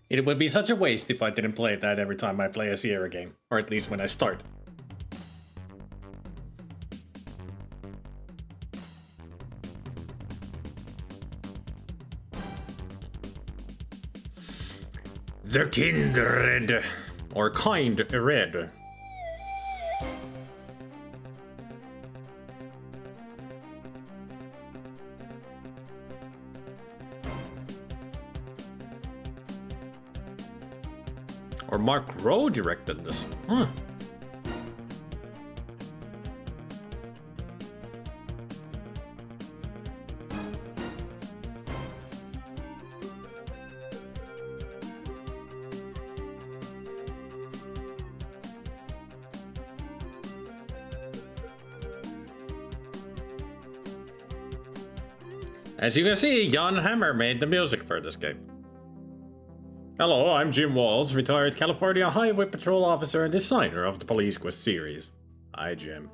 It would be such a waste if I didn't play that every time I play a Sierra game, or at least when I start. The Kindred, or Kindred. Or Mark Rowe directed this. Huh. As you can see, Jan Hammer made the music for this game. Hello, I'm Jim Walls, retired California Highway Patrol officer and designer of the Police Quest series. Hi, Jim.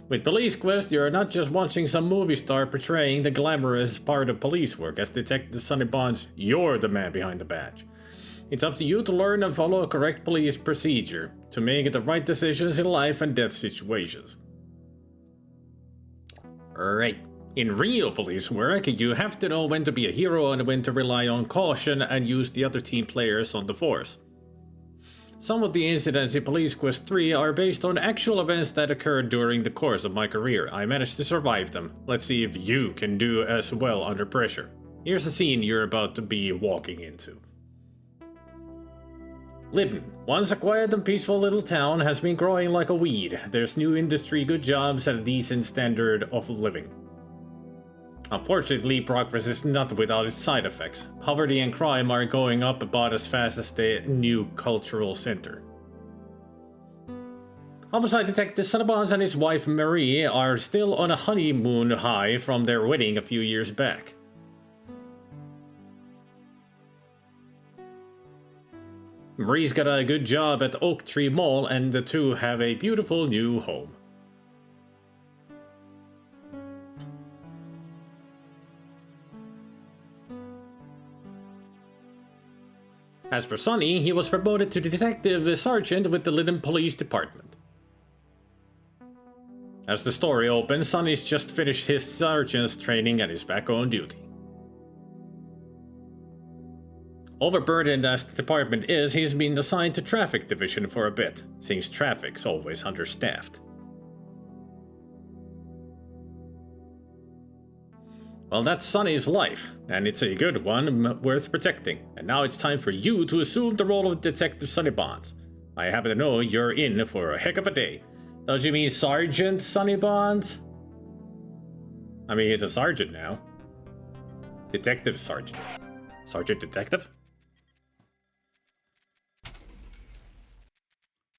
With Police Quest, you're not just watching some movie star portraying the glamorous part of police work as Detective Sonny Bonds, you're the man behind the badge. It's up to you to learn and follow correct police procedure to make the right decisions in life and death situations. Right. In real police work, you have to know when to be a hero and when to rely on caution and use the other team players on the force. Some of the incidents in Police Quest 3 are based on actual events that occurred during the course of my career. I managed to survive them. Let's see if you can do as well under pressure. Here's a scene you're about to be walking into. Lytton, once a quiet and peaceful little town, has been growing like a weed. There's new industry, good jobs, and a decent standard of living. Unfortunately, progress is not without its side effects. Poverty and crime are going up about as fast as the new cultural center. Homicide Detective Sonny Bonds and his wife Marie are still on a honeymoon high from their wedding a few years back. Marie's got a good job at Oak Tree Mall and the two have a beautiful new home. As for Sonny, he was promoted to detective sergeant with the Lytton Police Department. As the story opens, Sonny's just finished his sergeant's training and is back on duty. Overburdened as the department is, he's been assigned to traffic division for a bit. Seems traffic's always understaffed. Well, that's Sonny's life, and it's a good one, worth protecting. And now it's time for you to assume the role of Detective Sonny Bonds. I happen to know you're in for a heck of a day. Don't you mean Sergeant Sonny Bonds? I mean, he's a sergeant now. Detective Sergeant. Sergeant Detective?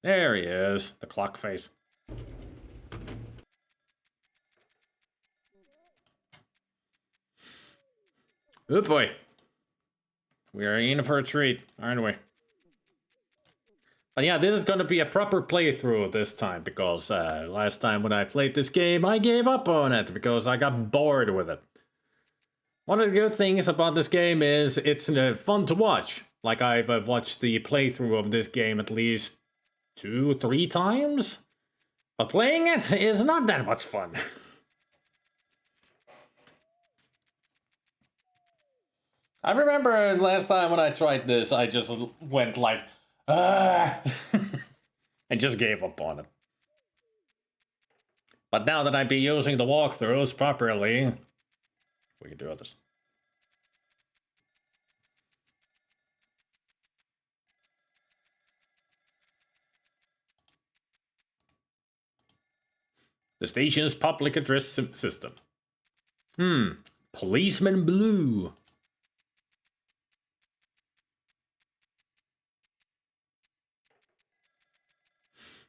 There he is, the clock face. Oh boy. We are in for a treat, aren't we? But yeah, this is gonna be a proper playthrough this time, because last time when I played this game, I gave up on it because I got bored with it. One of the good things about this game is it's fun to watch. Like, I've watched the playthrough of this game at least 2-3 times. But playing it is not that much fun. I remember last time when I tried this, I just went like, ah, and just gave up on it. But now that I'd be using the walkthroughs properly, we can do this. The station's public address system. Policeman Blue.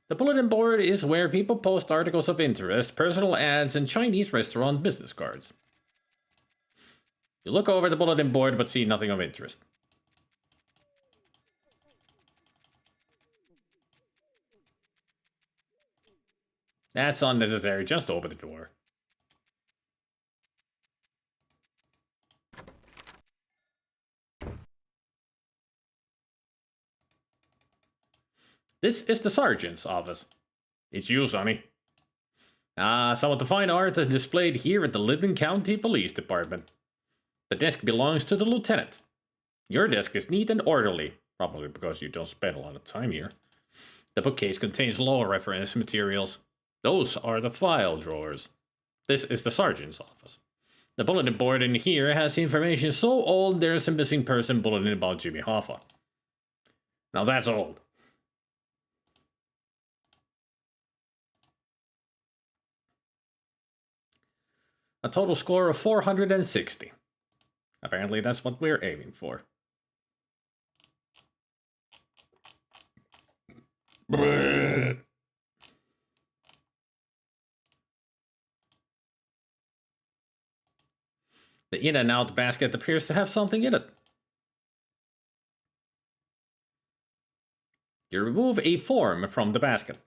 The bulletin board is where people post articles of interest, personal ads, and Chinese restaurant business cards. You look over the bulletin board but see nothing of interest. That's unnecessary, just open the door. This is the sergeant's office. It's you, Sonny. Some of the fine art is displayed here at the Lyndon County Police Department. The desk belongs to the lieutenant. Your desk is neat and orderly, probably because you don't spend a lot of time here. The bookcase contains law reference materials. Those are the file drawers. This is the sergeant's office. The bulletin board in here has information so old there's a missing person bulletin about Jimmy Hoffa. Now that's old. A total score of 460. Apparently that's what we're aiming for. The in and out basket appears to have something in it. You remove a form from the basket.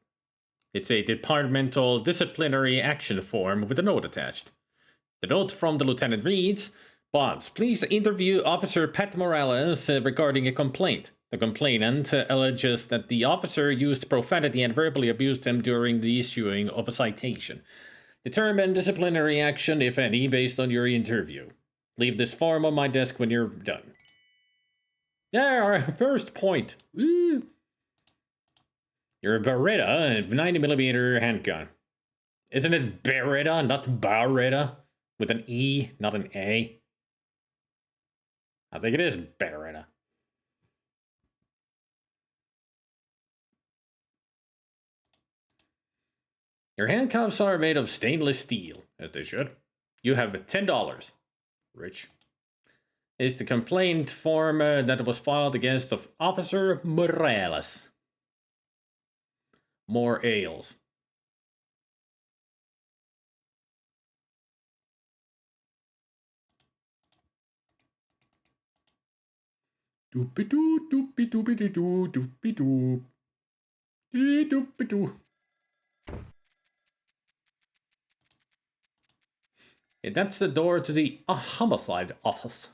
It's a departmental disciplinary action form with a note attached. The note from the lieutenant reads, Bonds, please interview Officer Pat Morales regarding a complaint. The complainant alleges that the officer used profanity and verbally abused him during the issuing of a citation. Determine disciplinary action, if any, based on your interview. Leave this form on my desk when you're done. Yeah, our first point. Woo. Your Beretta 90mm handgun. Isn't it Beretta, not Beretta? With an E, not an A. I think it is Beretta. Your handcuffs are made of stainless steel, as they should. You have $10. Rich. Is the complaint form that was filed against Officer Morales. More ales. Doopy-doo, doopy-doopy-doo, doopy-doo. Doopy-doo. Yeah, that's the door to the homicide office.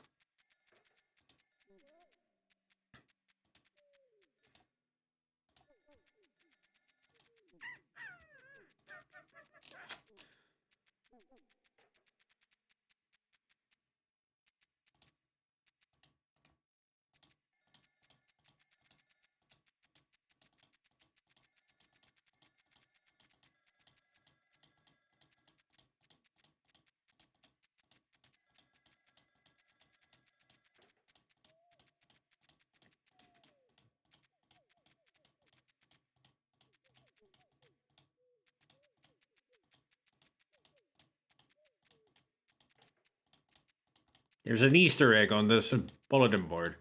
There's an Easter egg on this bulletin board,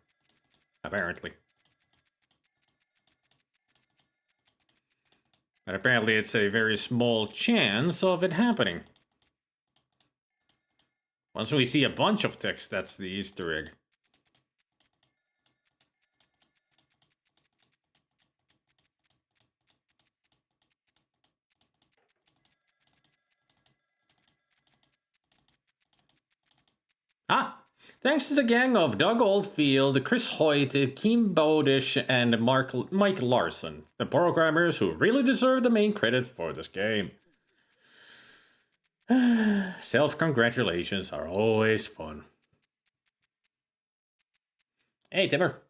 apparently. But apparently it's a very small chance of it happening. Once we see a bunch of text, that's the Easter egg. Thanks to the gang of Doug Oldfield, Chris Hoyt, Kim Bodish, and Mike Larson, the programmers who really deserve the main credit for this game. Self-congratulations are always fun. Hey, Timmer.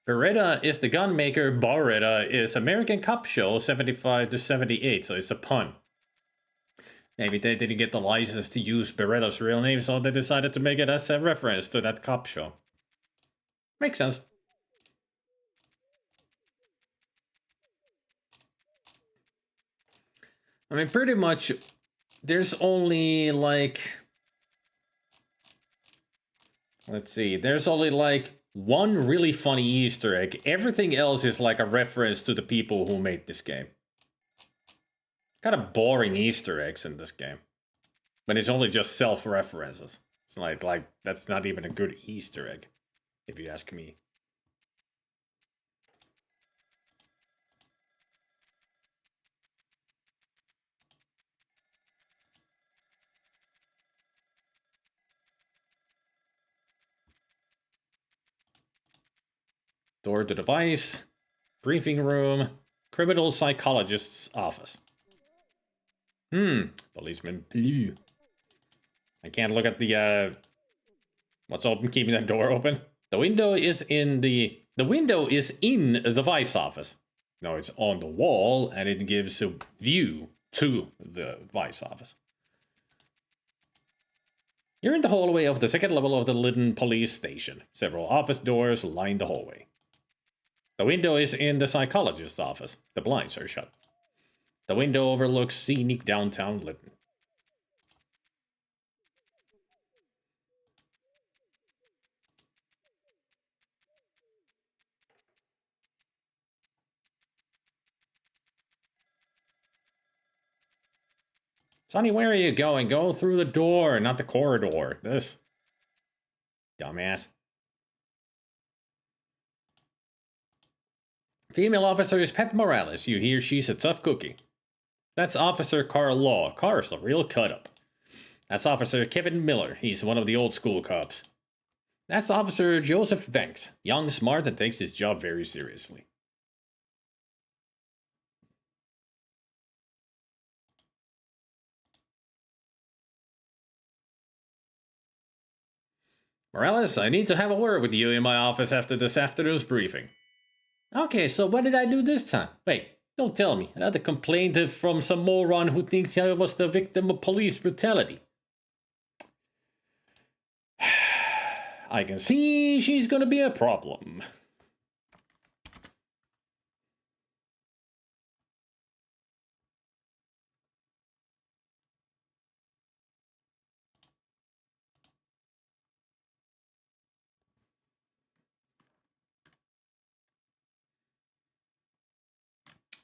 Beretta is the gun maker. Barretta is American Cop Show 75 to 78, so it's a pun. Maybe they didn't get the license to use Beretta's real name, so they decided to make it as a reference to that cop show. Makes sense. I mean, pretty much, there's only like... Let's see, there's only like one really funny Easter egg. Everything else is like a reference to the people who made this game. Kind of boring Easter eggs in this game. But it's only just self-references. It's like that's not even a good Easter egg, if you ask me. Door to device. Briefing room. Criminal psychologist's office. Policeman Blue. I can't look at the, what's open, keeping that door open? The window is in the vice office. No, it's on the wall, and it gives a view to the vice office. You're in the hallway of the second level of the Lytton police station. Several office doors line the hallway. The window is in the psychologist's office. The blinds are shut. The window overlooks scenic downtown Lytton. Sonny, where are you going? Go through the door, not the corridor. This. Dumbass. Female officer is Pat Morales. You hear she's a tough cookie. That's Officer Carl Law. Carl's a real cut-up. That's Officer Kevin Miller. He's one of the old school cops. That's Officer Joseph Banks. Young, smart, and takes his job very seriously. Morales, I need to have a word with you in my office after this afternoon's briefing. Okay, so what did I do this time? Wait, don't tell me. Another complaint from some moron who thinks I was the victim of police brutality. I can see she's gonna be a problem.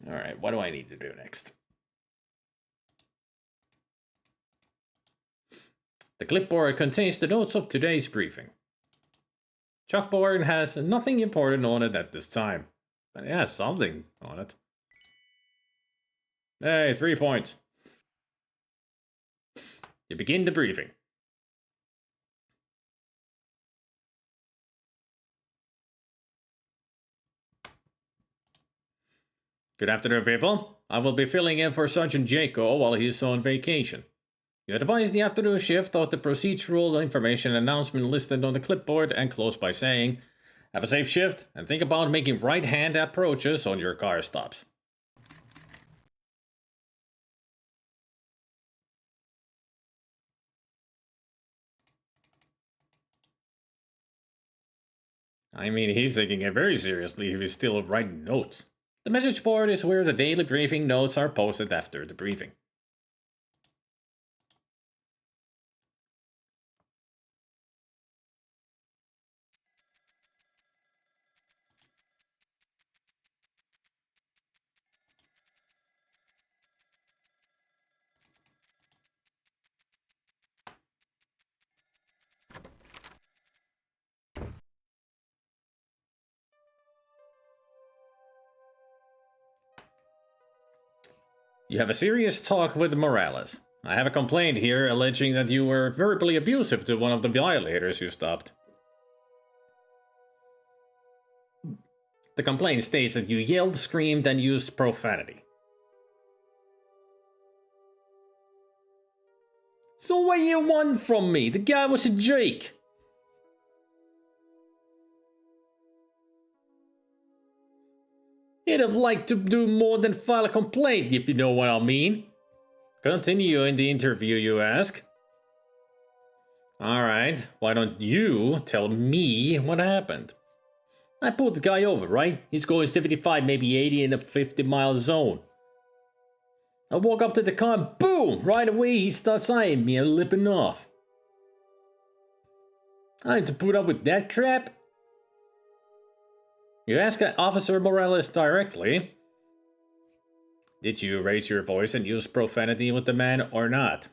Alright, what do I need to do next? The clipboard contains the notes of today's briefing. Chalkboard has nothing important on it at this time, but it has something on it. Hey, 3 points. You begin the briefing. Good afternoon, people. I will be filling in for Sergeant Jaco while he is on vacation. You advise the afternoon shift of the procedural information announcement listed on the clipboard and close by saying, have a safe shift and think about making right-hand approaches on your car stops. I mean, he's taking it very seriously if he's still writing notes. The message board is where the daily briefing notes are posted after the briefing. You have a serious talk with Morales. I have a complaint here alleging that you were verbally abusive to one of the violators you stopped. The complaint states that you yelled, screamed, and used profanity. So what do you want from me? The guy was a jerk. He'd have liked to do more than file a complaint, if you know what I mean. Continue in the interview, you ask. Alright, why don't you tell me what happened? I pulled the guy over, right? He's going 75, maybe 80 in a 50-mile zone. I walk up to the car and boom! Right away he starts eyeing me and lipping off. I have to put up with that crap? You ask Officer Morales directly. Did you raise your voice and use profanity with the man or not?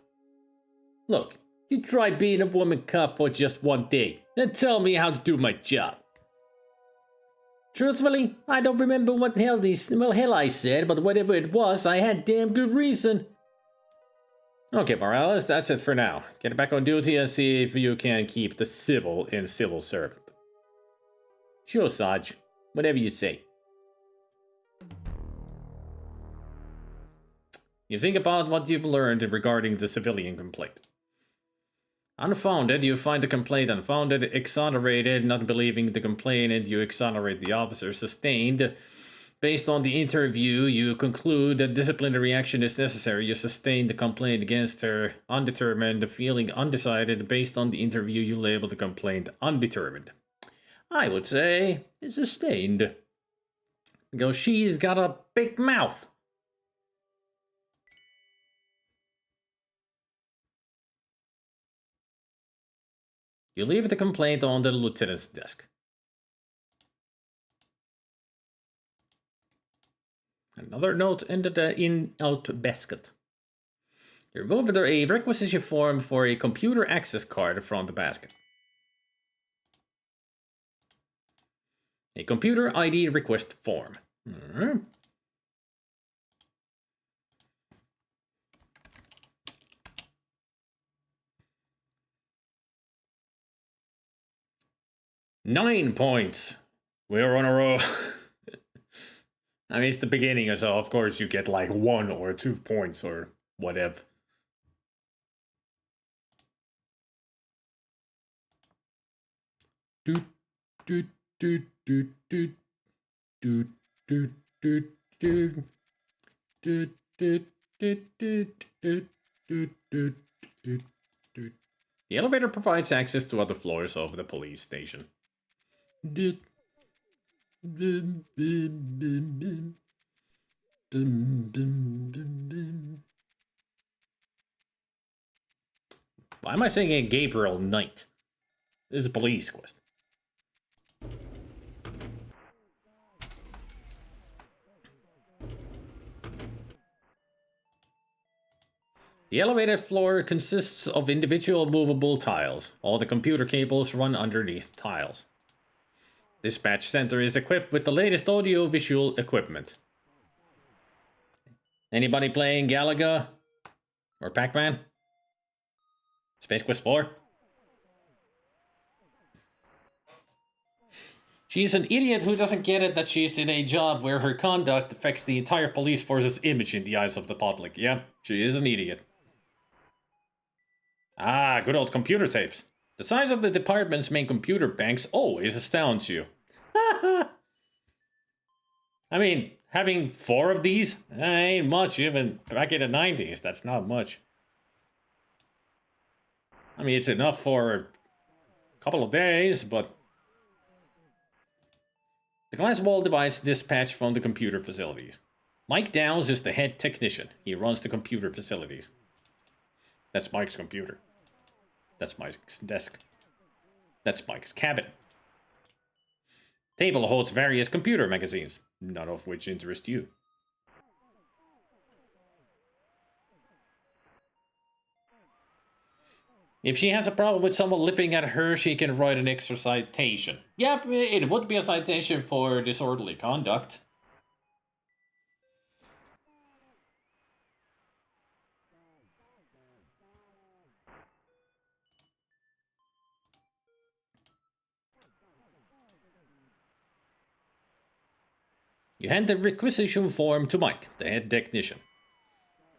Look, you try being a woman cop for just one day, then tell me how to do my job. Truthfully, I don't remember what the hell I said, but whatever it was, I had damn good reason. Okay, Morales, that's it for now. Get back on duty and see if you can keep the civil in civil servant. Sure, Sarge. Whatever you say. You think about what you've learned regarding the civilian complaint. Unfounded, you find the complaint unfounded. Exonerated, not believing the complainant, you exonerate the officer. Sustained, based on the interview, you conclude that disciplinary action is necessary. You sustain the complaint against her. Undetermined, feeling undecided. Based on the interview, you label the complaint undetermined. I would say it's sustained. Because she's got a big mouth. You leave the complaint on the lieutenant's desk. Another note into the in-out basket. You remove a requisition form for a computer access card from the basket. A computer ID request form. 9 points. We're on a roll. I mean, it's the beginning, so of course you get like 1 or 2 points or whatever. The elevator provides access to other floors of the police station. Why am I saying a Gabriel Knight? This is a police quest. The elevated floor consists of individual movable tiles. All the computer cables run underneath tiles. Dispatch center is equipped with the latest audio-visual equipment. Anybody playing Galaga? Or Pac-Man? Space Quest 4? She's an idiot who doesn't get it that she's in a job where her conduct affects the entire police force's image in the eyes of the public. Yeah, she is an idiot. Ah, good old computer tapes. The size of the department's main computer banks always astounds you. I mean, having 4 of these ain't much, even back in the 90s. That's not much. I mean, it's enough for a couple of days, but... The glass wall divides dispatch from the computer facilities. Mike Downs is the head technician. He runs the computer facilities. That's Mike's computer. That's Mike's desk. That's Mike's cabinet. Table holds various computer magazines, none of which interest you. If she has a problem with someone lipping at her, she can write an extra citation. Yep, it would be a citation for disorderly conduct. You hand the requisition form to Mike, the head technician.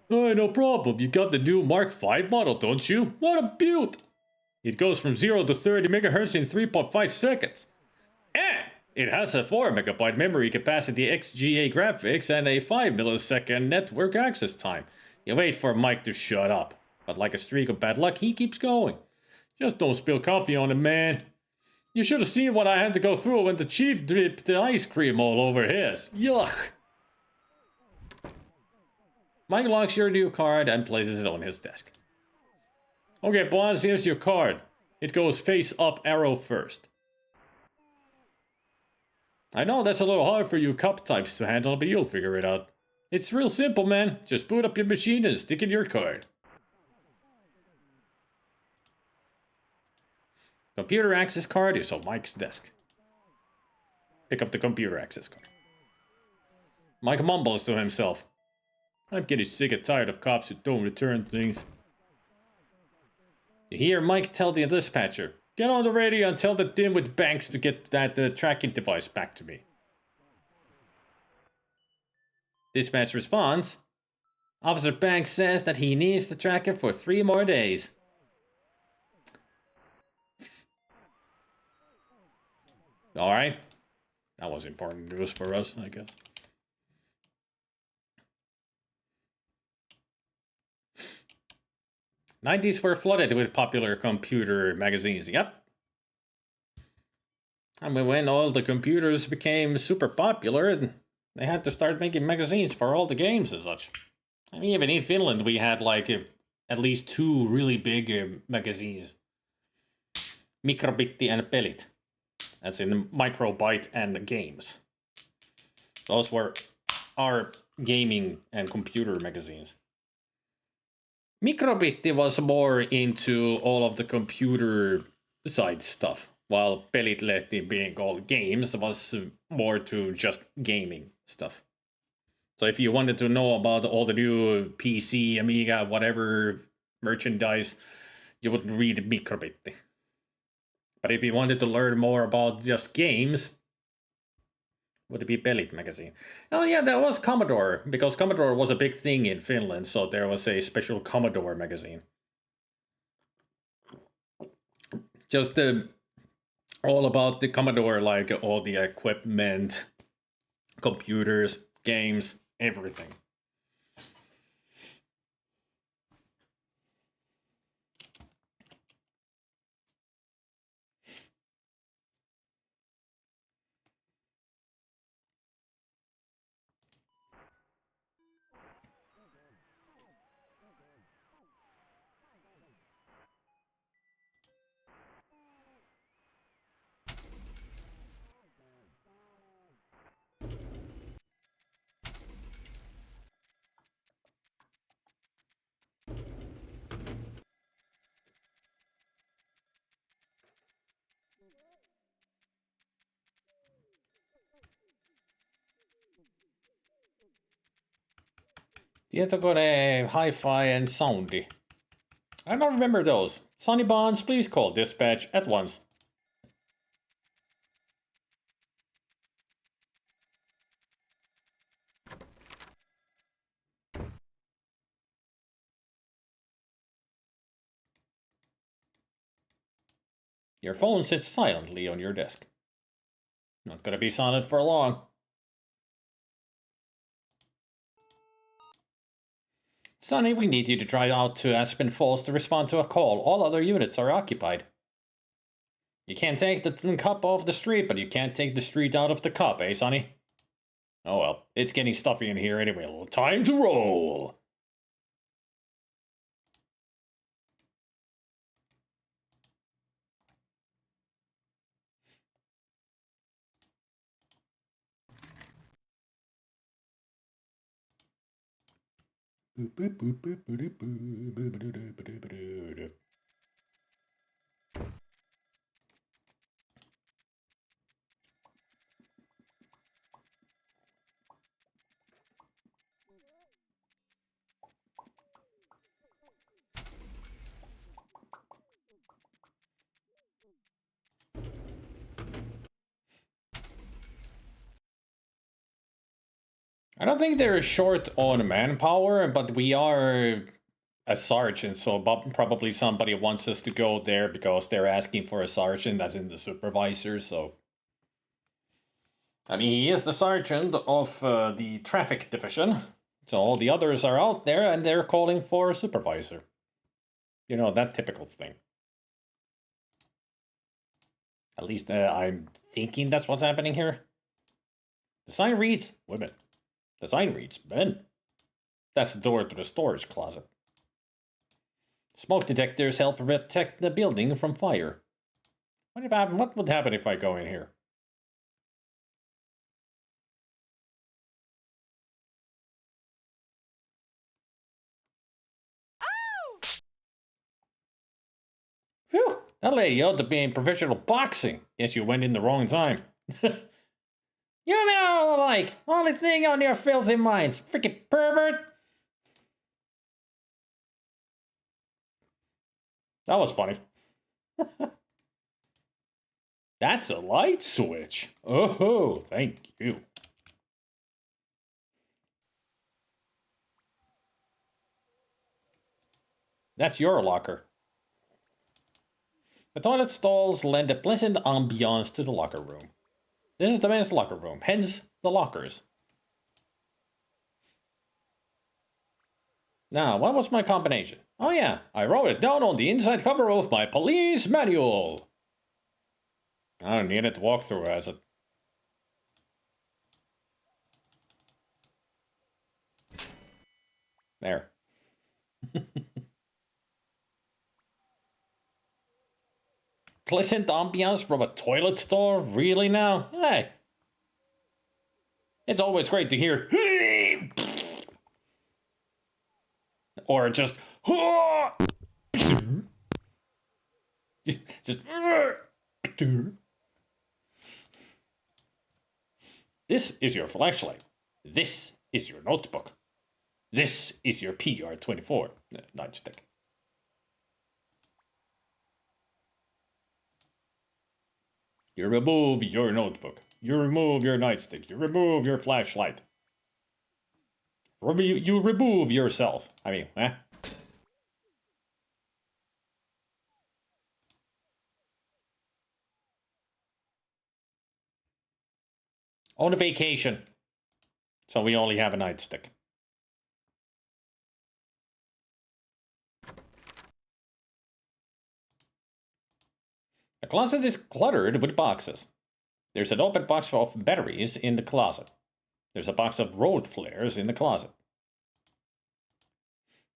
Oh, no problem. You got the new Mark V model, don't you? What a beaut! It goes from 0 to 30 megahertz in 3.5 seconds. And it has a 4 megabyte memory capacity XGA graphics and a 5 millisecond network access time. You wait for Mike to shut up. But like a streak of bad luck, he keeps going. Just don't spill coffee on him, man. You should have seen what I had to go through when the chief dripped the ice cream all over his. Yuck! Mike locks your new card and places it on his desk. Okay, boss, here's your card. It goes face up arrow first. I know that's a little hard for you cop types to handle, but you'll figure it out. It's real simple, man. Just boot up your machine and stick in your card. Computer access card is on Mike's desk. Pick up the computer access card. Mike mumbles to himself. I'm getting sick and tired of cops who don't return things. You hear Mike tell the dispatcher, get on the radio and tell the dimwit Banks to get that tracking device back to me. Dispatch responds. Officer Banks says that he needs the tracker for 3 more days. Alright. That was important news for us, I guess. '90s were flooded with popular computer magazines. Yep. I mean, when all the computers became super popular, they had to start making magazines for all the games and such. I mean, even in Finland, we had like at least 2 really big magazines. Mikrobitti and Pelit. That's in Microbyte and Games. Those were our gaming and computer magazines. Mikrobitti was more into all of the computer side stuff, while Pelitletti, being all games, was more to just gaming stuff. So if you wanted to know about all the new PC, Amiga, whatever merchandise, you would read Mikrobitti. But if you wanted to learn more about just games, would it be Pelit magazine? Oh yeah, that was Commodore, because Commodore was a big thing in Finland, so there was a special Commodore magazine. Just all about the Commodore, like all the equipment, computers, games, everything. Tietokone, Hi-Fi, and Soundy. I don't remember those. Sonny Bonds, please call dispatch at once. Your phone sits silently on your desk. Not gonna be silent for long. Sonny, we need you to drive out to Aspen Falls to respond to a call. All other units are occupied. You can't take the cup off the street, but you can't take the street out of the cup, eh, Sonny? Oh well, it's getting stuffy in here anyway. Time to roll! I don't think they're short on manpower, but we are a sergeant, so probably somebody wants us to go there because they're asking for a sergeant, as in the supervisor, so... I mean, he is the sergeant of the traffic division, so all the others are out there and they're calling for a supervisor. You know, that typical thing. At least I'm thinking that's what's happening here. The sign reads, women. The sign reads, men. That's the door to the storage closet. Smoke detectors help protect the building from fire. What would happen if I go in here? Oh! Phew! That lady ought to be in professional boxing. Guess you went in the wrong time. You men are all alike. Only thing on your filthy minds. Freaking pervert. That was funny. That's a light switch. Oh, thank you. That's your locker. The toilet stalls lend a pleasant ambiance to the locker room. This is the men's locker room, hence the lockers. Now, what was my combination? Oh yeah, I wrote it down on the inside cover of my police manual. I don't need it to walk through as it. There. Pleasant ambiance from a toilet stall? Really now? Hey. It's always great to hear. Or just. Just. This is your flashlight. This is your notebook. This is your PR-24 nightstick. You remove your notebook. You remove your nightstick. You remove your flashlight. You remove yourself. I mean, On a vacation. So we only have a nightstick. The closet is cluttered with boxes. There's an open box of batteries in the closet. There's a box of road flares in the closet.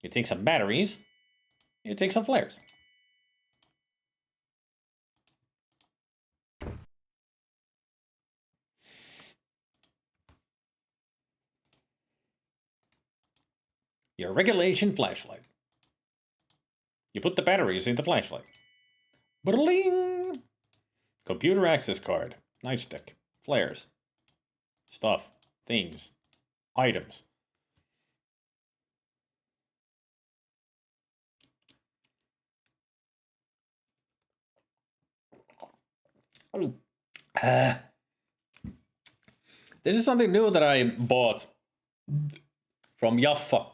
You take some batteries. You take some flares. Your regulation flashlight. You put the batteries in the flashlight. Bling! Computer access card. Nightstick. Flares. Stuff. Things. Items. This is something new that I bought from Jaffa.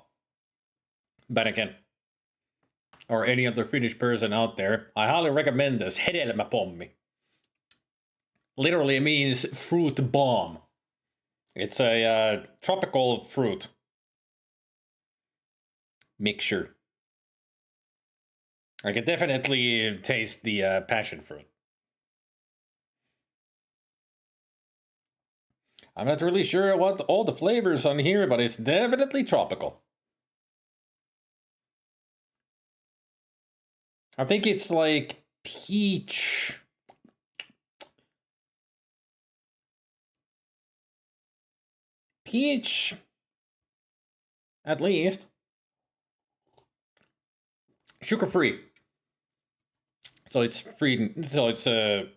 But again, or any other Finnish person out there, I highly recommend this. Hedelmäpommi. Literally means fruit bomb. It's a tropical fruit mixture. I can definitely taste the passion fruit. I'm not really sure what all the flavors on here, but it's definitely tropical. I think it's like peach. Peach, at least. Sugar-free. So it's free. So it's a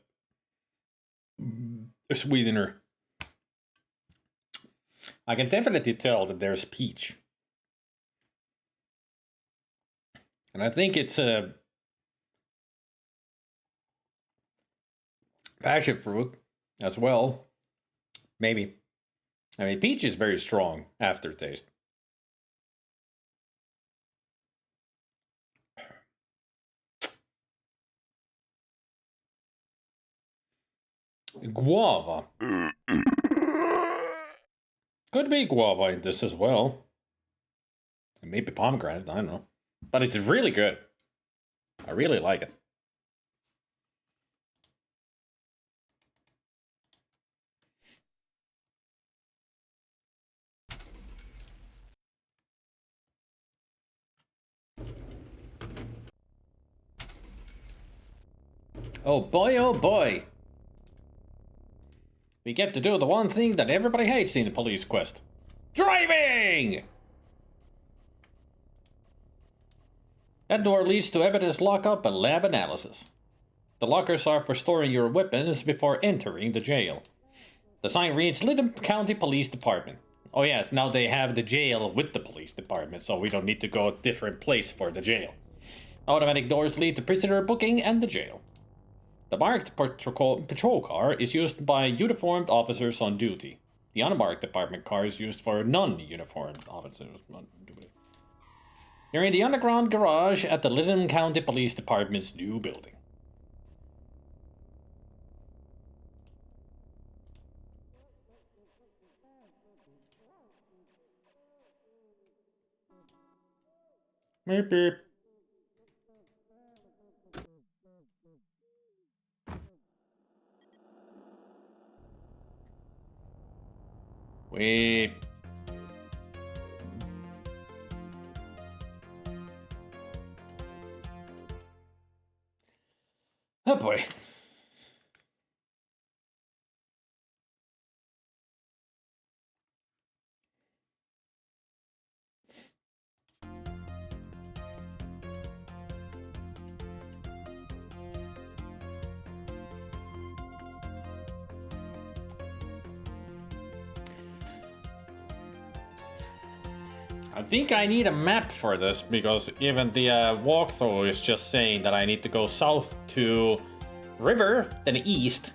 sweetener. I can definitely tell that there's peach. And I think it's a passion fruit as well. Maybe. I mean, peach is very strong aftertaste. Guava. Could be guava in this as well. Maybe pomegranate, I don't know. But it's really good. I really like it. Oh boy, oh boy. We get to do the one thing that everybody hates in a police quest. Driving! That door leads to evidence lockup and lab analysis. The lockers are for storing your weapons before entering the jail. The sign reads Lytton County Police Department. Oh yes, now they have the jail with the police department, so we don't need to go a different place for the jail. Automatic doors lead to prisoner booking and the jail. The marked patrol car is used by uniformed officers on duty. The unmarked department car is used for non-uniformed officers on duty. You're in the underground garage at the Lyndon County Police Department's new building. Beep beep. Wait. Oh boy. I think I need a map for this because even the walkthrough is just saying that I need to go south to river, then east.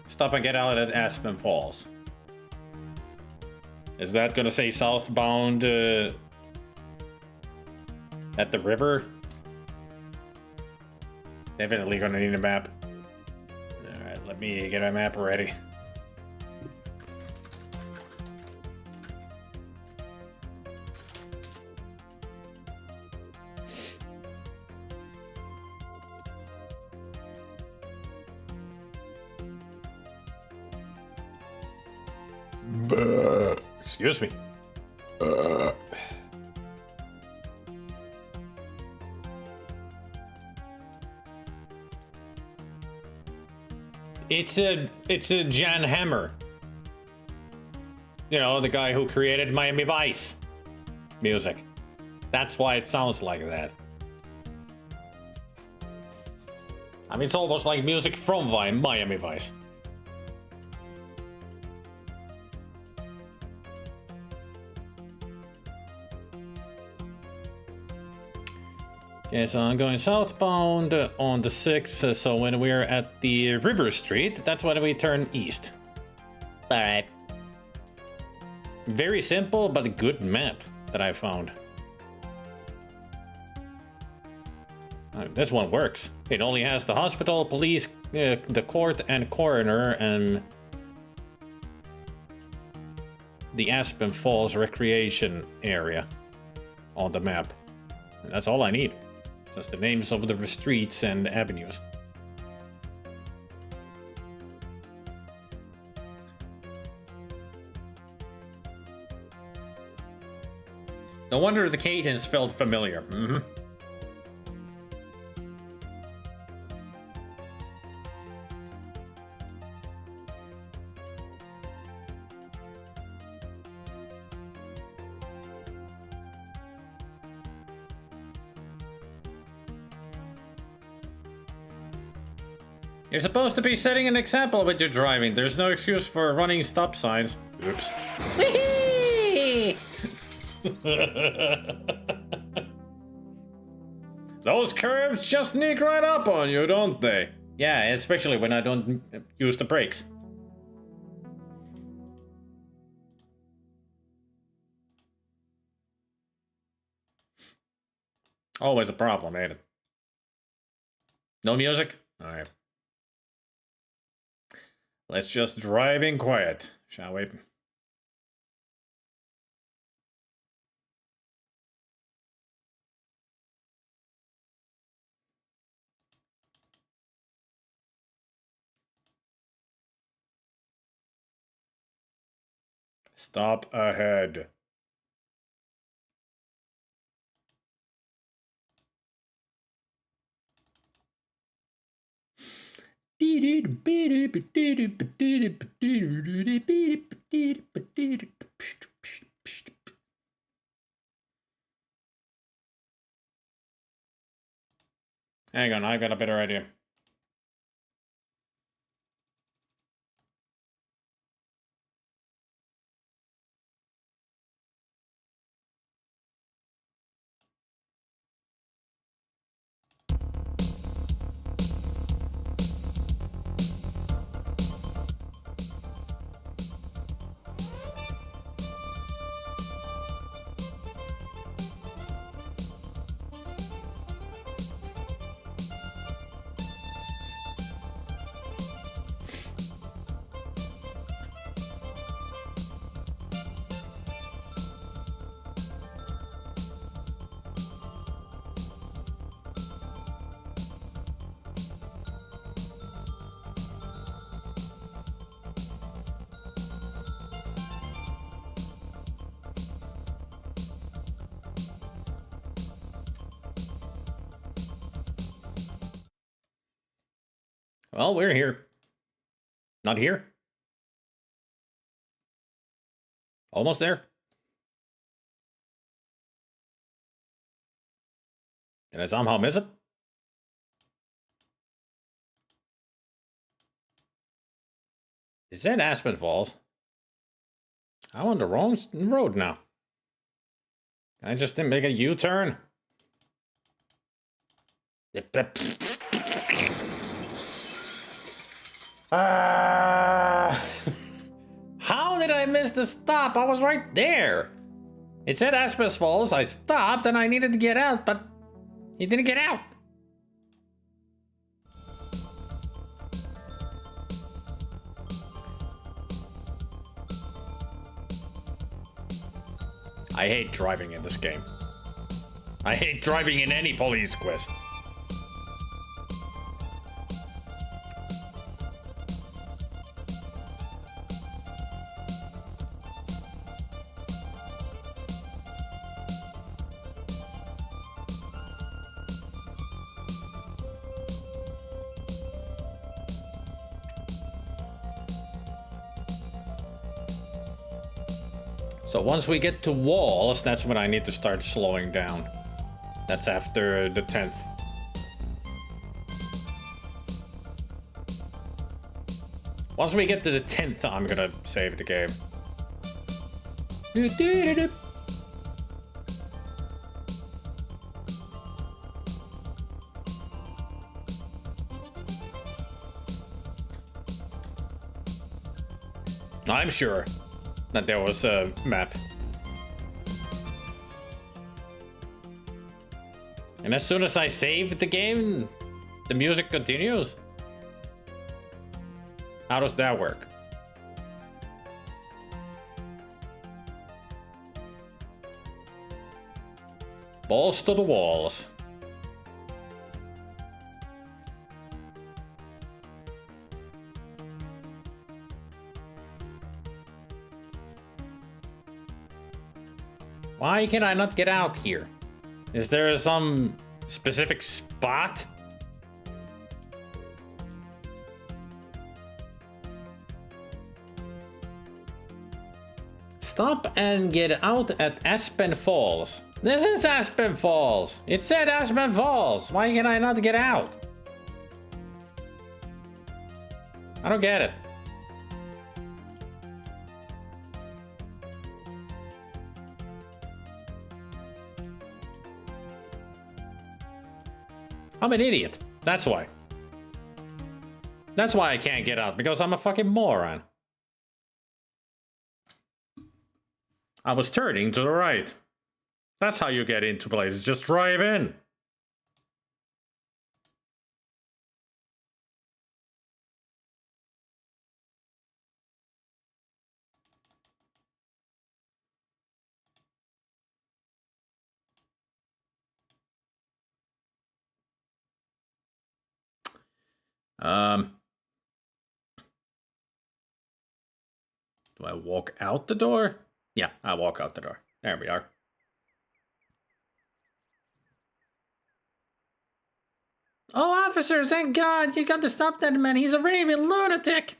Stop and get out at Aspen Falls. Is that gonna say southbound at the river? Definitely gonna need a map. Alright, let me get my map ready. Excuse me. It's a Jan Hammer. You know, the guy who created Miami Vice music. That's why it sounds like that. I mean, it's almost like music from Miami Vice. Okay, so I'm going southbound on the 6th, so when we're at the River Street, that's when we turn east. Alright. Very simple, but a good map that I found. This one works. It only has the hospital, police, the court, and coroner, and the Aspen Falls recreation area on the map. That's all I need. Just the names of the streets and avenues. No wonder the cadence felt familiar. You're supposed to be setting an example with your driving. There's no excuse for running stop signs. Oops. Those curbs just sneak right up on you, don't they? Yeah, especially when I don't use the brakes. Always a problem, ain't it? No music? Alright. Let's just drive in quiet, shall we? Stop ahead. Hang on, I got a better idea. Well, we're here. Not here. Almost there. Did I somehow miss it? Is that Aspen Falls? I'm on the wrong road now. I just didn't make a U-turn. How did I miss the stop? I was right there. It said Aspen Falls. I stopped and I needed to get out, but he didn't get out. I hate driving in this game. I hate driving in any police quest. So once we get to walls, that's when I need to start slowing down. That's after the 10th. Once we get to the 10th, I'm gonna save the game. I'm sure that there was a map. And as soon as I save the game, the music continues? How does that work? Balls to the walls. Why can I not get out here? Is there some specific spot? Stop and get out at Aspen Falls. This is Aspen Falls. It said Aspen Falls. Why can I not get out? I don't get it. I'm an idiot. That's why. That's why I can't get out, because I'm a fucking moron. I was turning to the right. That's how you get into places. Just drive in. Do I walk out the door? Yeah, I walk out the door. There we are. Oh, officer, thank God. You got to stop that man. He's a raving lunatic.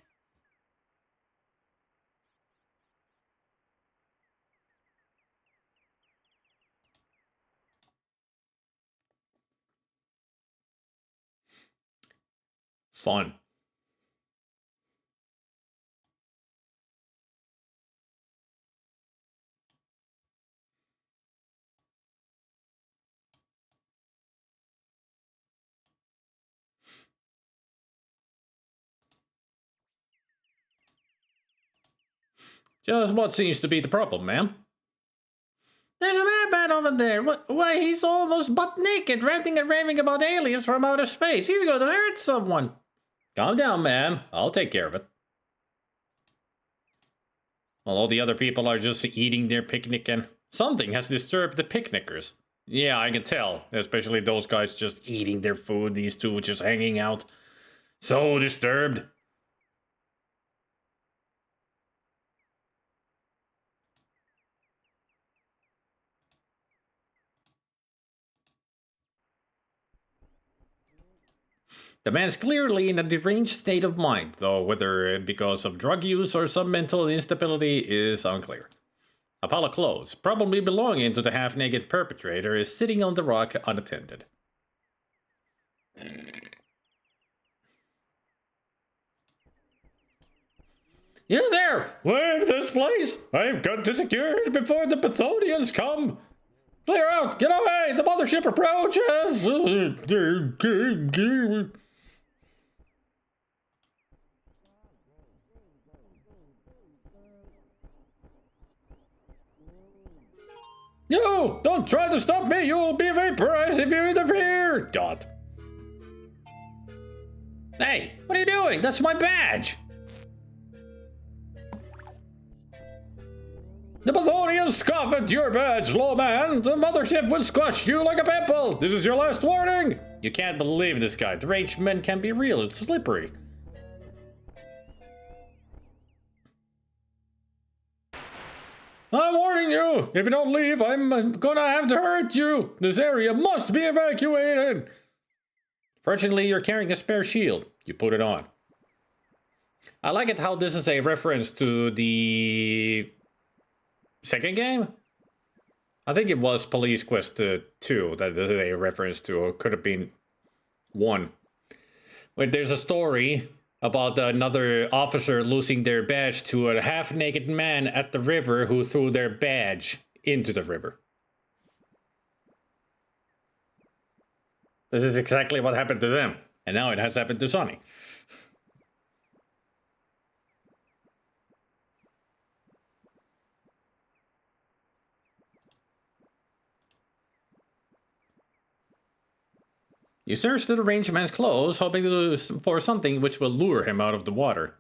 Fun. Just what seems to be the problem, ma'am? There's a madman over there. Why, he's almost butt naked, ranting and raving about aliens from outer space. He's going to hurt someone. Calm down, ma'am. I'll take care of it. While all the other people are just eating their picnic and something has disturbed the picnickers. Yeah, I can tell. Especially those guys just eating their food. These two just hanging out. So disturbed. The man's clearly in a deranged state of mind, though whether because of drug use or some mental instability is unclear. A pile of clothes, probably belonging to the half-naked perpetrator, is sitting on the rock unattended. You there! Leave this place! I've got to secure it before the Pathonians come! Clear out! Get away! The mothership approaches! You! Don't try to stop me! You'll be vaporized if you interfere! Dot. Hey! What are you doing? That's my badge! The Pathonians scoff at your badge, low man! The mothership will squash you like a pimple! This is your last warning! You can't believe this guy. Deranged men can be real. It's slippery. I'm warning you! If you don't leave, I'm gonna have to hurt you! This area must be evacuated! Fortunately, you're carrying a spare shield. You put it on. I like it how this is a reference to the second game? I think it was Police Quest 2 that this is a reference to, or could have been 1. Where there's a story about another officer losing their badge to a half-naked man at the river who threw their badge into the river. This is exactly what happened to them, and now it has happened to Sonny. You search the deranged man's clothes, hoping for something which will lure him out of the water.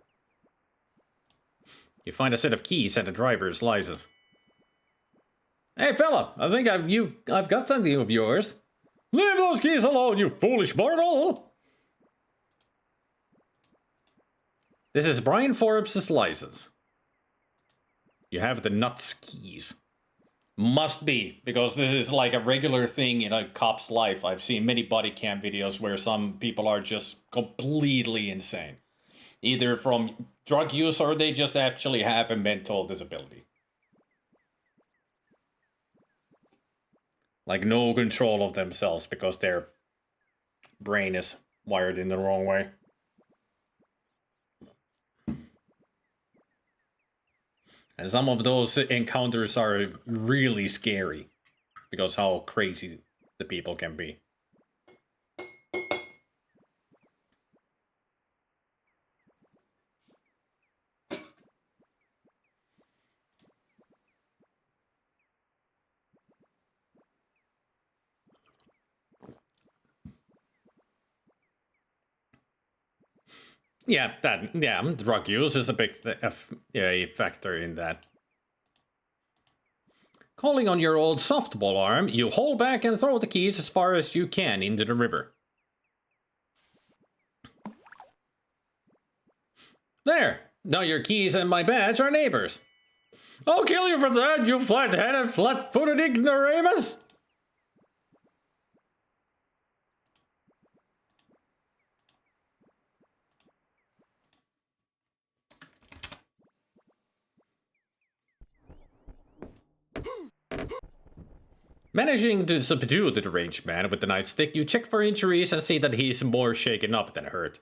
You find a set of keys and a driver's license. Hey fella, I think I've got something of yours. Leave those keys alone, you foolish mortal! This is Brian Forbes' license. You have the nuts keys. Must be, because this is like a regular thing in a cop's life. I've seen many body cam videos where some people are just completely insane. Either from drug use or they just actually have a mental disability. Like no control of themselves because their brain is wired in the wrong way. And some of those encounters are really scary because how crazy the people can be. Yeah, drug use is a big factor in that. Calling on your old softball arm, you hold back and throw the keys as far as you can into the river. There! Now your keys and my badge are neighbors. I'll kill you for that, you flat-headed, flat-footed ignoramus! Managing to subdue the deranged man with the nightstick, you check for injuries and see that he's more shaken up than hurt.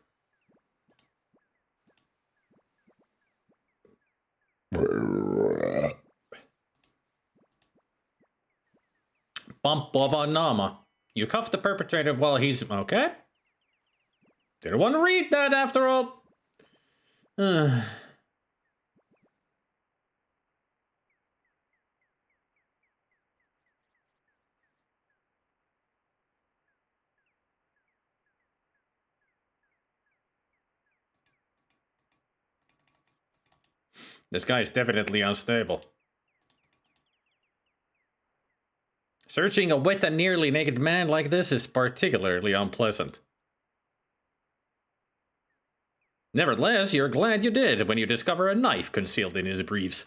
Bump-ova-nama. You cuff the perpetrator while he's... okay? Didn't want to read that after all. This guy is definitely unstable. Searching a wet and nearly naked man like this is particularly unpleasant. Nevertheless, you're glad you did when you discover a knife concealed in his briefs.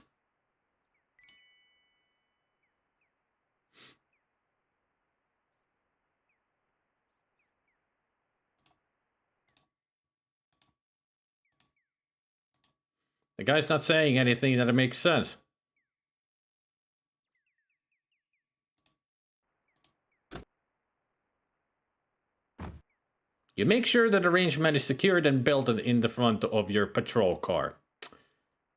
The guy's not saying anything that makes sense. You make sure that the arrangement is secured and built in the front of your patrol car.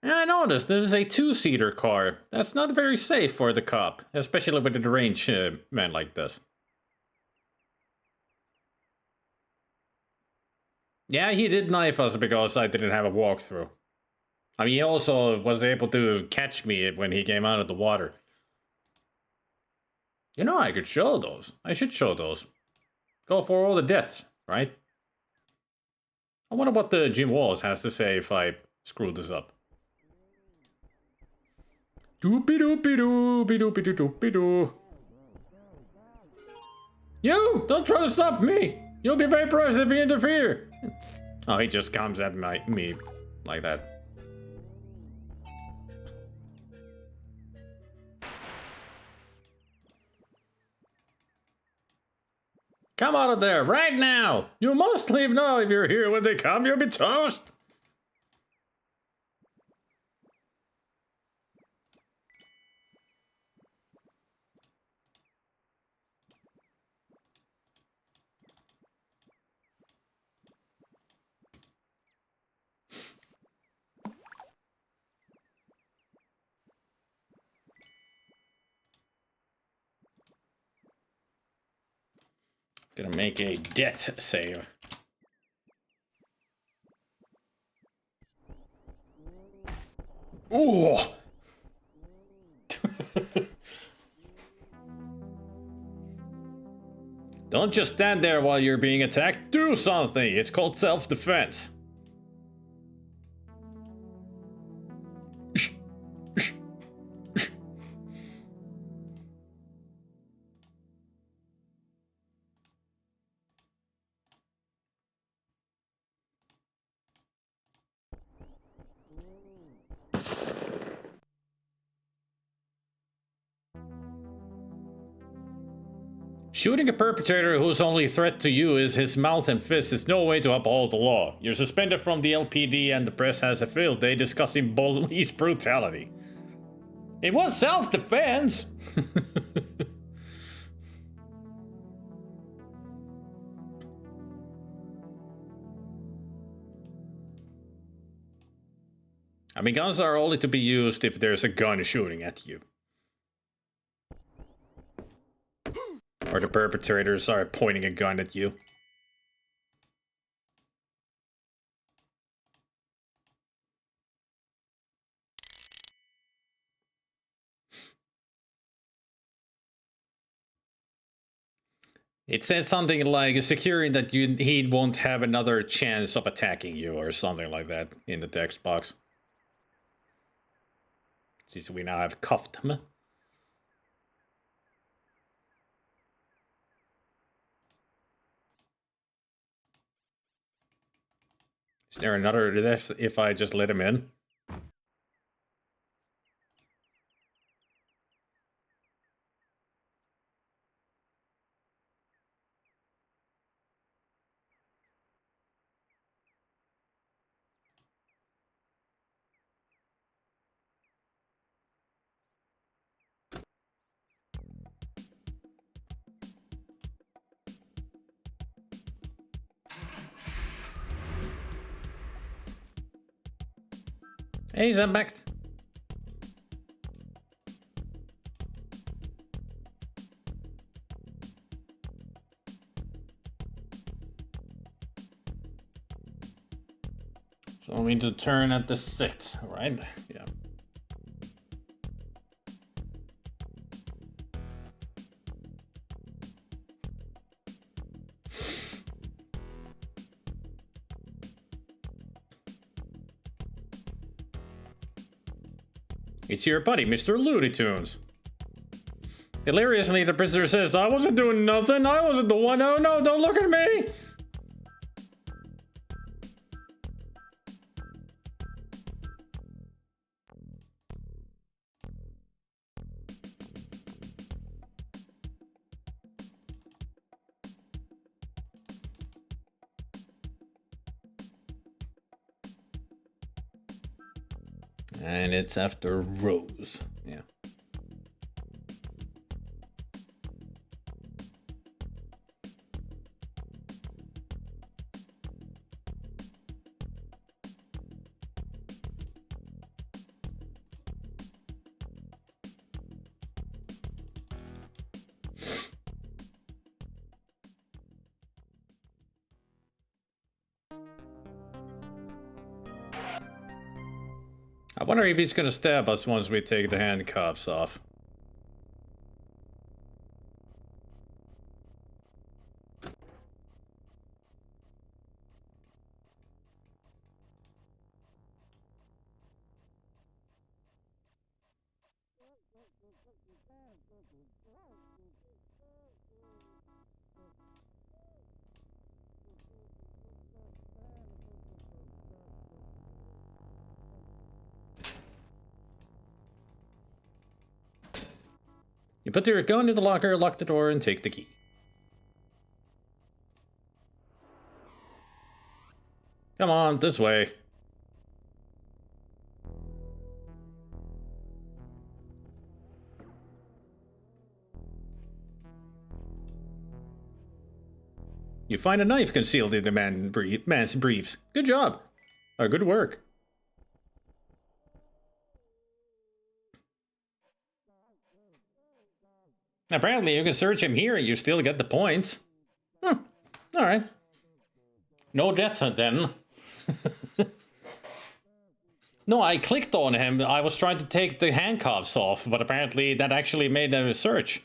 And I noticed this is a two-seater car. That's not very safe for the cop, especially with a deranged man like this. Yeah, he did knife us because I didn't have a walkthrough. I mean, he also was able to catch me when he came out of the water. You know, I could show those. I should show those. Go for all the deaths, right? I wonder what the Jim Walls has to say if I screw this up. Doopy-doopy-doo, You! Don't try to stop me! You'll be vaporized if you interfere! Oh, he just comes at me like that. Come out of there, right now! You must leave now. If you're here when they come, you'll be toast! Gonna make a death save. Ooh! Don't just stand there while you're being attacked. Do something! It's called self-defense. Shooting a perpetrator whose only threat to you is his mouth and fists is no way to uphold the law. You're suspended from the LPD and the press has a field day discussing police brutality. It was self-defense! I mean, guns are only to be used if there's a gun shooting at you. Or the perpetrators are pointing a gun at you. It said something like securing that he won't have another chance of attacking you or something like that in the text box. Since we now have cuffed him. Is there another death if I just let him in? Hey, I'm back. So we need to turn at the 6th, right? Yeah. It's your buddy, Mr. Looney Tunes. Hilariously, the prisoner says, I wasn't doing nothing. I wasn't the one. Oh no, don't look at me. And it's after Rose. Yeah. I wonder if he's gonna stab us once we take the handcuffs off. You put your gun in the locker, lock the door, and take the key. Come on, this way. You find a knife concealed in the man's briefs. Good job. Good work. Apparently, you can search him here and you still get the points. Alright. No death then. No, I clicked on him. I was trying to take the handcuffs off, but apparently that actually made a search.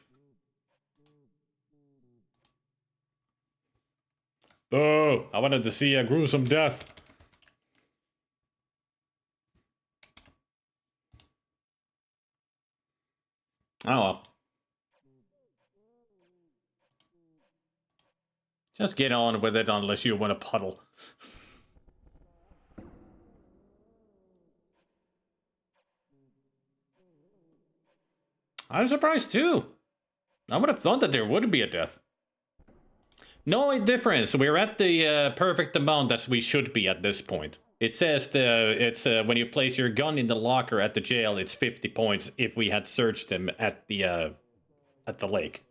Oh, I wanted to see a gruesome death. Oh well. Just get on with it unless you want a puddle. I'm surprised too. I would have thought that there would be a death. No difference. We're at the perfect amount that we should be at this point. It says it's when you place your gun in the locker at the jail, it's 50 points if we had searched him at the lake.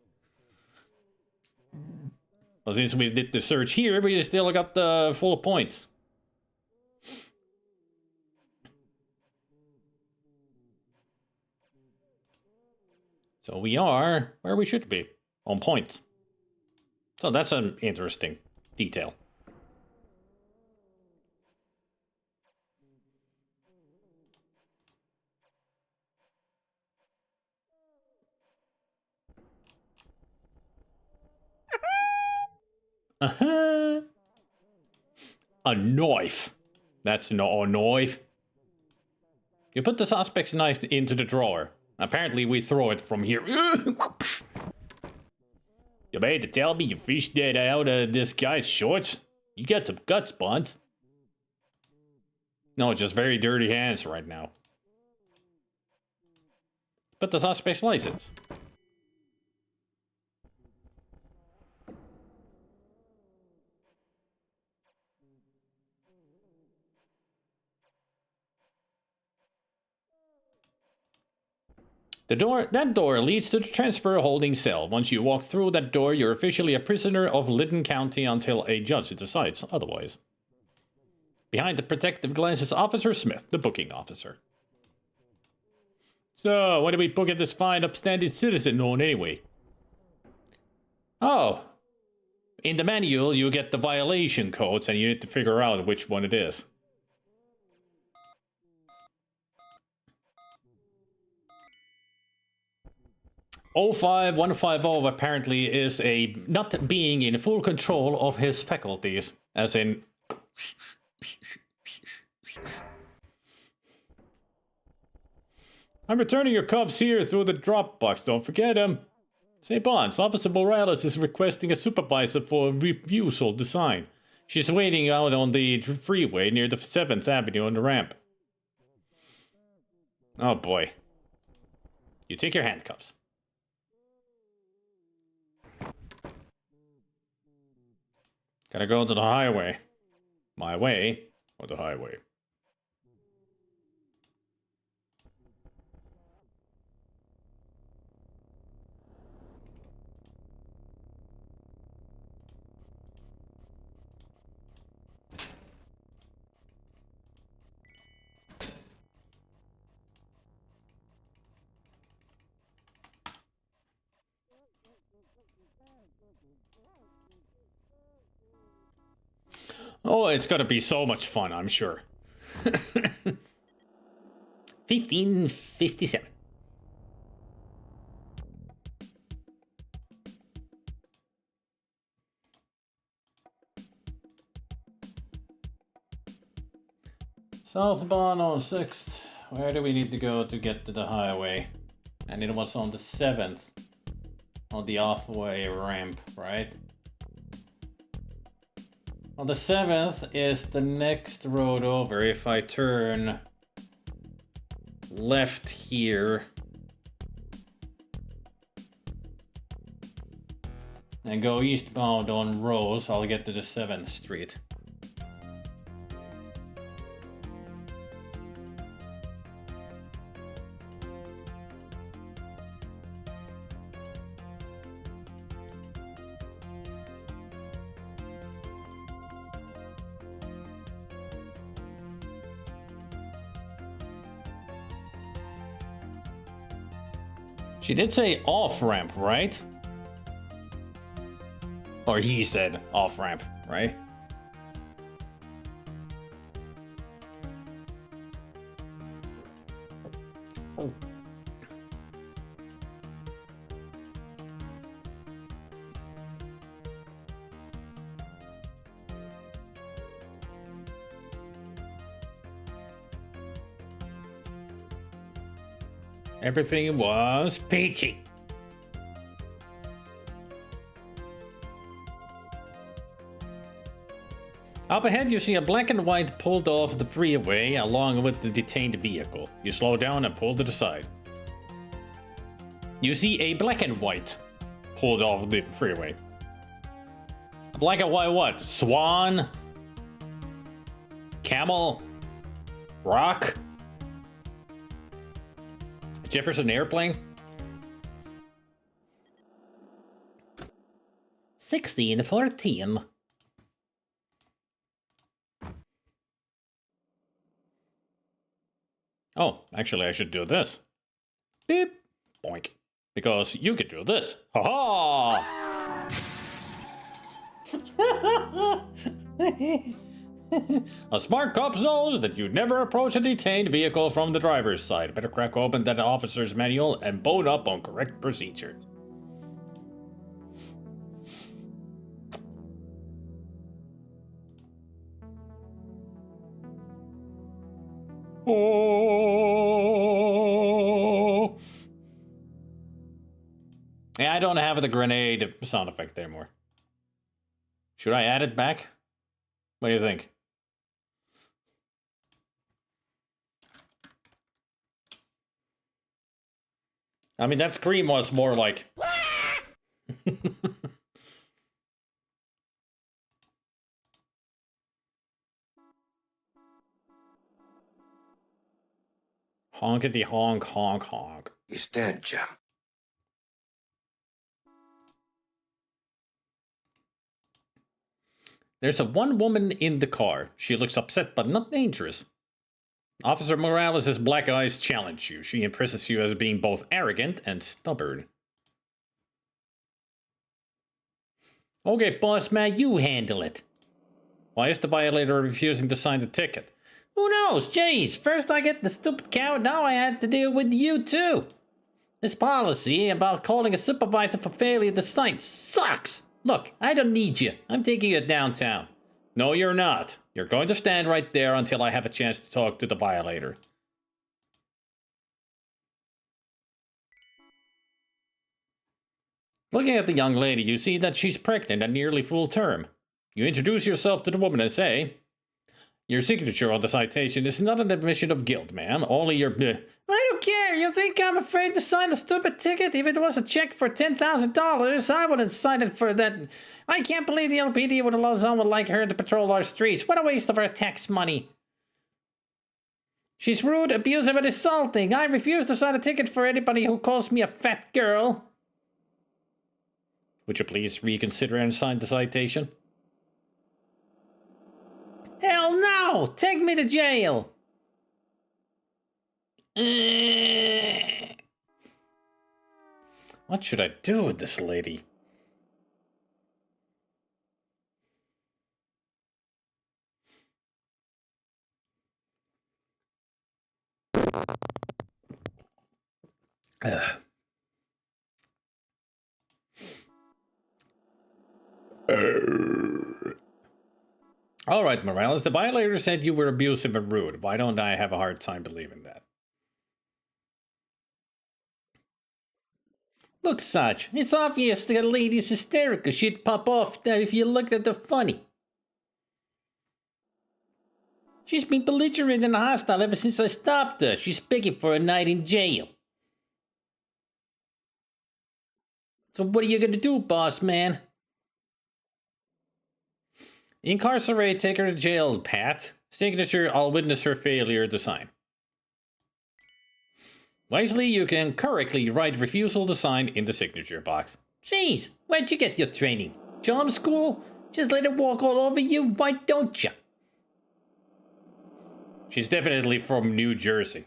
Well, since we did the search here, we still got the full points. So we are where we should be, on point. So that's an interesting detail. Uh-huh. A knife. That's not a knife. You put the suspect's knife into the drawer. Apparently we throw it from here. You made to tell me you fished that out of this guy's shorts? You got some guts, Bonds. No, just very dirty hands right now. Put the suspect's license. That door leads to the transfer holding cell. Once you walk through that door, you're officially a prisoner of Lytton County until a judge decides otherwise. Behind the protective glass is Officer Smith, the booking officer. So, what do we book at this fine, upstanding citizen on anyway? Oh. In the manual, you get the violation codes, and you need to figure out which one it is. O5150 apparently is a not being in full control of his faculties, as in... I'm returning your cups here through the drop box, don't forget him. Say Bonds, Officer Morales is requesting a supervisor for refusal to sign. She's waiting out on the freeway near the 7th Avenue on the ramp. Oh boy. You take your handcuffs. Gotta go to the highway. My way, or the highway? Oh, it's gonna be so much fun, I'm sure. 1557. Southbound on 6th. Where do we need to go to get to the highway? And it was on the 7th. On the off-way ramp, right? On the 7th is the next road over. If I turn left here and go eastbound on Rose, I'll get to the 7th Street. She did say off-ramp, right? Or he said off-ramp, right? Oh. Everything was peachy. Up ahead, you see a black and white pulled off the freeway along with the detained vehicle. You slow down and pull to the side. You see a black and white pulled off the freeway. A black and white what? Swan? Camel? Rock? Jefferson Airplane? 1614. Oh, actually I should do this. Beep. Boink. Because you can do this. Ha ha! A smart cop knows that you never approach a detained vehicle from the driver's side. Better crack open that officer's manual and bone up on correct procedures. Oh. Yeah, I don't have the grenade sound effect anymore. Should I add it back? What do you think? I mean, that scream was more like... Honkity honk, honk, honk. He's dead, Jim. There's a one woman in the car. She looks upset but not dangerous. Officer Morales' black eyes challenge you. She impresses you as being both arrogant and stubborn. Okay, boss man, you handle it. Why is the violator refusing to sign the ticket? Who knows? Jeez, first I get the stupid cow, now I had to deal with you too. This policy about calling a supervisor for failure at the site sucks. Look, I don't need you. I'm taking you downtown. No, you're not. You're going to stand right there until I have a chance to talk to the violator. Looking at the young lady, you see that she's pregnant and nearly full term. You introduce yourself to the woman and say, your signature on the citation is not an admission of guilt, ma'am. Only your... I don't care. You think I'm afraid to sign a stupid ticket? If it was a check for $10,000, I wouldn't sign it for that. I can't believe the LPD would allow someone like her to patrol our streets. What a waste of our tax money. She's rude, abusive, and assaulting. I refuse to sign a ticket for anybody who calls me a fat girl. Would you please reconsider and sign the citation? Hell no! Take me to jail! What should I do with this lady? All right, Morales, the violator said you were abusive and rude. Why don't I have a hard time believing that? Look, Sarge, it's obvious the lady's hysterical. She'd pop off if you looked at her funny. She's been belligerent and hostile ever since I stopped her. She's begging for a night in jail. So what are you gonna do, boss man? Incarcerate, take her to jail, Pat. Signature, I'll witness her failure to sign. Wisely, you can correctly write refusal to sign in the signature box. Jeez, where'd you get your training? Charm school? Just let her walk all over you, why don't you? She's definitely from New Jersey.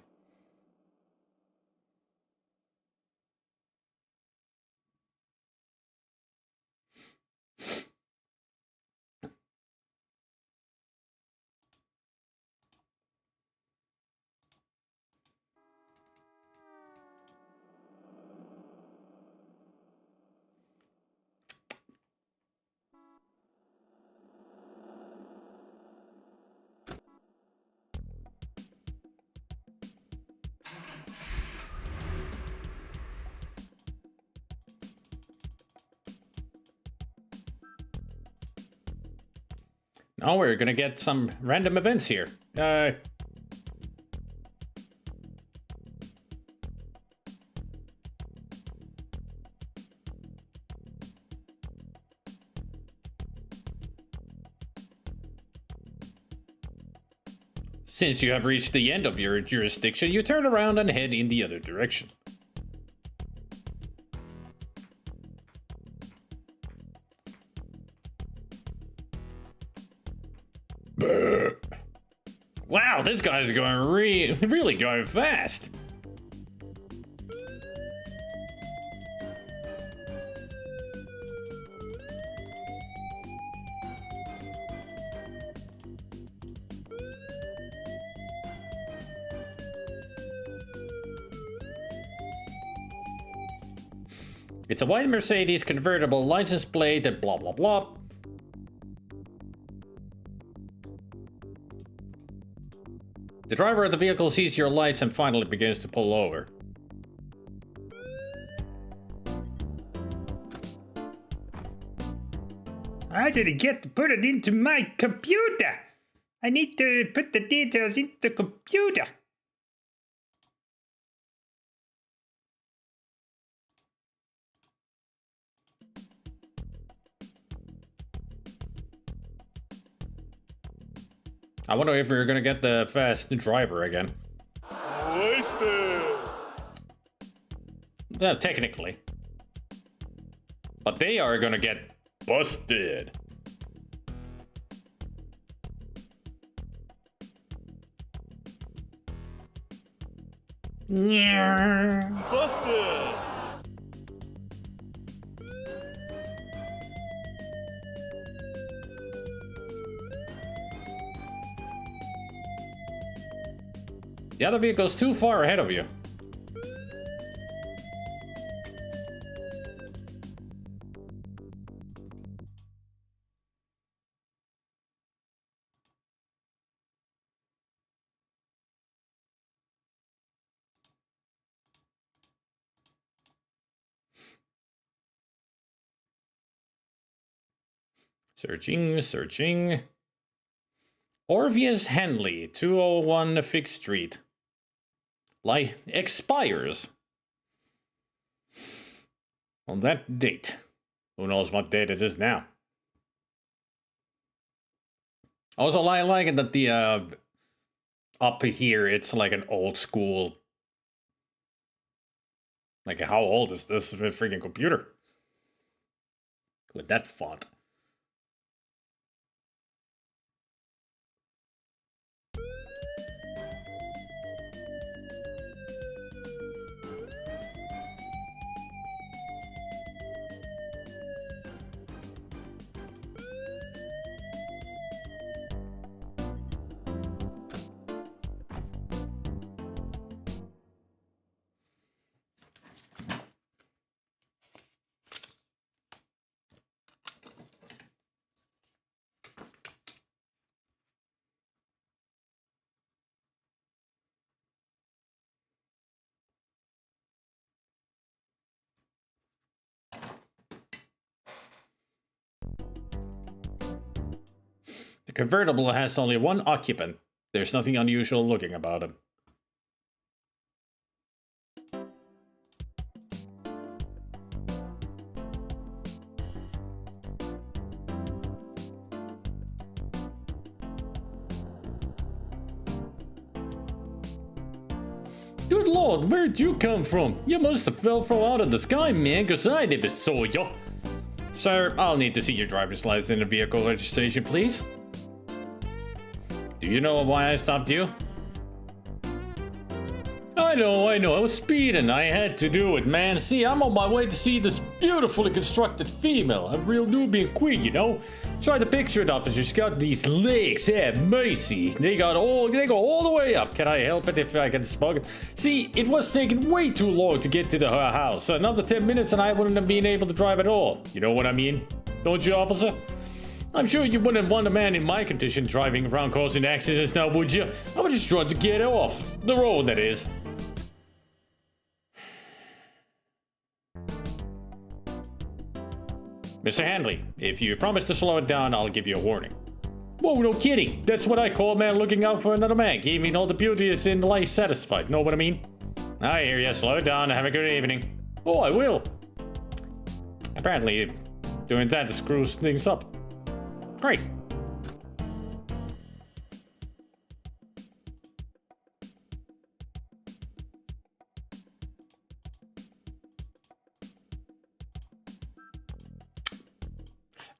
Now we're gonna get some random events here. Since you have reached the end of your jurisdiction, you turn around and head in the other direction. Wow, this guy's going really going fast. It's a white Mercedes convertible, license plate, and blah blah blah. The driver of the vehicle sees your lights and finally begins to pull over. I didn't get to put it into my computer. I need to put the details into the computer. I wonder if we're gonna get the fast driver again. Wasted. Technically. But they are gonna get busted. Yeah. Busted. The other vehicle's too far ahead of you. Searching. Orpheus Henley, 201 Fixed Street. Light expires on that date. Who knows what date it is now? Also, I like it that the up here it's like an old school. Like, how old is this freaking computer? With that font. The convertible has only one occupant. There's nothing unusual looking about him. Good lord, where'd you come from? You must have fell from out of the sky, man, cause I never saw you. Sir, I'll need to see your driver's license and vehicle registration, please. Do you know why I stopped you? I know, I was speeding. I had to do it, man. See, I'm on my way to see this beautifully constructed female. A real Nubian queen, you know? Try to picture it up. She's got these legs. Yeah, mercy. They go all the way up. Can I help it if I can spug it? See, it was taking way too long to get to her house. So another 10 minutes and I wouldn't have been able to drive at all. You know what I mean? Don't you, officer? I'm sure you wouldn't want a man in my condition driving around causing accidents now, would you? I was just trying to get off. The road, that is. Mr. Handley, if you promise to slow it down, I'll give you a warning. Whoa, no kidding. That's what I call a man looking out for another man. Keeping all the beauties in life satisfied. Know what I mean? I hear you. Slow it down. Have a good evening. Oh, I will. Apparently, doing that screws things up. Great.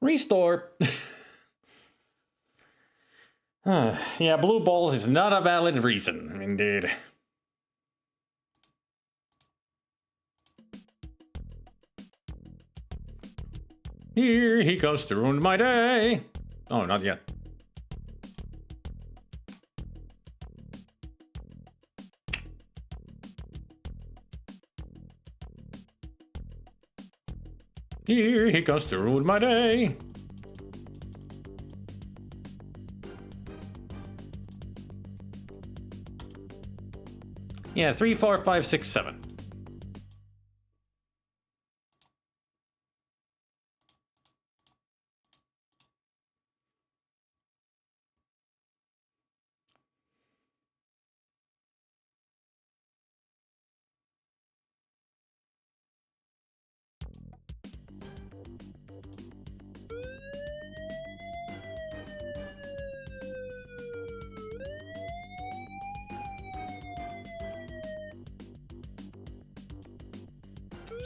Restore. Yeah, blue balls is not a valid reason, indeed. Here he comes to ruin my day. Oh, not yet. Here he comes to ruin my day. Yeah, 3, 4, 5, 6, 7.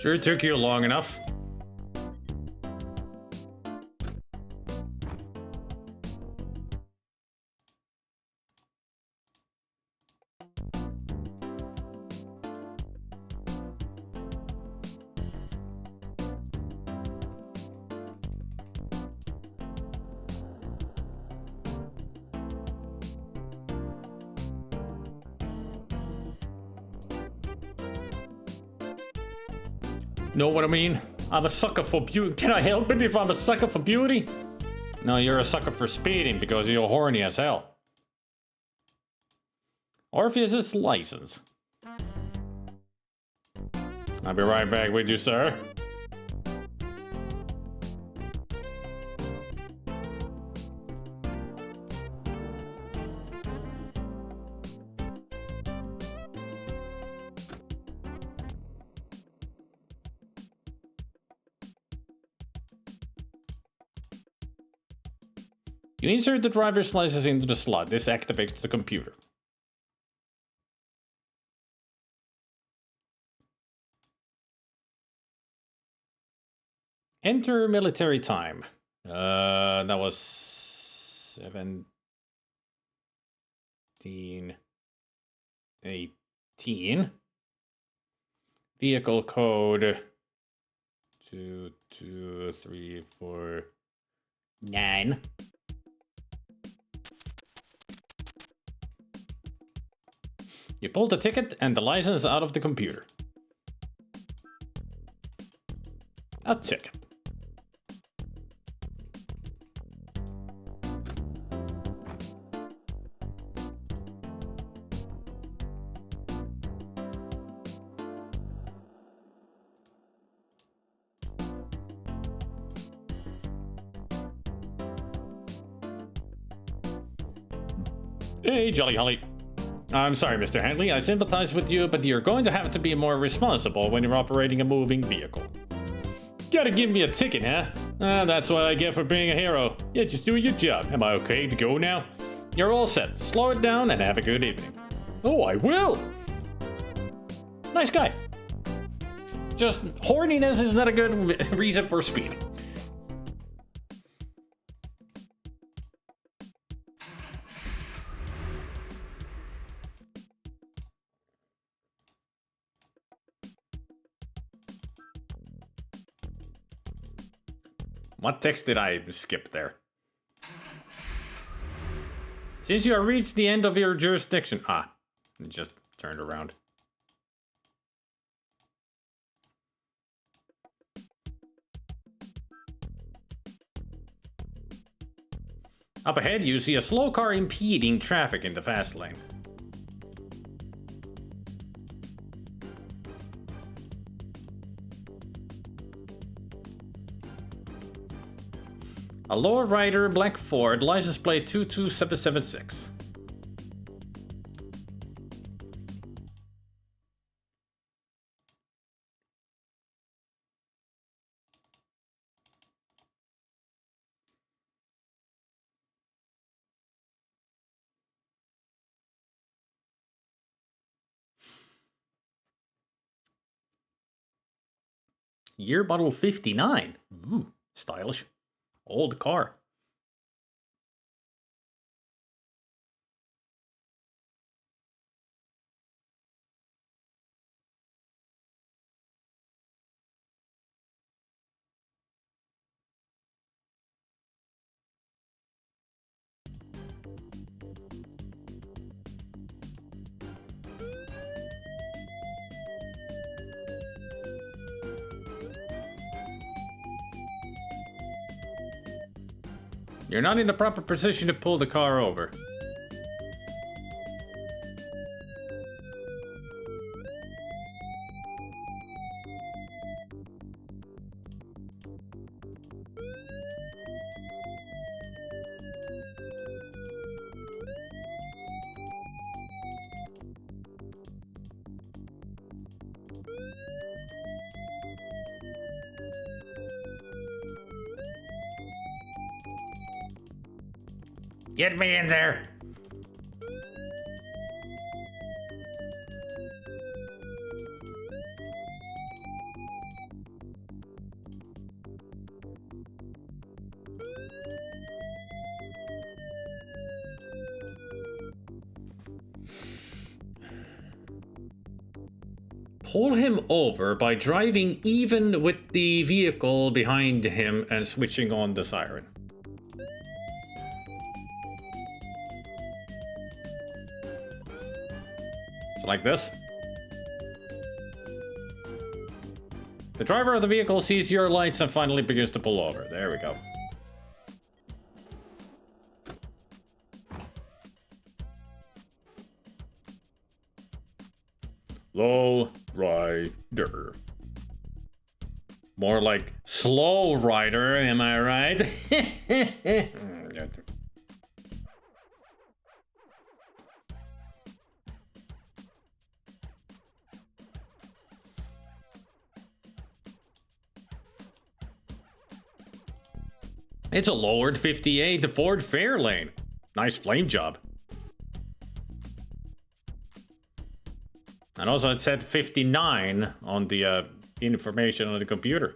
Sure took you long enough. Know what I mean? I'm a sucker for beauty. Can I help it if I'm a sucker for beauty? No, you're a sucker for speeding because you're horny as hell. Orpheus's license. I'll be right back with you, sir. You insert the driver's license into the slot. This activates the computer. Enter military time. That was 17, 18. Vehicle code 2, 2, 3, 4, 9. You pull the ticket and the license out of the computer. A ticket. Hey, Jolly Holly. I'm sorry, Mr. Handley. I sympathize with you, but you're going to have to be more responsible when you're operating a moving vehicle. Gotta give me a ticket, huh? That's what I get for being a hero. Yeah, just doing your job. Am I okay to go now? You're all set. Slow it down and have a good evening. Oh, I will! Nice guy. Just horniness is not a good reason for speeding. What text did I skip there? Since you have reached the end of your jurisdiction. Just turned around. Up ahead, you see a slow car impeding traffic in the fast lane. A lower rider, black Ford, license plate 22776. Year model 59. Ooh, stylish. Old car. You're not in the proper position to pull the car over. Get me in there! Pull him over by driving even with the vehicle behind him and switching on the siren. Like this. The driver of the vehicle sees your lights and finally begins to pull over. There we go. Low rider. More like slow rider, am I right? It's a lowered 58 to Ford Fairlane. Nice flame job. And also it said 59 on the information on the computer.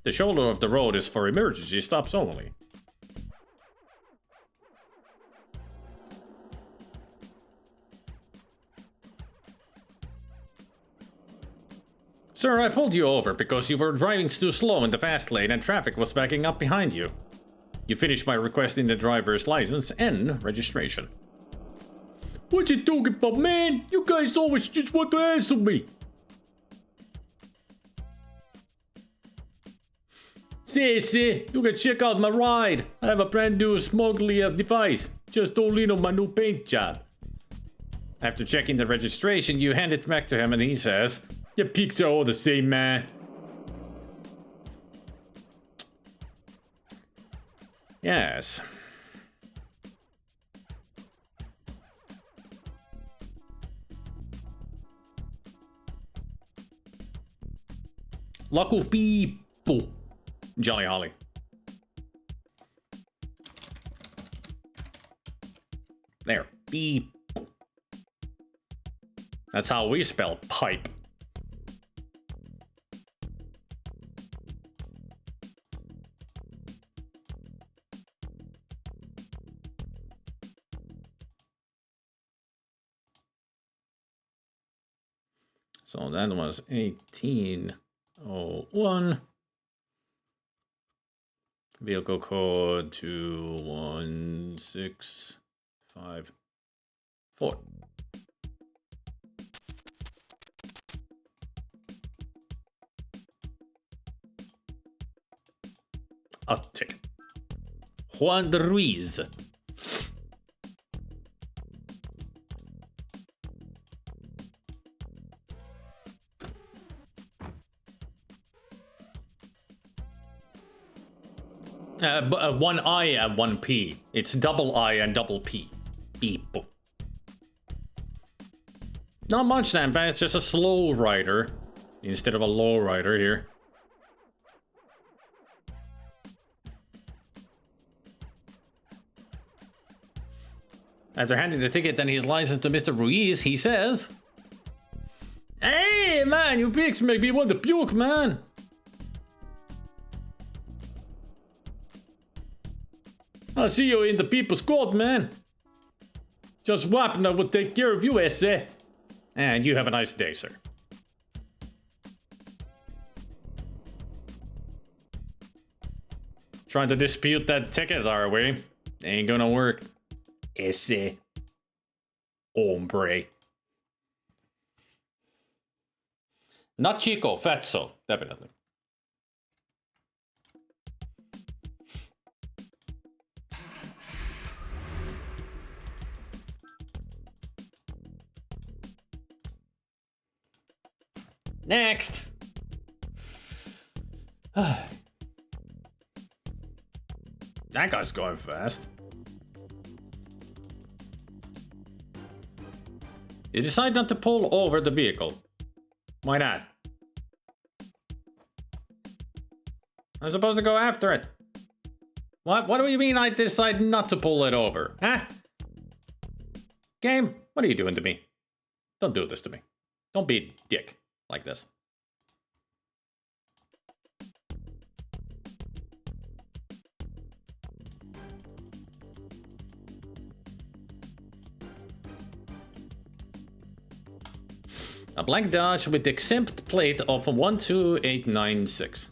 The shoulder of the road is for emergency stops only. Sir, I pulled you over because you were driving too slow in the fast lane and traffic was backing up behind you. You finished by requesting the driver's license and registration. What you talking about, man? You guys always just want to answer me. See, you can check out my ride. I have a brand new smuggling device. Just don't lean on my new paint job. After checking the registration, you hand it back to him and he says, The peaks are all the same, man. Yes. Local people. Jolly Holly. There. Beep. That's how we spell pipe. So that was 1801. Vehicle code 21654. A ticket. Juan Ruiz. One I and one P. It's double I and double P. Beep. Not much, Sampa. It's just a slow rider instead of a low rider here. After handing the ticket and his license to Mr. Ruiz, he says, "Hey, man, you pigs make me want to puke, man." I'll see you in the people's court, man. Just Wapner will take care of you, essay. And you have a nice day, sir. Trying to dispute that ticket, are we? Ain't gonna work. Ese hombre. Not Chico, Fatso, definitely. Next. That guy's going fast. You decide not to pull over the vehicle. Why not? I'm supposed to go after it. What do you mean I decide not to pull it over? Huh? Game, what are you doing to me? Don't do this to me. Don't be a dick like this. A black Dodge with the exempt plate of 12896.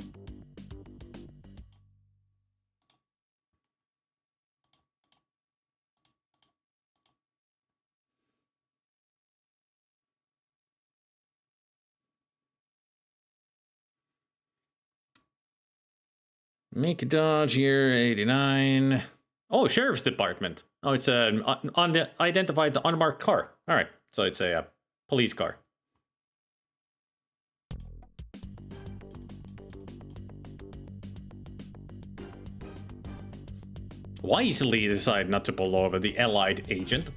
Make Dodge year 89. Oh, Sheriff's Department. Oh, it's an unidentified unmarked car. All right, so it's a police car. Wisely decide not to pull over the allied agent.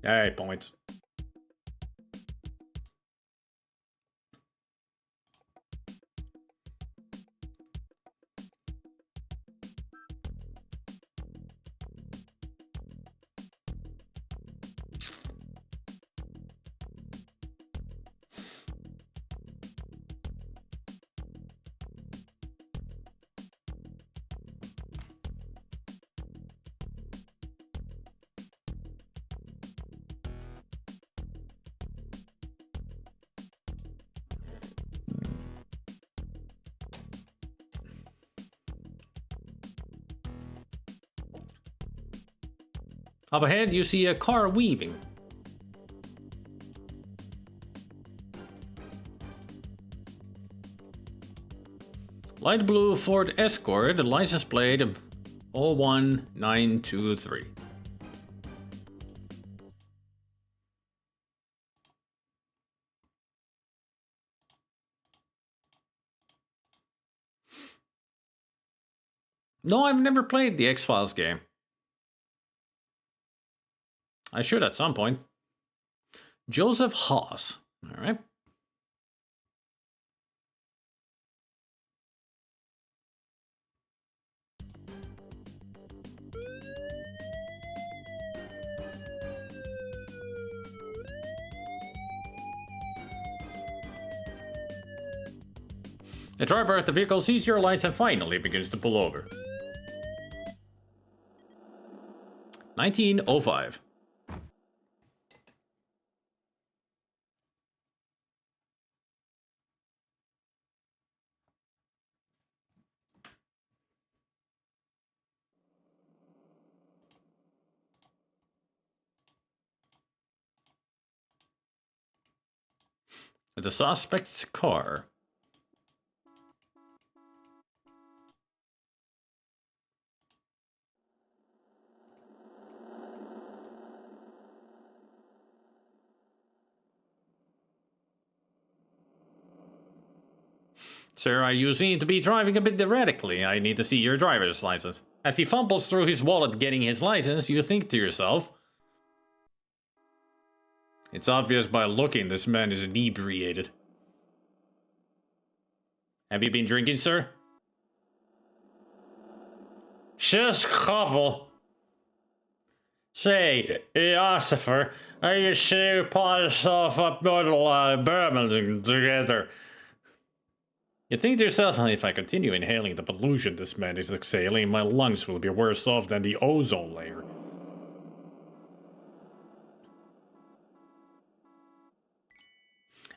Hey, points. Up ahead, you see a car weaving. Light blue Ford Escort, license plate 01923. No, I've never played the X-Files game. I should at some point. Joseph Haas. All right. The driver of the vehicle sees your lights and finally begins to pull over. 1905. The suspect's car. Sir, you seem to be driving a bit erratically. I need to see your driver's license. As he fumbles through his wallet getting his license, you think to yourself, it's obvious by looking this man is inebriated. Have you been drinking, sir? Just a couple. Say, Ossifer, are you sure you polish off up little Birmingham together? You think to yourself, if I continue inhaling the pollution this man is exhaling, my lungs will be worse off than the ozone layer.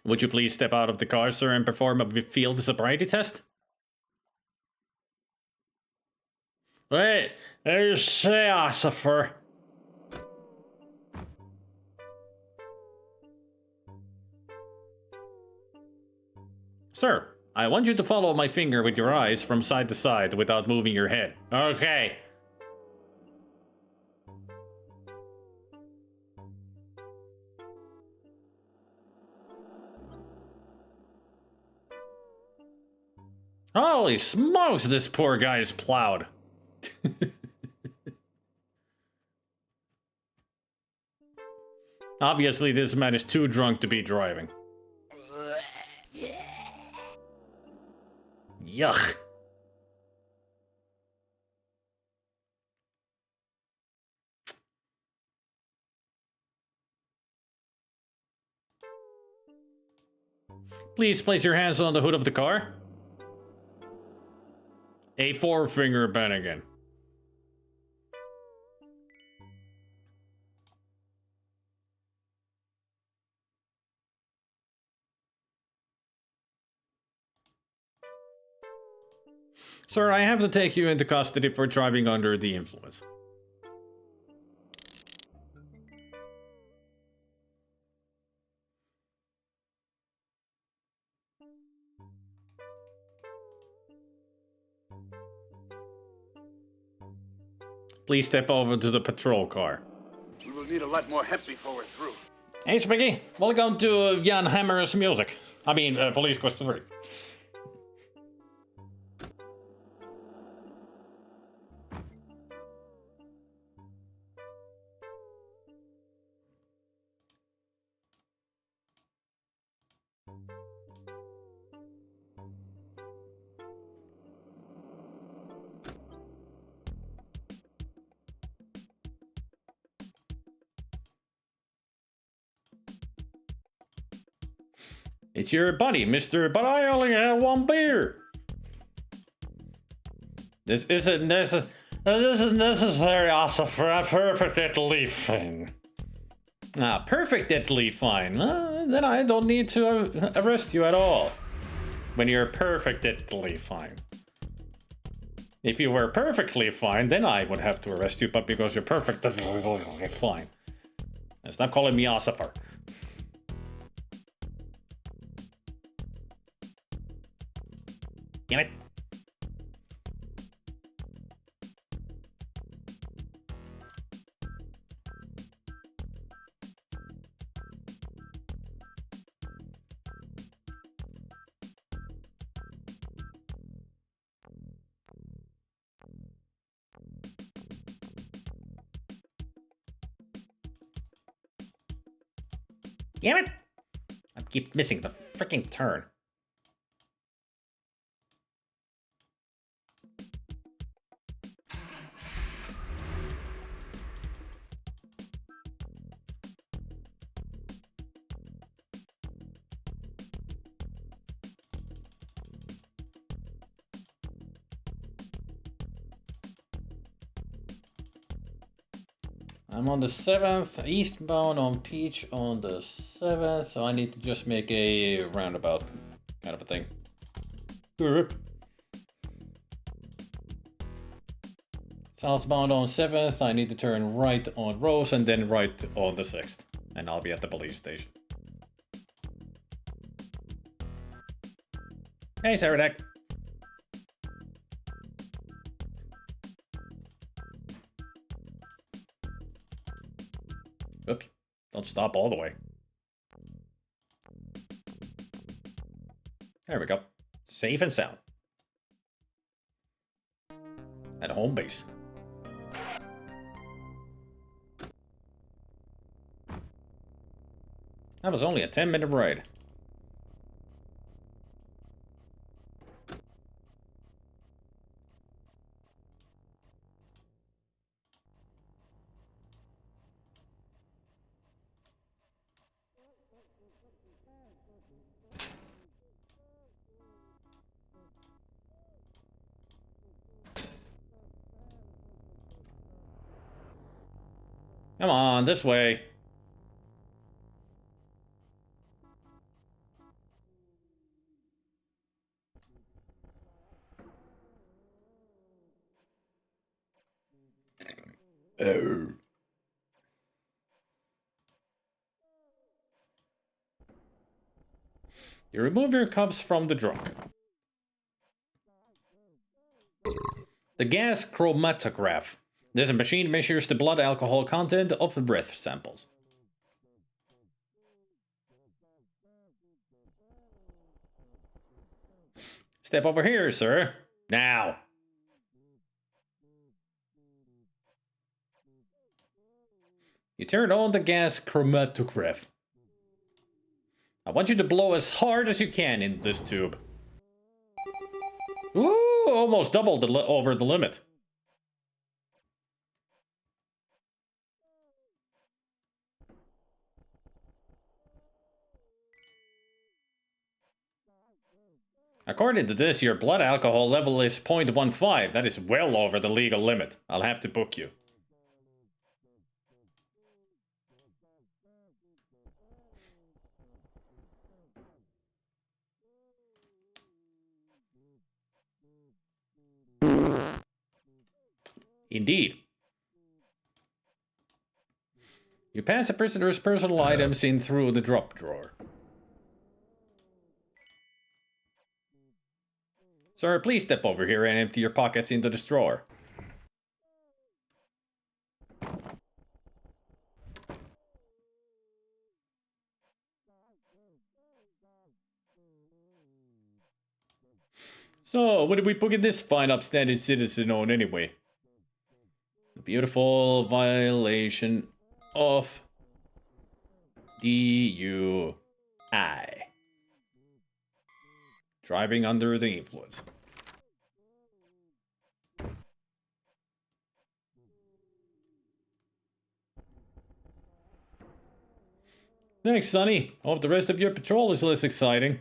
Would you please step out of the car, sir, and perform a field sobriety test? Wait, there's say, Ossifer. Sir, I want you to follow my finger with your eyes from side to side without moving your head. Okay. Holy smokes, this poor guy is plowed. Obviously, this man is too drunk to be driving. Yuck. Please place your hands on the hood of the car. A four-finger Bennigan. Sir, I have to take you into custody for driving under the influence. Please step over to the patrol car. We will need a lot more hemp before we're through. Hey, Spiggy, welcome to Jan Hammer's music. I mean, Police Quest 3. It's your buddy, mister, but I only have one beer. This isn't necessary also for a perfectly fine. Perfectly fine. Then I don't need to arrest you at all. When you're perfectly fine. If you were perfectly fine, then I would have to arrest you, but because you're perfectly fine. Stop calling me Ossifer. Damn it. Damn it! I keep missing the freaking turn. I'm on the 7th, eastbound on Peach on the 7th, so I need to just make a roundabout kind of a thing. Southbound on 7th, I need to turn right on Rose and then right on the 6th, and I'll be at the police station. Hey, Saradek. Oops, don't stop all the way. There we go. Safe and sound. At home base. That was only a 10-minute ride. Come on, this way. Oh. You remove your cuffs from the drunk. The gas chromatograph. This machine measures the blood alcohol content of the breath samples. Step over here, sir. Now. You turn on the gas chromatograph. I want you to blow as hard as you can in this tube. Ooh, almost doubled over the limit. According to this, your blood alcohol level is 0.15. That is well over the legal limit. I'll have to book you. Indeed. You pass a prisoner's personal items in through the drop drawer. Sir, please step over here and empty your pockets into this drawer. So, what did we book this fine upstanding citizen on anyway? The beautiful violation of DUI. Driving under the influence. Thanks, Sonny. Hope the rest of your patrol is less exciting.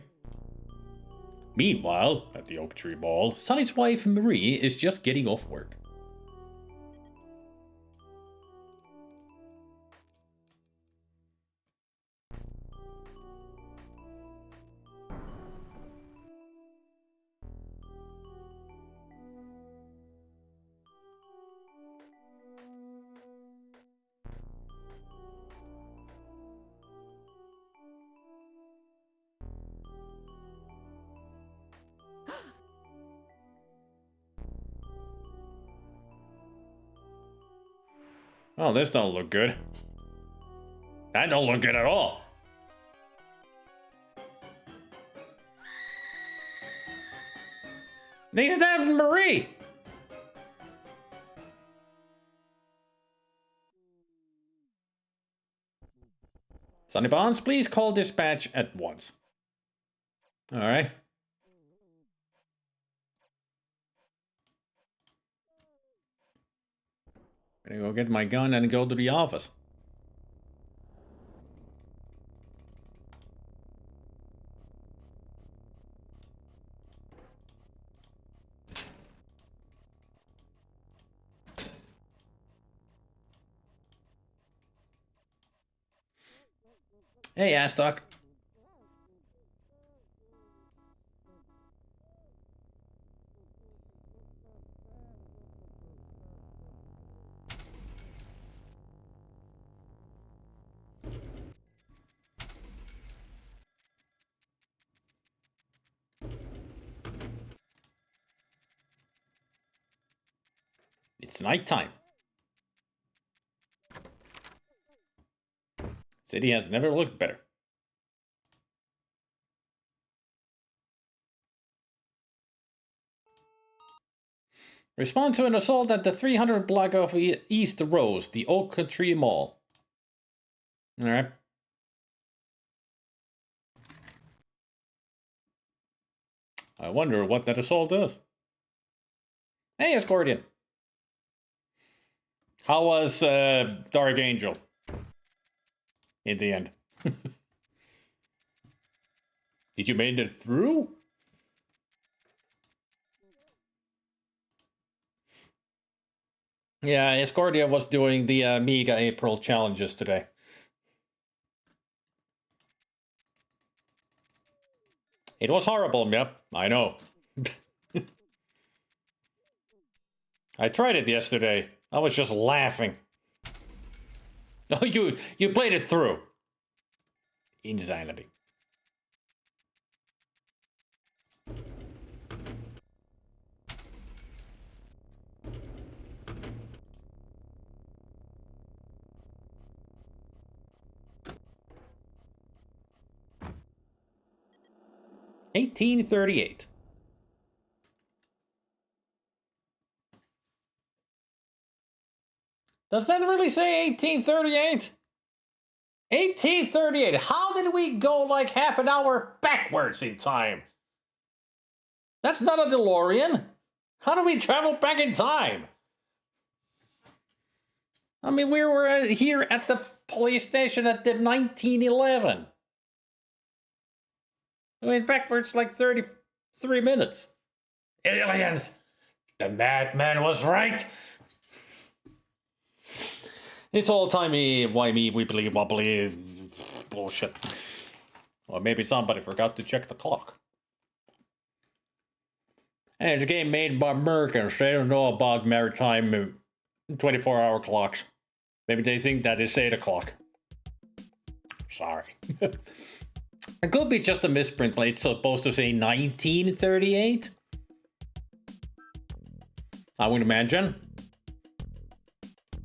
Meanwhile, at the Oak Tree Mall, Sonny's wife, Marie, is just getting off work. Oh, this don't look good. That don't look good at all. They stabbed Marie. Sonny Bonds, please call dispatch at once. Alright. Gonna go get my gun and go to the office. Hey, Astock. It's nighttime. City has never looked better. Respond to an assault at the 300 block of East Rose, the Oak Tree Mall. Alright. I wonder what that assault is. Hey, Escortian. How was Dark Angel? In the end. Did you make it through? Yeah, Escortia was doing the Mega April challenges today. It was horrible, yep, I know. I tried it yesterday. I was just laughing. Oh, you played it through. Insanity. $18.38. Does that really say 1838? 1838. How did we go like half an hour backwards in time? That's not a DeLorean. How do we travel back in time? I mean, we were here at the police station at the 1911. We went backwards like 33 minutes. Aliens! The madman was right! It's all timey, wimey, wibbly wobbly bullshit. Or maybe somebody forgot to check the clock. And it's a game made by Americans. They don't know about maritime 24-hour clocks. Maybe they think that it's 8 o'clock. Sorry. It could be just a misprint plate supposed to say 1938. I would imagine.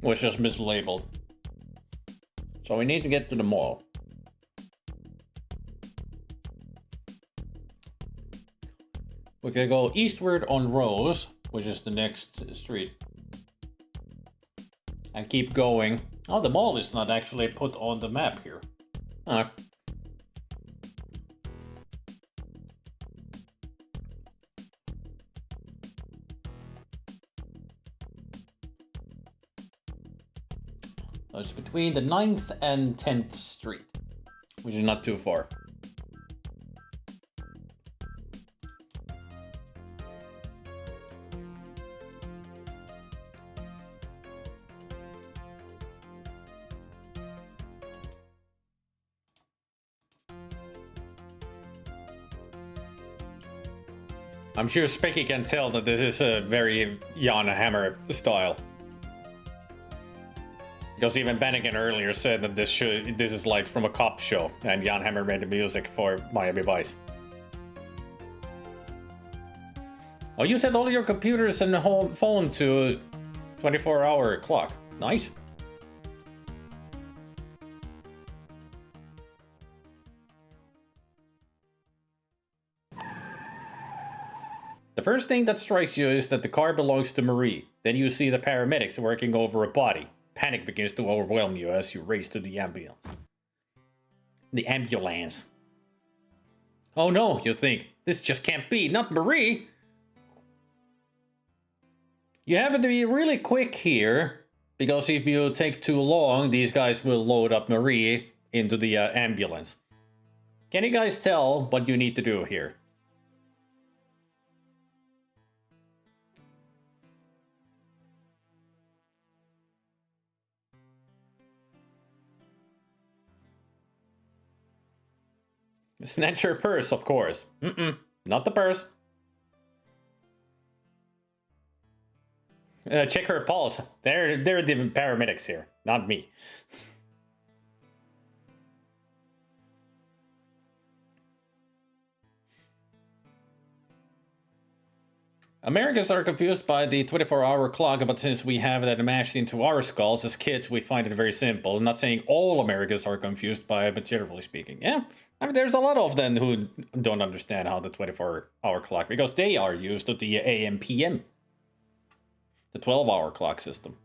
Was just mislabeled. So we need to get to the mall. We're gonna go eastward on Rose, which is the next street. And keep going. Oh, the mall is not actually put on the map here. It's between the 9th and 10th Street, which is not too far. I'm sure Specky can tell that this is a very Jan Hammer style. Because even Bennigan earlier said that this is like from a cop show, and Jan Hammer made the music for Miami Vice. Oh, you set all your computers and home phone to 24-hour clock. Nice. The first thing that strikes you is that the car belongs to Marie. Then you see the paramedics working over a body. Panic begins to overwhelm you as you race to the ambulance. The ambulance. Oh no, you think. This just can't be. Not Marie. You have to be really quick here. Because if you take too long, these guys will load up Marie into the ambulance. Can you guys tell what you need to do here? Snatch her purse, of course. Not the purse. Check her pulse. They're the paramedics here, not me. Americans are confused by the 24-hour clock, but since we have that mashed into our skulls as kids, we find it very simple. I'm not saying all Americans are confused by it, but generally speaking, yeah. I mean, there's a lot of them who don't understand how the 24-hour clock, because they are used to the AM PM. The 12-hour clock system.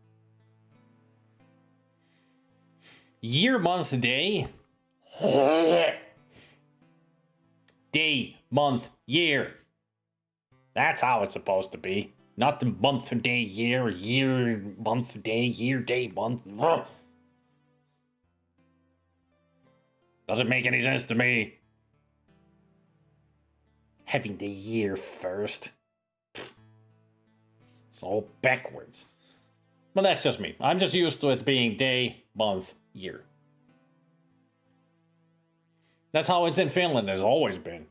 Year, month, day. Day, month, year. That's how it's supposed to be. Not the month, day, year, year, month, day, year, day, month. Doesn't make any sense to me. Having the year first. It's all backwards. But that's just me. I'm just used to it being day, month, year. That's how it's in Finland, has always been.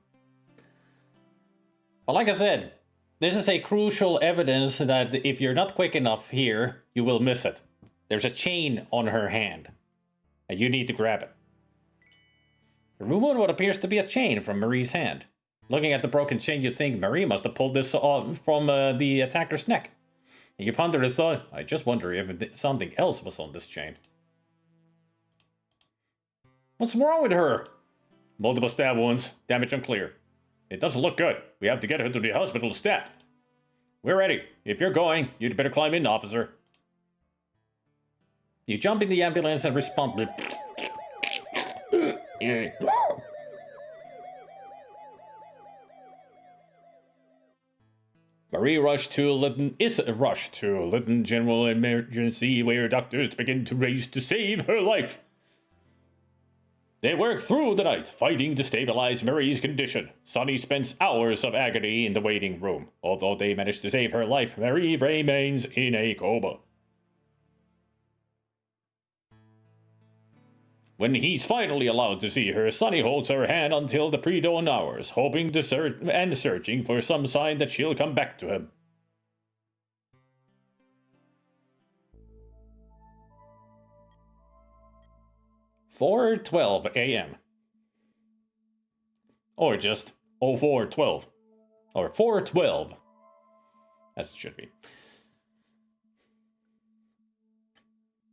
But like I said, this is a crucial evidence that if you're not quick enough here, you will miss it. There's a chain on her hand, and you need to grab it. Remove what appears to be a chain from Marie's hand. Looking at the broken chain, you'd think Marie must have pulled this from the attacker's neck. And you ponder the thought, I just wonder if something else was on this chain. What's wrong with her? Multiple stab wounds, damage unclear. It doesn't look good. We have to get her to the hospital stat. We're ready. If you're going, you'd better climb in, officer. You jump in the ambulance and respond. Marie rushed to Lytton General Emergency, where doctors begin to race to save her life. They work through the night, fighting to stabilize Marie's condition. Sonny spends hours of agony in the waiting room. Although they manage to save her life, Marie remains in a coma. When he's finally allowed to see her, Sonny holds her hand until the pre-dawn hours, hoping to searching for some sign that she'll come back to him. "4:12 a.m. Or just 04:12. Or 4:12. As it should be.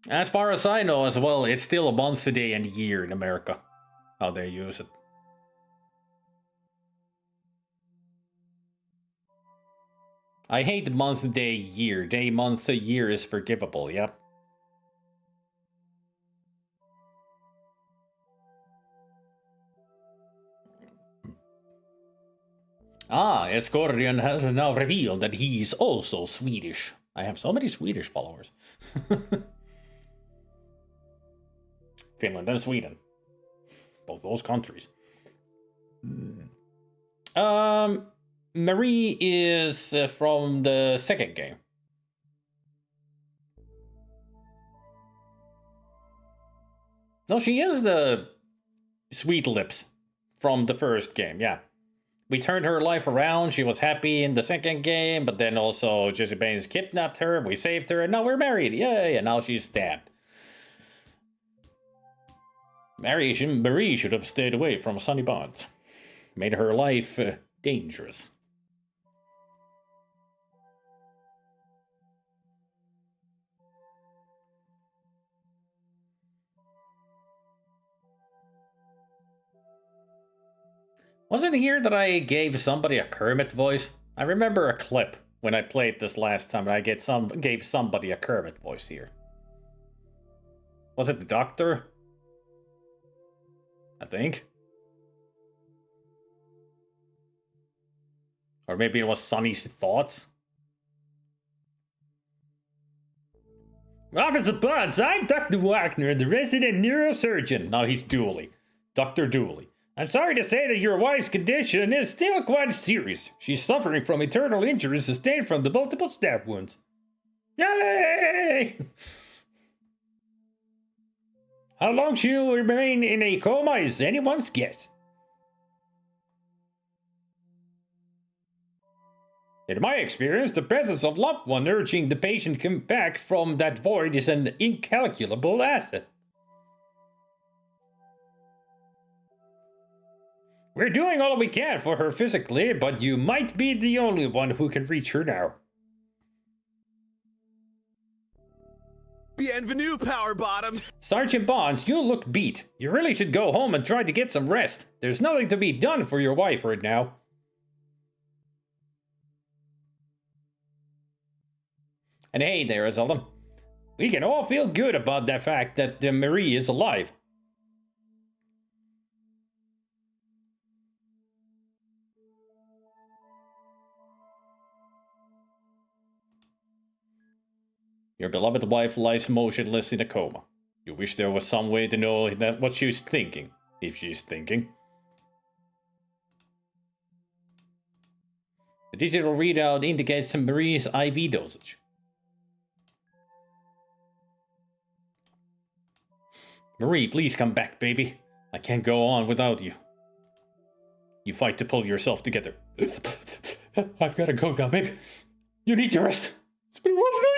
As far as I know as well, it's still a month, a day, and a year in America. How they use it. I hate month, day, year. Day, month, year is forgivable, yep. Ah, Escorion has now revealed that he's also Swedish. I have so many Swedish followers. Finland and Sweden. Both those countries. Marie is from the second game. No, she is the Sweet Lips from the first game, yeah. We turned her life around. She was happy in the second game, but then also Jesse Baines kidnapped her. We saved her, and now we're married. Yay! And now she's stabbed. Marie should have stayed away from Sonny Bonds. Made her life dangerous. Was it here that I gave somebody a Kermit voice? I remember a clip when I played this last time, and I gave somebody a Kermit voice here. Was it the doctor? I think. Or maybe it was Sonny's thoughts. Officer Bonds, I'm Dr. Wagner, the resident neurosurgeon. No, he's Dooley. Dr. Dooley. I'm sorry to say that your wife's condition is still quite serious. She's suffering from internal injuries sustained from the multiple stab wounds. Yay! How long she'll remain in a coma is anyone's guess. In my experience, the presence of loved one urging the patient to come back from that void is an incalculable asset. We're doing all we can for her physically, but you might be the only one who can reach her now. Bienvenue, Power Bottoms! Sergeant Bonds, you look beat. You really should go home and try to get some rest. There's nothing to be done for your wife right now. And hey there, Zelda. We can all feel good about the fact that Marie is alive. Your beloved wife lies motionless in a coma. You wish there was some way to know that what she's thinking, if she's thinking. The digital readout indicates Marie's IV dosage. Marie, please come back, baby. I can't go on without you. You fight to pull yourself together. I've got to go now, baby. You need your rest. It's been a rough night.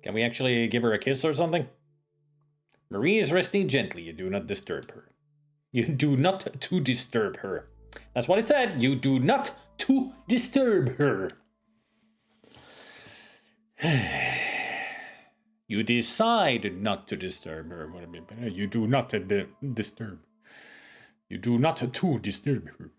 Can we actually give her a kiss or something? Marie is resting gently. You do not disturb her. You do not to disturb her. That's what it said. You do not to disturb her. You decide not to disturb her. You do not disturb. You do not to disturb her.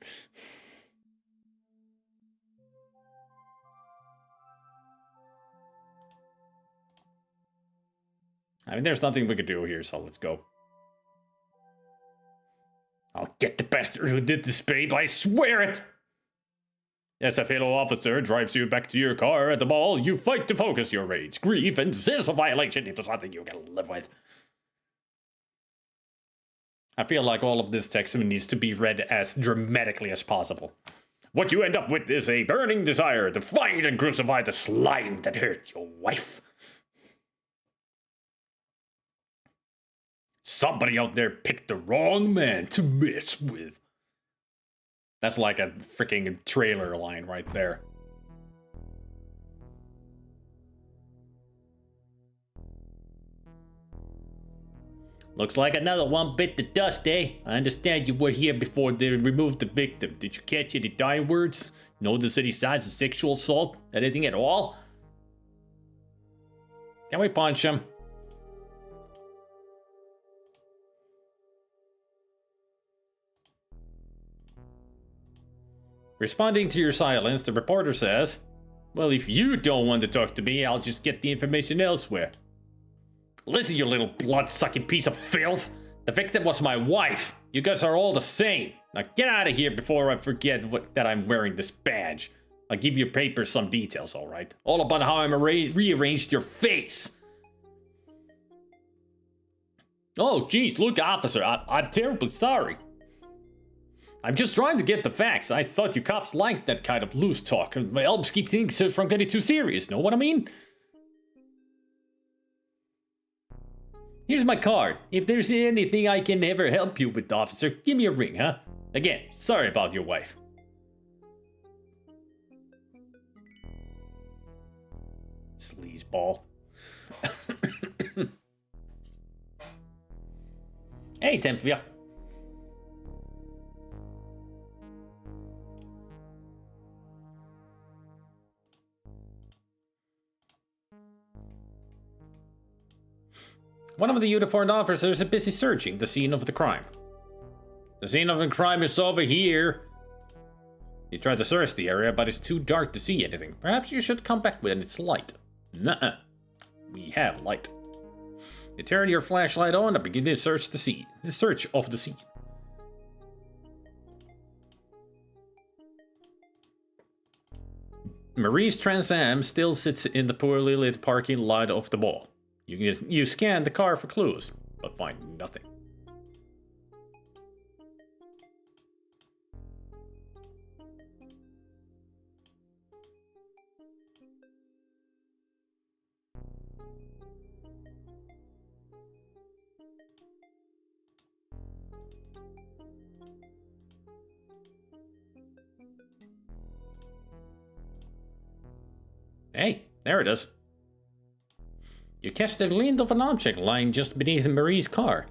I mean, there's nothing we could do here, so let's go. I'll get the bastard who did this, babe, I swear it! As a fellow officer drives you back to your car at the mall, you fight to focus your rage, grief, and sense of violation into something you can live with. I feel like all of this text needs to be read as dramatically as possible. What you end up with is a burning desire to find and crucify the slime that hurt your wife. Somebody out there picked the wrong man to mess with. That's like a freaking trailer line right there. Looks like another one bit the dust, eh? I understand you were here before they removed the victim. Did you catch any dying words? Notice any signs of sexual assault? Anything at all? Can we punch him? Responding to your silence, the reporter says, well, if you don't want to talk to me, I'll just get the information elsewhere. Listen, you little blood-sucking piece of filth. The victim was my wife. You guys are all the same. Now get out of here before I forget that I'm wearing this badge. I'll give your paper some details, alright? All about how I rearranged your face. Oh, geez, look, officer, I'm terribly sorry. I'm just trying to get the facts. I thought you cops liked that kind of loose talk. It helps keep things from getting too serious, know what I mean? Here's my card. If there's anything I can ever help you with, officer, give me a ring, huh? Again, sorry about your wife. Sleazeball. Hey, Temphia. One of the uniformed officers is busy searching the scene of the crime. The scene of the crime is over here. You tried to search the area, but it's too dark to see anything. Perhaps you should come back when it's light. Nuh-uh. We have light. You turn your flashlight on and begin to search the scene. Search of the scene. Marie's Trans Am still sits in the poorly lit parking lot of the mall. You scan the car for clues, but find nothing. Hey, there it is. You catch the glint of an object lying just beneath Marie's car.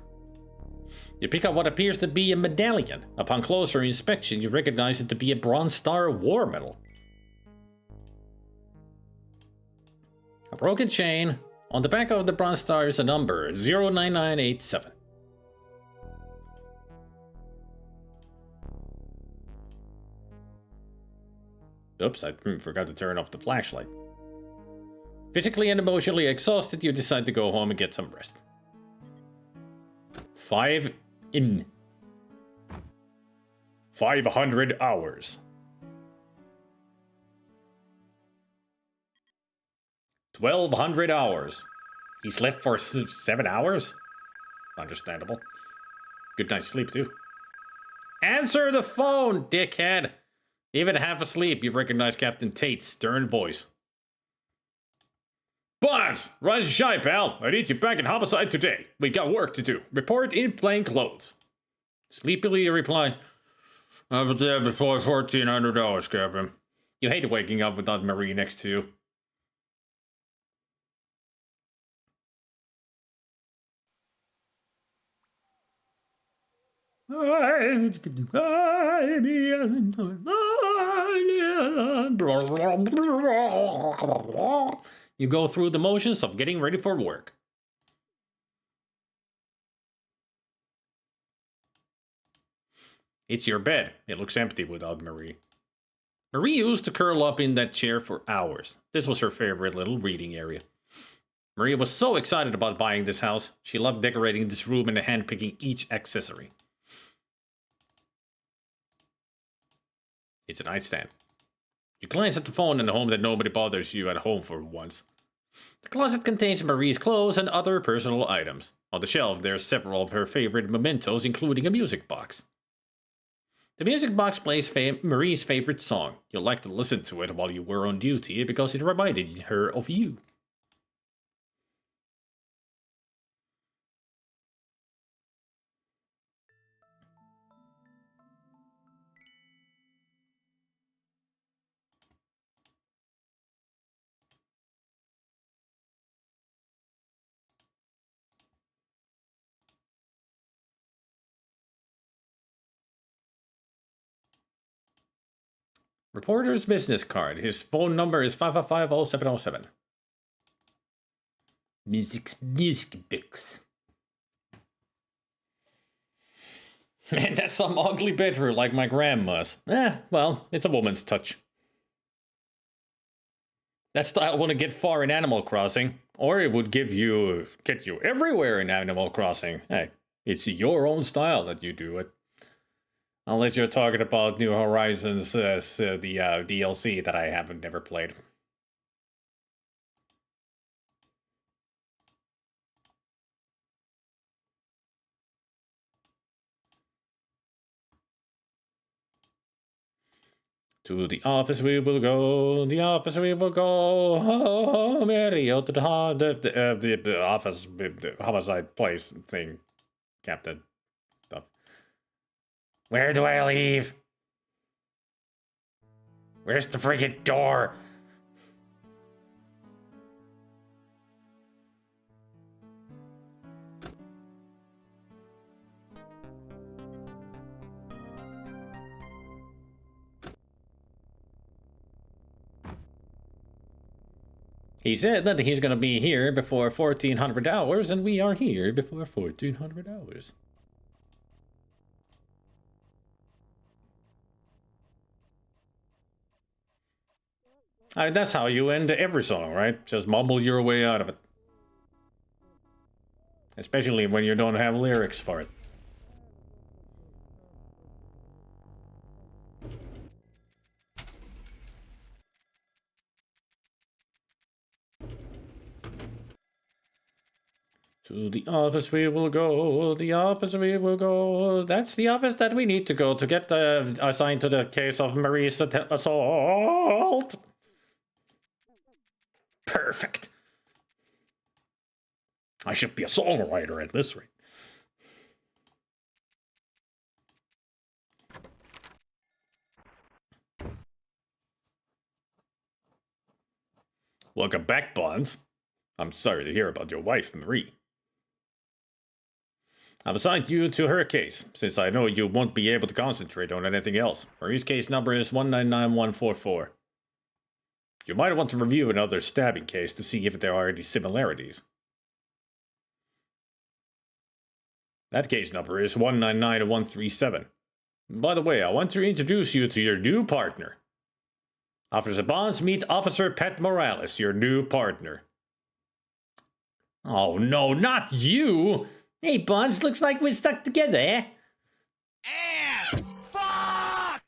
You pick up what appears to be a medallion. Upon closer inspection, you recognize it to be a Bronze Star war medal. A broken chain. On the back of the Bronze Star is a number, 09987. Oops, I forgot to turn off the flashlight. Physically and emotionally exhausted, you decide to go home and get some rest. 500 hours. 1,200 hours. He slept for 7 hours? Understandable. Good night's sleep, too. Answer the phone, dickhead! Even half asleep, you've recognized Captain Tate's stern voice. Bonds! Rise and shine, pal! I need you back in homicide today. We got work to do. Report in plain clothes. Sleepily you reply, I was there before $1,400, Captain. You hate waking up without Marie next to you. You go through the motions of getting ready for work. It's your bed. It looks empty without Marie. Marie used to curl up in that chair for hours. This was her favorite little reading area. Maria was so excited about buying this house. She loved decorating this room and handpicking each accessory. It's a nightstand. You glance at the phone and hope that nobody bothers you at home for once. The closet contains Marie's clothes and other personal items. On the shelf, there are several of her favorite mementos, including a music box. The music box plays Marie's favorite song. You'll like to listen to it while you were on duty because it reminded her of you. Reporter's business card. His phone number is 555-0707. Music books. Man, that's some ugly bedroom like my grandma's. Well, it's a woman's touch. That style wouldn't get far in Animal Crossing, or it would get you everywhere in Animal Crossing. Hey, it's your own style that you do it. Unless you're talking about New Horizons, the DLC that I haven't never played. To the office we will go, the office we will go, oh, Mario, to the office, the homicide place thing, Captain. Stuff. Where do I leave? Where's the freaking door? He said that he's gonna be here before 1400 hours, and we are here before 1400 hours. That's how you end every song, right? Just mumble your way out of it. Especially when you don't have lyrics for it. To the office we will go, the office we will go. That's the office that we need to go to get assigned to the case of Marie's assault. Perfect. I should be a songwriter at this rate. Welcome back, Bonds. I'm sorry to hear about your wife, Marie. I've assigned you to her case, since I know you won't be able to concentrate on anything else. Marie's case number is 199144. You might want to review another stabbing case to see if there are any similarities. That case number is 199137. By the way, I want to introduce you to your new partner. Officer Bonds, meet Officer Pat Morales, your new partner. Oh no, not you! Hey Bonds, looks like we're stuck together, eh? Ass! Fuck!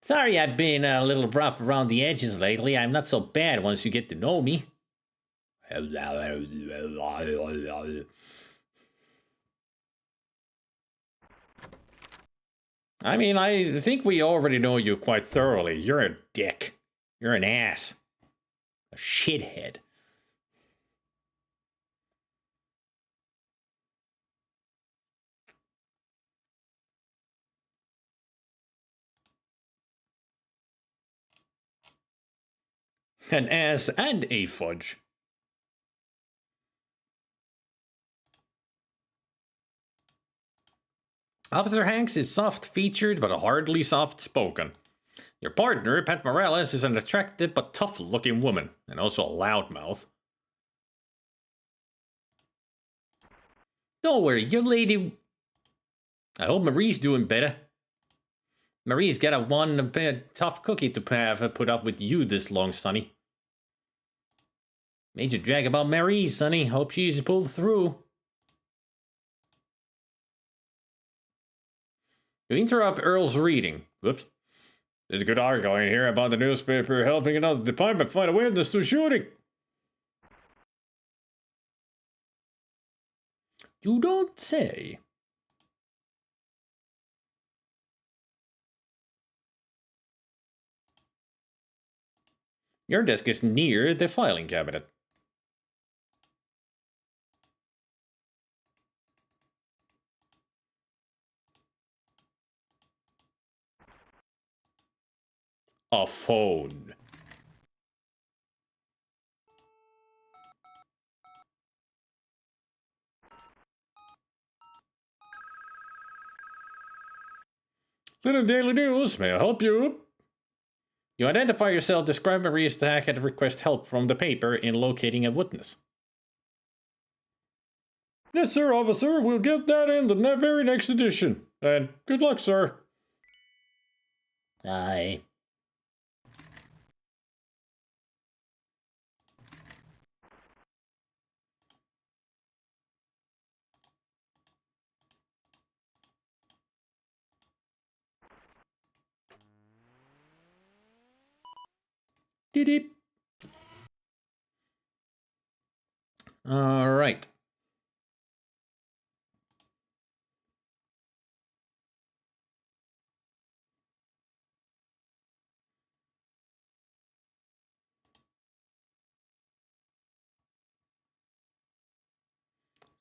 Sorry I've been a little rough around the edges lately. I'm not so bad once you get to know me. I mean, I think we already know you quite thoroughly. You're a dick. You're an ass. A shithead. An ass and a fudge. Officer Hanks is soft-featured but hardly soft-spoken. Your partner, Pat Morales, is an attractive but tough-looking woman, and also a loudmouth. Don't worry, your lady... I hope Marie's doing better. Marie's got a tough cookie to put up with you this long, Sonny. Major drag about Marie, Sonny. Hope she's pulled through. You interrupt Earl's reading. Whoops. There's a good article in here about the newspaper helping another department find a witness to shooting. You don't say. Your desk is near the filing cabinet. A phone. Little Daily News, may I help you? You identify yourself, describe Marie's attack, and request help from the paper in locating a witness. Yes, sir, officer. We'll get that in the very next edition. And good luck, sir. Aye. Deep. All right.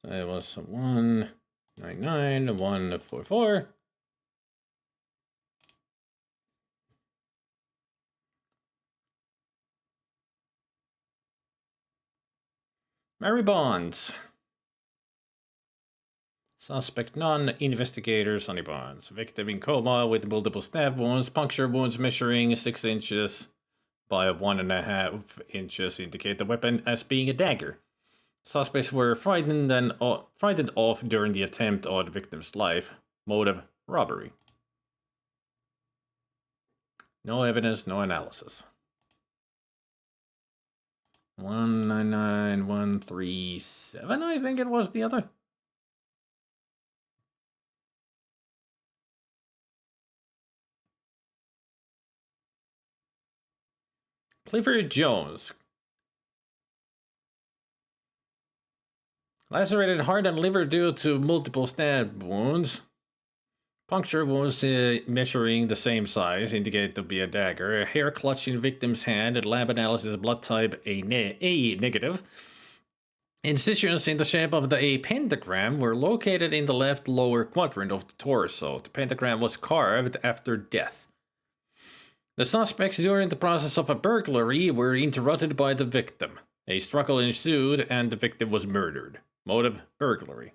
So it was 199, 144. Mary Bonds. Suspect non-investigator Sonny Bonds. Victim in coma with multiple stab wounds, puncture wounds measuring 6 inches by 1.5 inches indicate the weapon as being a dagger. Suspects were frightened off during the attempt on the victim's life. Motive, robbery. No evidence, no analysis. 199137, I think it was the other. Clifford Jones. Lacerated heart and liver due to multiple stab wounds. Puncture wounds measuring the same size indicate to be a dagger. A hair clutched in victim's hand. Lab analysis blood type A negative. Incisions in the shape of a pentagram were located in the left lower quadrant of the torso. The pentagram was carved after death. The suspects during the process of a burglary were interrupted by the victim. A struggle ensued and the victim was murdered. Motive: burglary.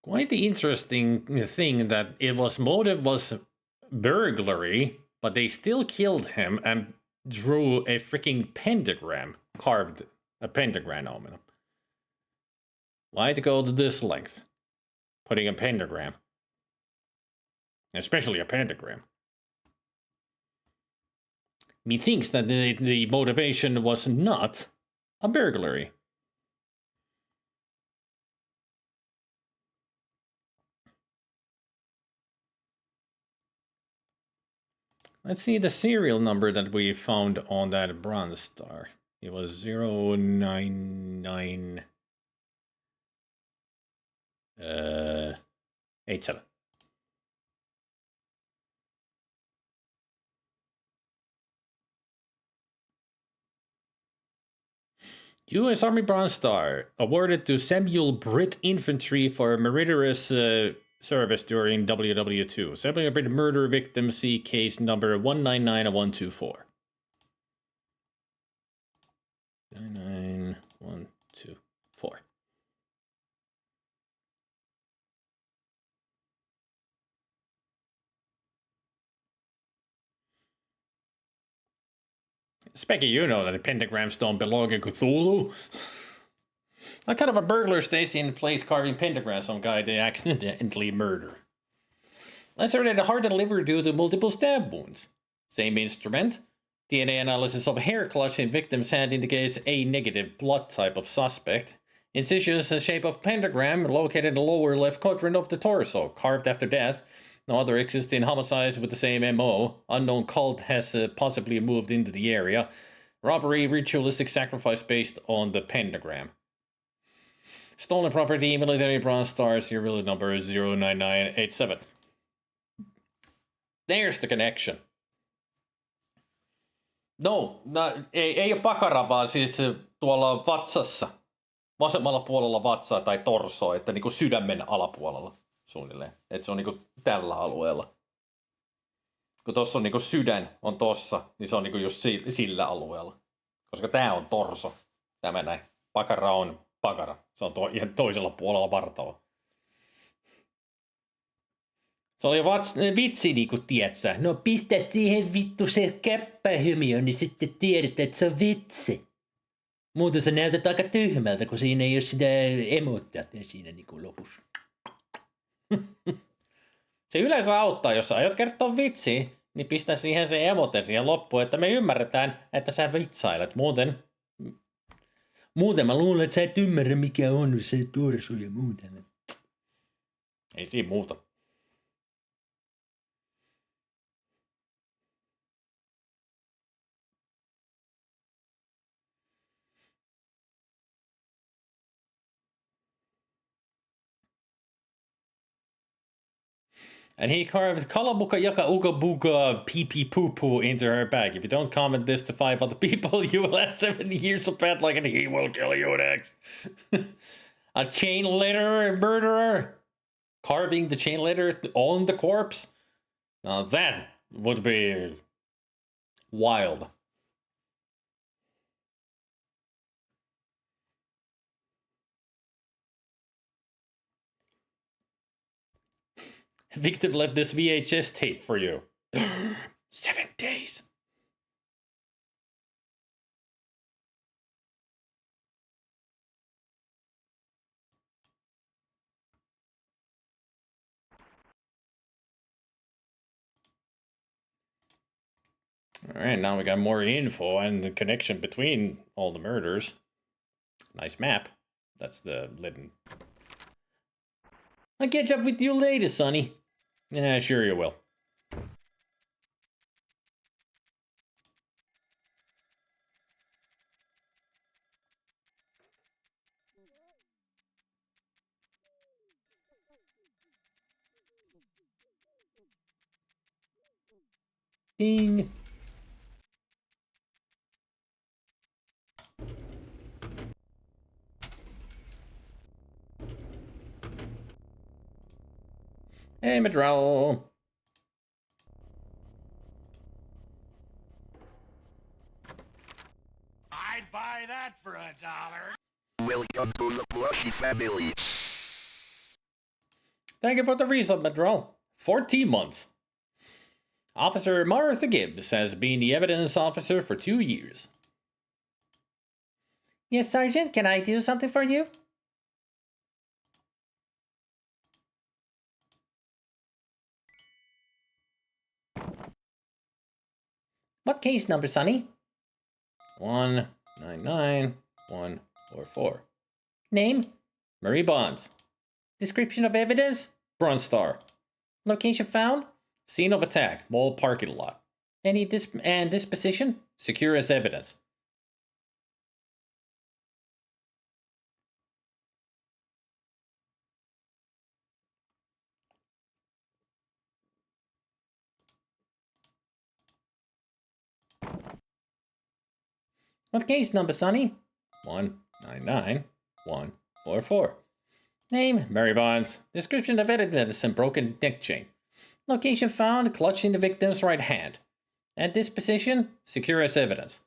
Quite the interesting thing that it was motive was burglary, but they still killed him and drew a freaking pentagram, carved a pentagram on him. Why to go to this length? Putting a pentagram. Especially a pentagram. Methinks that the motivation was not a burglary. Let's see the serial number that we found on that Bronze Star. It was 099 87. U.S. Army Bronze Star, awarded to Samuel Britt Infantry for meritorious service during WW2. Samuel Britt murder victim, see case number 199124. 99124. Specky, you know that the pentagrams don't belong in Cthulhu. What kind of a burglar stays in place carving pentagrams some guy they accidentally murder? Lacerated heart and liver due to multiple stab wounds. Same instrument. DNA analysis of hair clutch in victim's hand indicates A negative blood type of suspect. Incisions in shape of pentagram located in the lower left quadrant of the torso, carved after death. No other existing homicides with the same MO. Unknown cult has possibly moved into the area. Robbery, ritualistic sacrifice based on the pentagram. Stolen property, military Bronze Star, serial number 09987. There's the connection. No, ei ole pakara, vaan siis tuolla vatsassa. Vasemmalla puolella vatsaa tai torsoa, että niinku sydämen alapuolella suunnilleen. Että se on niinku tällä alueella. Kun tossa on niinku sydän on tossa, niin se on niinku just sillä alueella. Koska tää on torso. Tämä näin. Pakara on pakara. Se on ihan toisella puolella vartaloa. Se oli vitsi niinku, tietsä. No pistä siihen vittu se käppähymiö, niin sitten tiedät, että se on vitsi. Muuten sä näytät aika tyhmältä, kun siinä ei ole sitä emoottia siinä niinku lopussa. Se yleensä auttaa, jos sä aiot kertoa vitsiä, niin pistä siihen se emote siihen loppuun, että me ymmärretään, että sä vitsailet. Muuten mä luulen, että sä et ymmärrä, mikä on se torso ja muuten. Ei siinä muuta. And he carved Kalabuka Yaka Uga Buga Pee Pee Poo Poo into her bag. If you don't comment this to 5 other people, you will have 7 years of bad luck and he will kill you next. A chain letter murderer carving the chain letter on the corpse? Now that would be wild. Victim left this VHS tape for you. 7 days. Alright, now we got more info and the connection between all the murders. Nice map. That's the Lidden. I'll catch up with you later, Sonny. Yeah, sure you will. Ding. Hey, Madrell. I'd buy that for $1. Welcome to the Plushy family. Thank you for the resub, Madrell. 14 months. Officer Martha Gibbs has been the evidence officer for 2 years. Yes, Sergeant, can I do something for you? What case number, Sonny? 199144. Name? Marie Bonds. Description of evidence? Bronze Star. Location found? Scene of attack, mall parking lot. Any disposition? Secure as evidence. What case number, Sonny? 199144. Name, Mary Bonds. Description of evidence and broken neck chain. Location found, clutching the victim's right hand. And disposition, secure as evidence.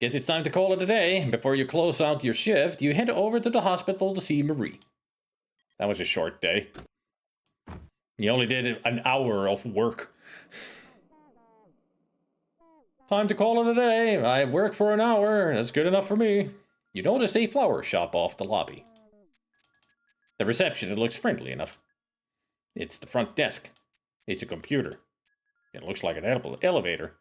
Guess it's time to call it a day. Before you close out your shift, you head over to the hospital to see Marie. That was a short day. You only did an hour of work. Time to call it a day. I work for an hour. That's good enough for me. You notice a flower shop off the lobby. The reception, it looks friendly enough. It's the front desk. It's a computer. It looks like an elevator.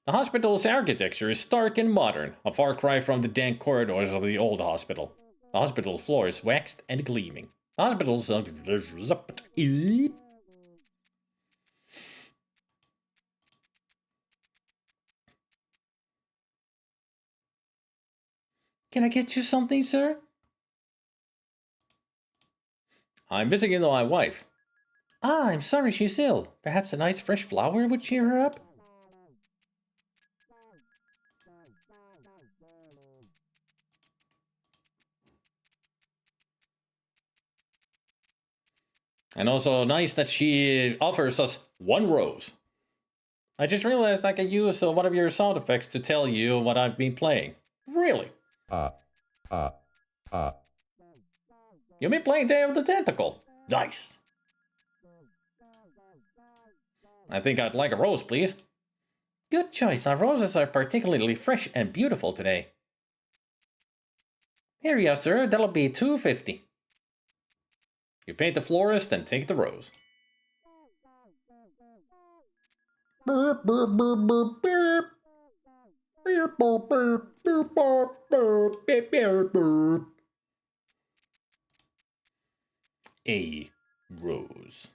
The hospital's architecture is stark and modern, a far cry from the dank corridors of the old hospital. The hospital floor is waxed and gleaming. The hospital's... Can I get you something, sir? I'm visiting my wife. Ah, I'm sorry she's ill. Perhaps a nice fresh flower would cheer her up? And also nice that she offers us 1 rose. I just realized I can use one of your sound effects to tell you what I've been playing. Really? You've been playing Day of the Tentacle. Nice. I think I'd like a rose, please. Good choice. Our roses are particularly fresh and beautiful today. Here you are, sir. That'll be $2.50. You paint the florist and take the rose. Burp, burp, burp, burp, burp. Burp, burp, burp, burp, burp, burp, burp, burp, burp. A rose.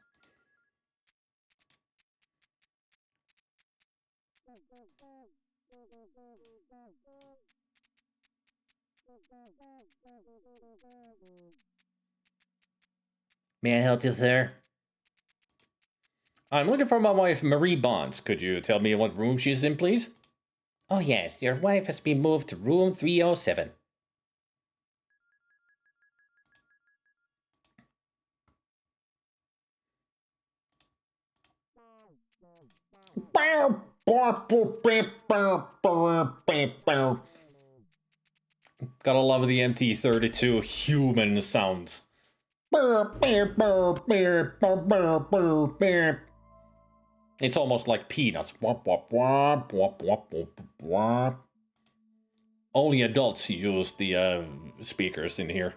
May I help you, sir? I'm looking for my wife, Marie Bonds. Could you tell me what room she's in, please? Oh, yes. Your wife has been moved to room 307. Gotta love the MT-32 human sounds. It's almost like peanuts. Only adults use the speakers in here.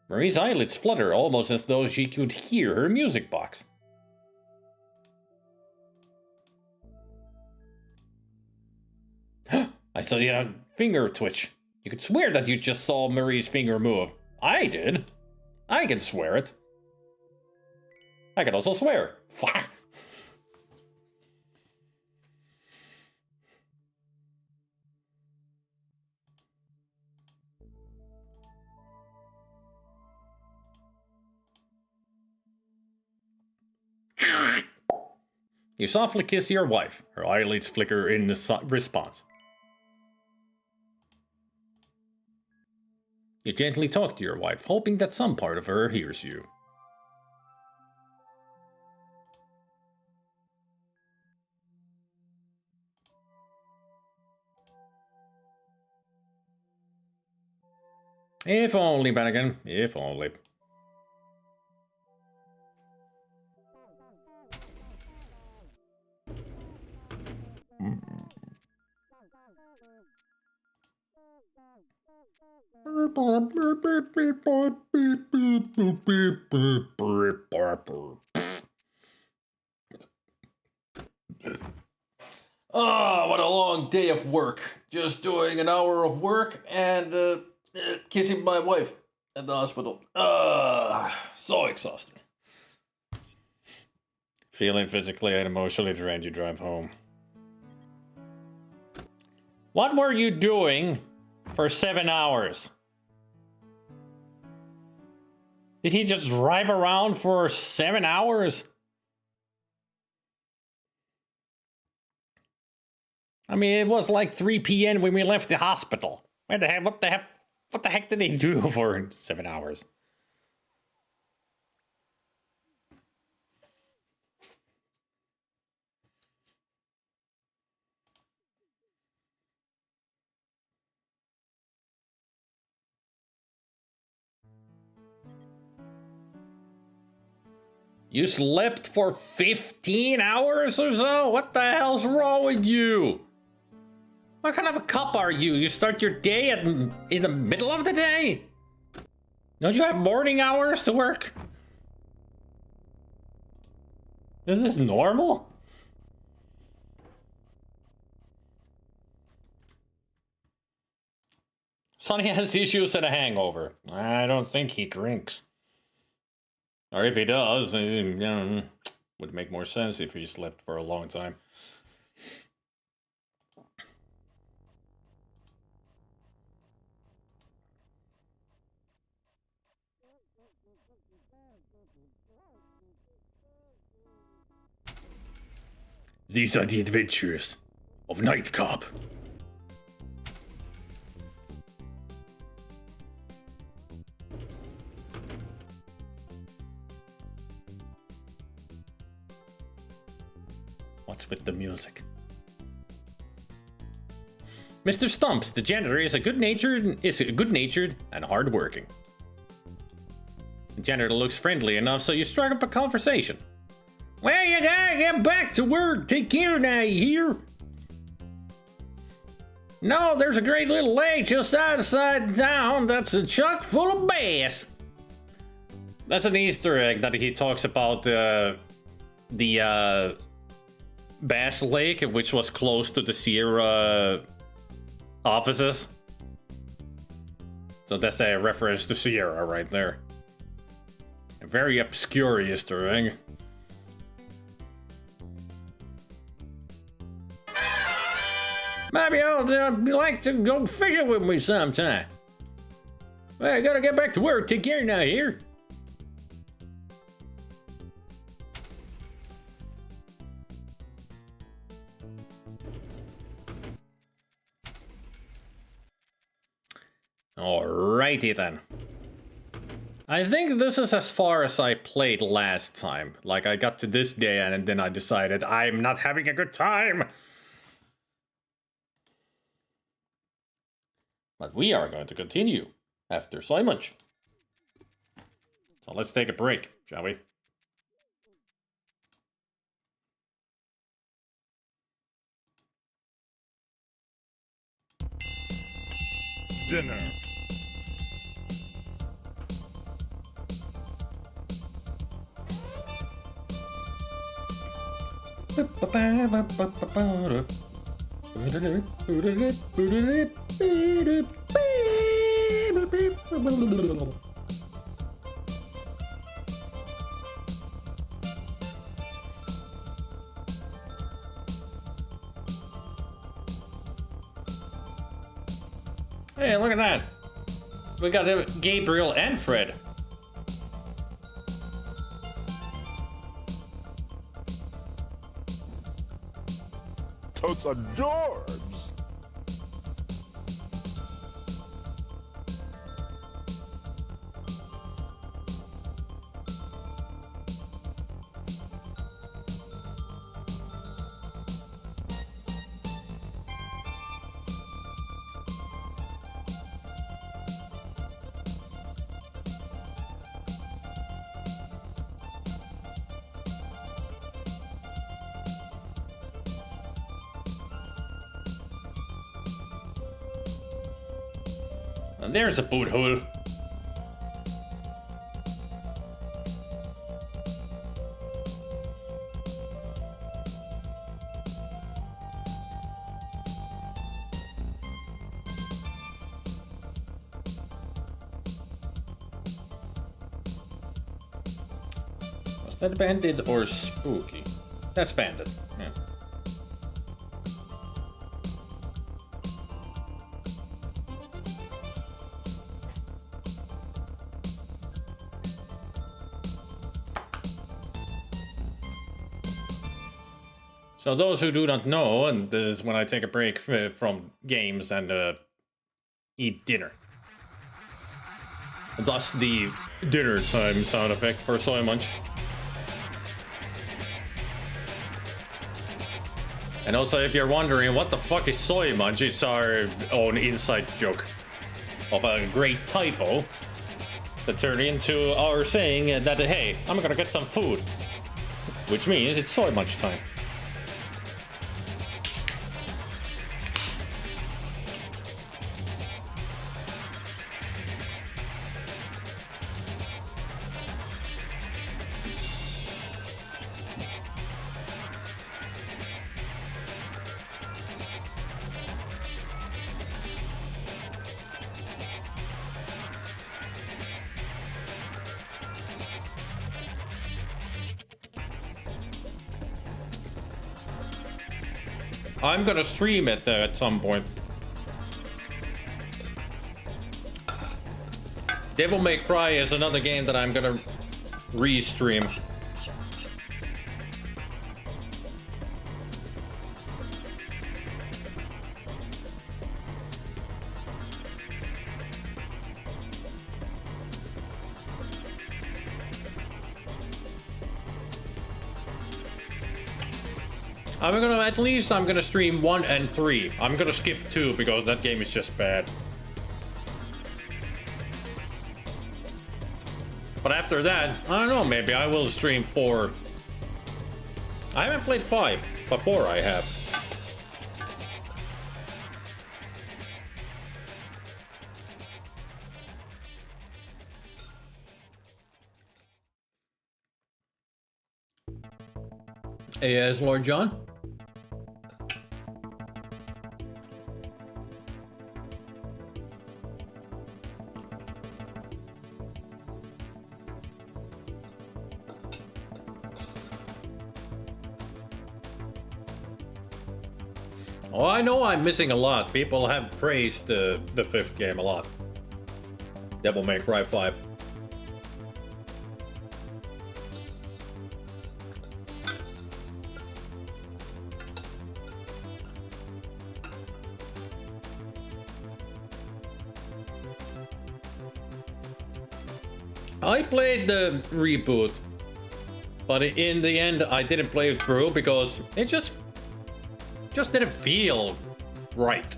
Marie's eyelids flutter almost as though she could hear her music box. I saw your finger twitch. You could swear that you just saw Marie's finger move. I did. I can swear it. I can also swear. You softly kiss your wife. Her eyelids flicker in response. You gently talk to your wife, hoping that some part of her hears you. If only, Bennigan. If only. Oh, what a long day of work. Just doing an hour of work and kissing my wife at the hospital. So exhausted. Feeling physically and emotionally drained, you drive home. What were you doing for 7 hours? Did he just drive around for 7 hours? I mean, it was like 3 p.m. when we left the hospital. What the heck did they do for 7 hours? You slept for 15 hours or so? What the hell's wrong with you? What kind of a cop are you? You start your day in the middle of the day? Don't you have morning hours to work? Is this normal? Sonny has issues and a hangover. I don't think he drinks. Or if he does, would make more sense if he slept for a long time. These are the adventures of Night Cop. What's with the music? Mr. Stumps, the janitor, is good-natured and hard-working. The janitor looks friendly enough, so you strike up a conversation. Well, you gotta get back to work. Take care now, you hear? No, there's a great little lake just outside town that's a chock full of bass. That's an Easter egg that he talks about the Bass Lake, which was close to the Sierra offices. So that's a reference to Sierra right there. A very obscure Easter egg. Maybe I'll like to go fishing with me sometime. Well, I gotta get back to work. Take care now, here. Alrighty then. I think this is as far as I played last time. Like, I got to this day and then I decided I'm not having a good time. But we are going to continue after so much. So let's take a break, shall we? Dinner. Hey, look at that. We got Gabriel and Fred. Totes adorbs. And there's a boot hole. Was that Bandit or Spooky? That's Bandit. Yeah. So those who do not know, and this is when I take a break from games and eat dinner. Thus the dinner time sound effect for Soy Munch. And also, if you're wondering what the fuck is Soy Munch, it's our own inside joke of a great typo that turned into our saying that, hey, I'm gonna get some food. Which means it's Soy Munch time. I'm gonna stream it at some point. Devil May Cry is another game that I'm gonna re-stream. I'm gonna stream 1 and 3. I'm gonna skip 2 because that game is just bad. But after that, I don't know, maybe I will stream 4. I haven't played 5, but 4 I have. Hey, yes, Lord John. Oh, I know I'm missing a lot. People have praised the 5th game a lot. Devil May Cry 5. I played the reboot, but in the end I didn't play it through because it just didn't feel right.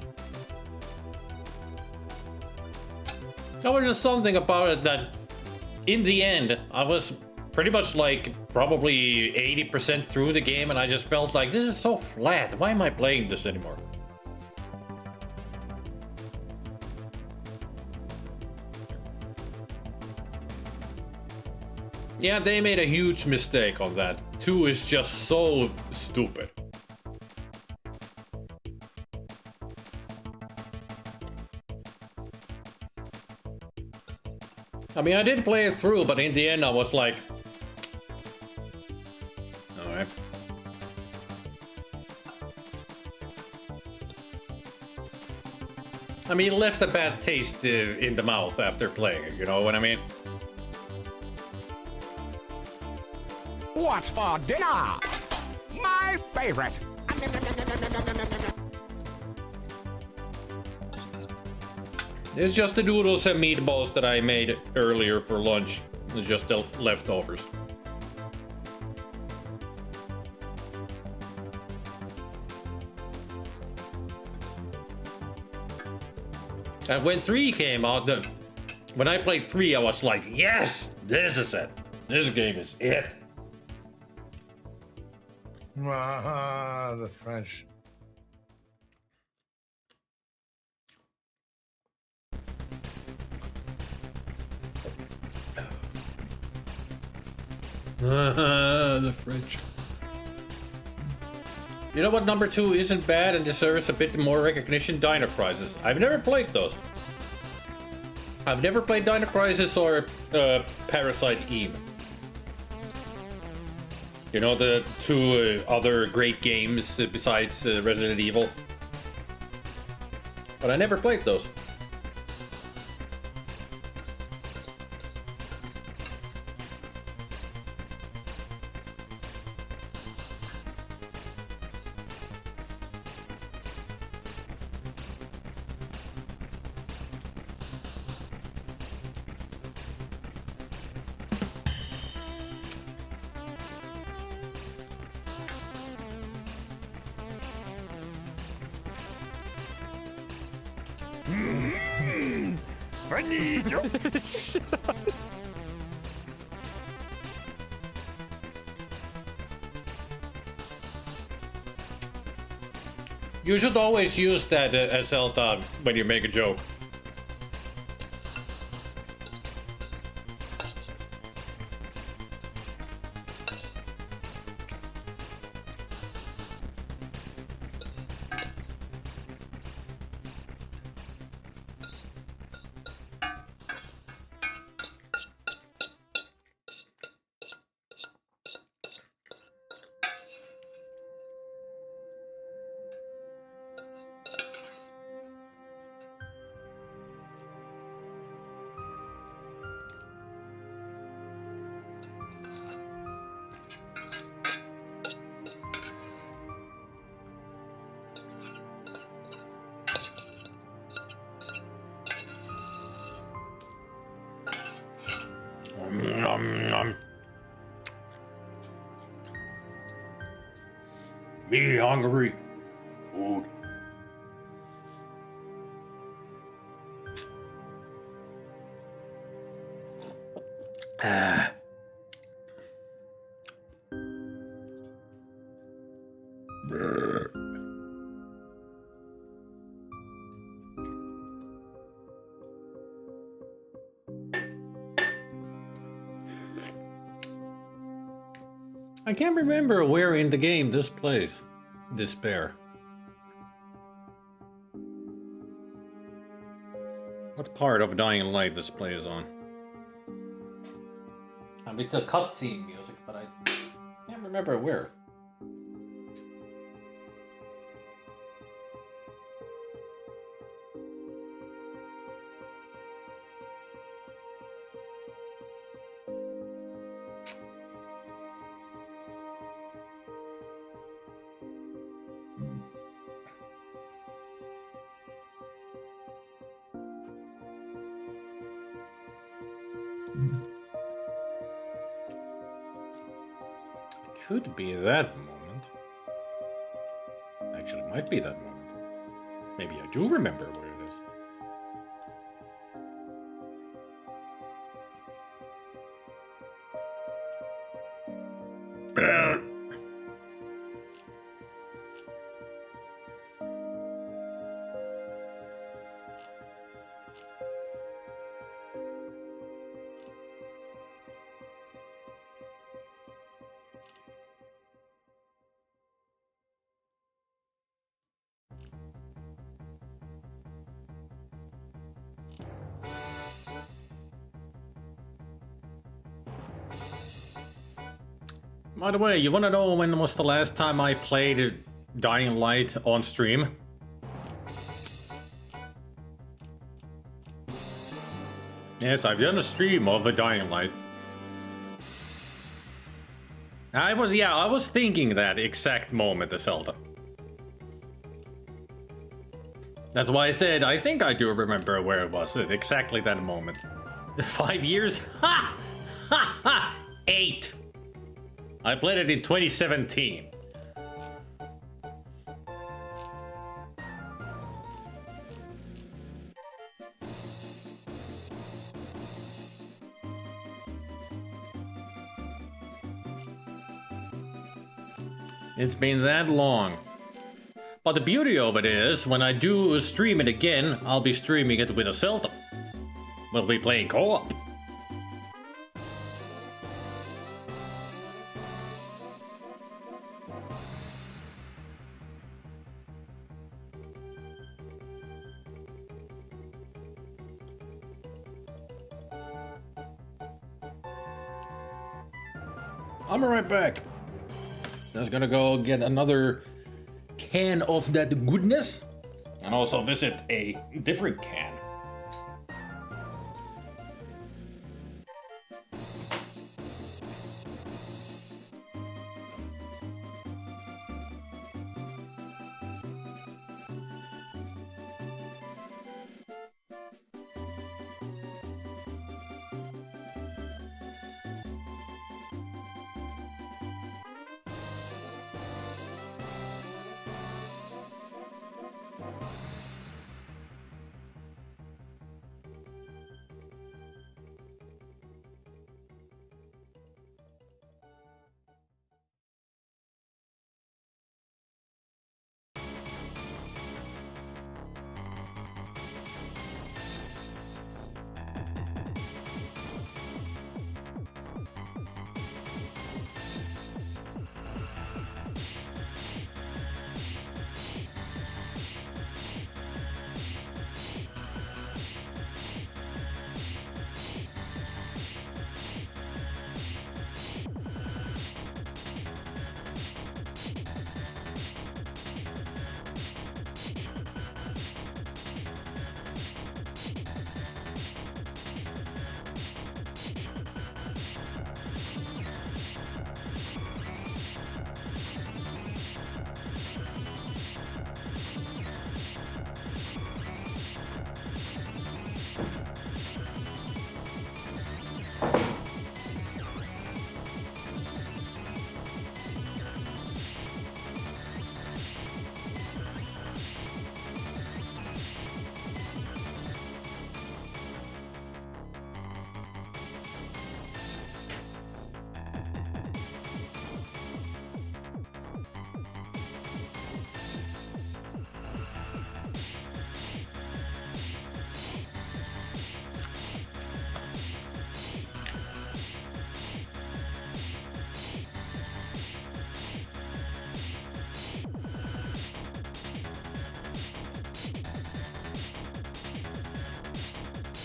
There was just something about it that in the end I was pretty much like probably 80% through the game and I just felt like this is so flat. Why am I playing this anymore? Yeah, they made a huge mistake on that. 2 is just so stupid. I mean, I did play it through, but in the end I was like... Alright. I mean, it left a bad taste in the mouth after playing it, you know what I mean? What's for dinner? My favorite. It's just the noodles and meatballs that I made earlier for lunch. It's just the leftovers. And when 3 came out, when I played 3, I was like, yes, this is it. This game is it. Ah, the French. The French. You know what number 2 isn't bad and deserves a bit more recognition? Dino Crisis. I've never played those. I've never played Dino Crisis or Parasite Eve. You know, the 2 other great games besides Resident Evil. But I never played those. You should always use that as Elton when you make a joke. Me hungry. Food. I can't remember where in the game this plays. Despair. What part of Dying Light this plays on? I mean, it's a cutscene music, but I can't remember where. Could be that moment. Actually, it might be that moment. Maybe I do remember where it is. By the way, you wanna know when was the last time I played Dying Light on stream? Yes, I've done a stream of a Dying Light. I was thinking that exact moment, the Zelda. That's why I said I think I do remember where it was at exactly that moment. 5 years? Ha! Ha ha! 8. I played it in 2017. It's been that long. But the beauty of it is, when I do stream it again, I'll be streaming it with a Zelda. We'll be playing co-op. I'm right back. Just gonna go get another can of that goodness and also visit a different can.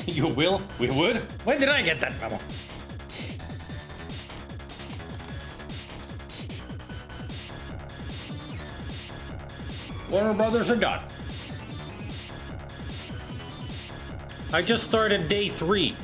You will? We would? When did I get that memo? Warner Brothers are done. I just started day 3.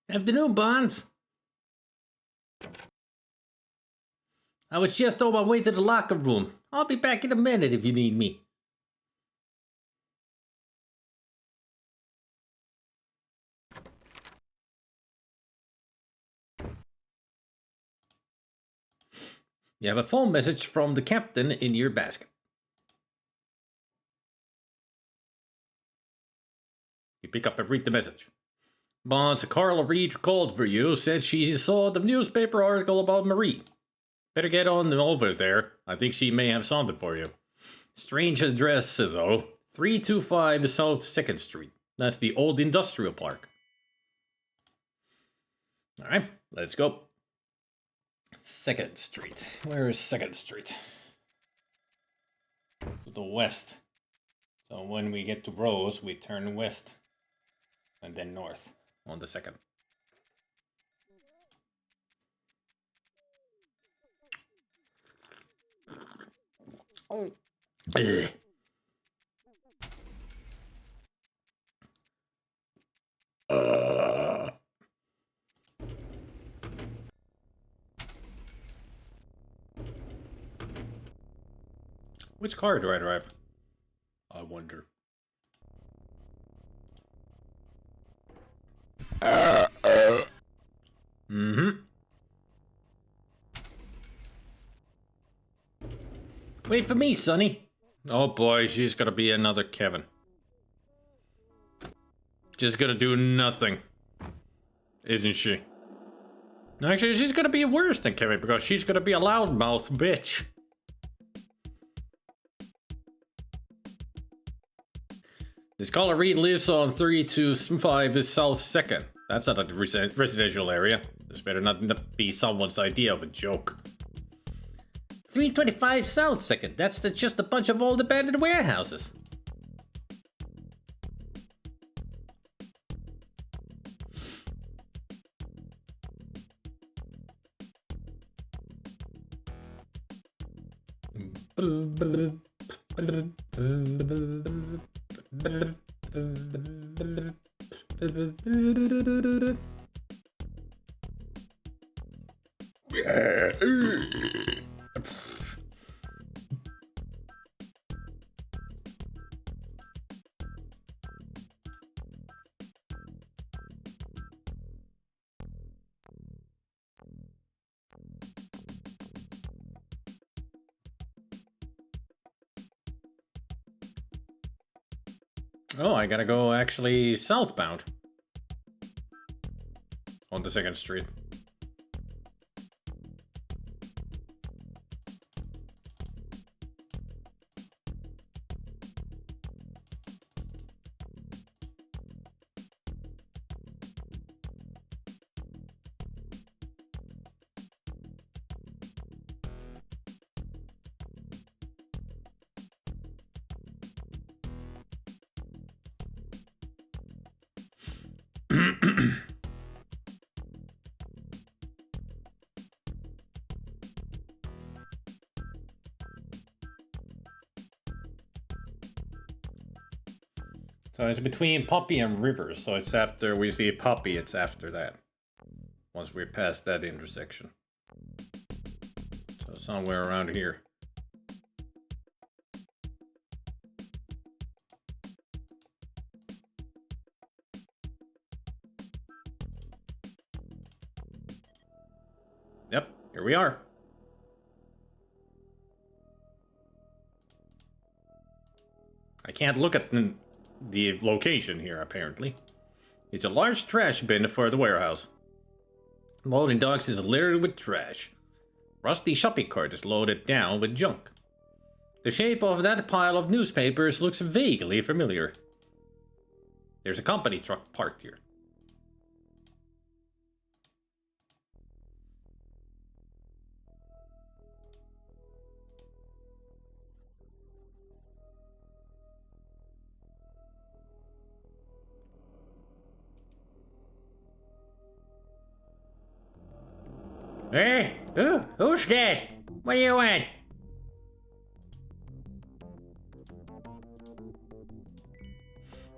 Afternoon, Bonds. I was just on my way to the locker room. I'll be back in a minute if you need me. You have a phone message from the captain in your basket. You pick up and read the message. Bonds, Carla Reed called for you, said she saw the newspaper article about Marie. Better get on over there. I think she may have something for you. Strange address, though. 325 South 2nd Street. That's the old industrial park. Alright, let's go. 2nd Street. Where is 2nd Street? To the west. So when we get to Rose, we turn west. And then north on the 2nd. Oh. Which car do I drive? I wonder. Mm-hmm. Wait for me, Sonny. Oh boy, she's gonna be another Kevin. Just gonna do nothing. Isn't she? Actually, she's gonna be worse than Kevin because she's gonna be a loudmouth bitch. This caller Reed lives on 325 South 2nd. That's not a residential area. This better not be someone's idea of a joke. 325 South 2nd. That's just a bunch of old abandoned warehouses. Oh, I gotta go actually southbound on the 2nd Street. So it's between Poppy and Rivers, so it's after we see Poppy, it's after that. Once we're past that intersection. So somewhere around here. Yep, here we are. I can't look at the location here, apparently. It's a large trash bin for the warehouse. Loading docks is littered with trash. Rusty shopping cart is loaded down with junk. The shape of that pile of newspapers looks vaguely familiar. There's a company truck parked here. Hey, who's that? Where you at?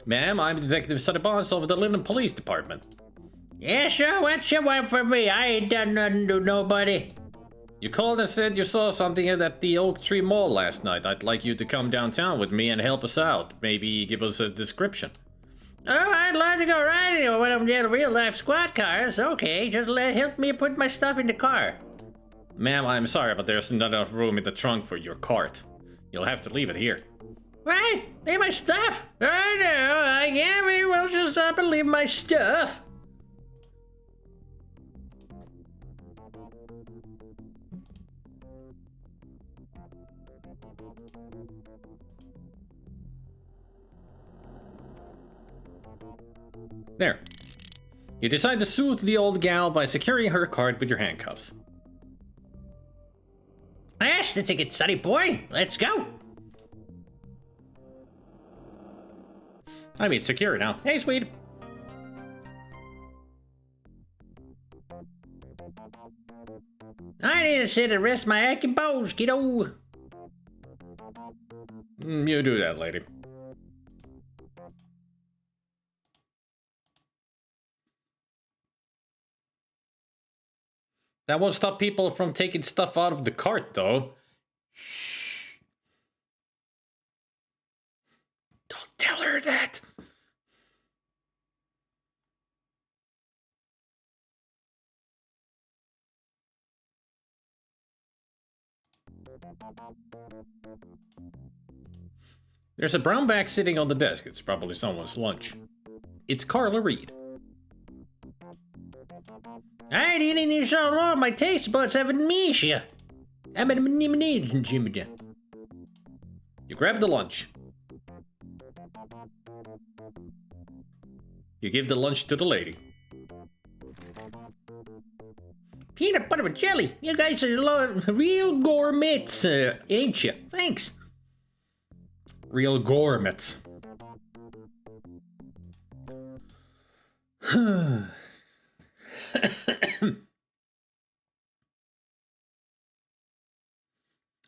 Ma'am, I'm Detective Sonny Bonds of the Linden Police Department. Yeah, sure, what you want from me? I ain't done nothing to nobody. You called and said you saw something at the Oak Tree Mall last night. I'd like you to come downtown with me and help us out. Maybe give us a description. Oh, I'd love to go riding in one of them real-life squad cars. Okay, just help me put my stuff in the car. Ma'am, I'm sorry, but there's not enough room in the trunk for your cart. You'll have to leave it here. Right, leave my stuff. I know, I can't very well just up and leave my stuff. There. You decide to soothe the old gal by securing her cart with your handcuffs. That's the ticket, Sonny boy. Let's go. I mean, secure now. Hey, sweet. I need to sit and rest my aching bones, kiddo. You do that, lady. That won't stop people from taking stuff out of the cart, though. Shh. Don't tell her that. There's a brown bag sitting on the desk. It's probably someone's lunch. It's Carla Reed. I ain't eating in so long, my taste buds have amnesia. You grab the lunch. You give the lunch to the lady. Peanut butter and jelly. You guys are real gourmets, ain't you? Thanks. Real gourmets.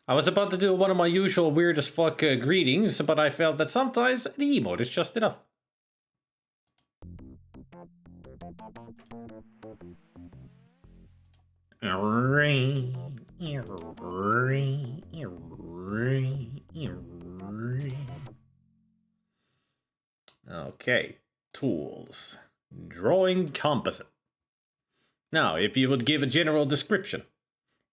I was about to do one of my usual weird as fuck greetings, but I felt that sometimes an emote is just enough. Okay, tools. Drawing composite. Now, if you would give a general description.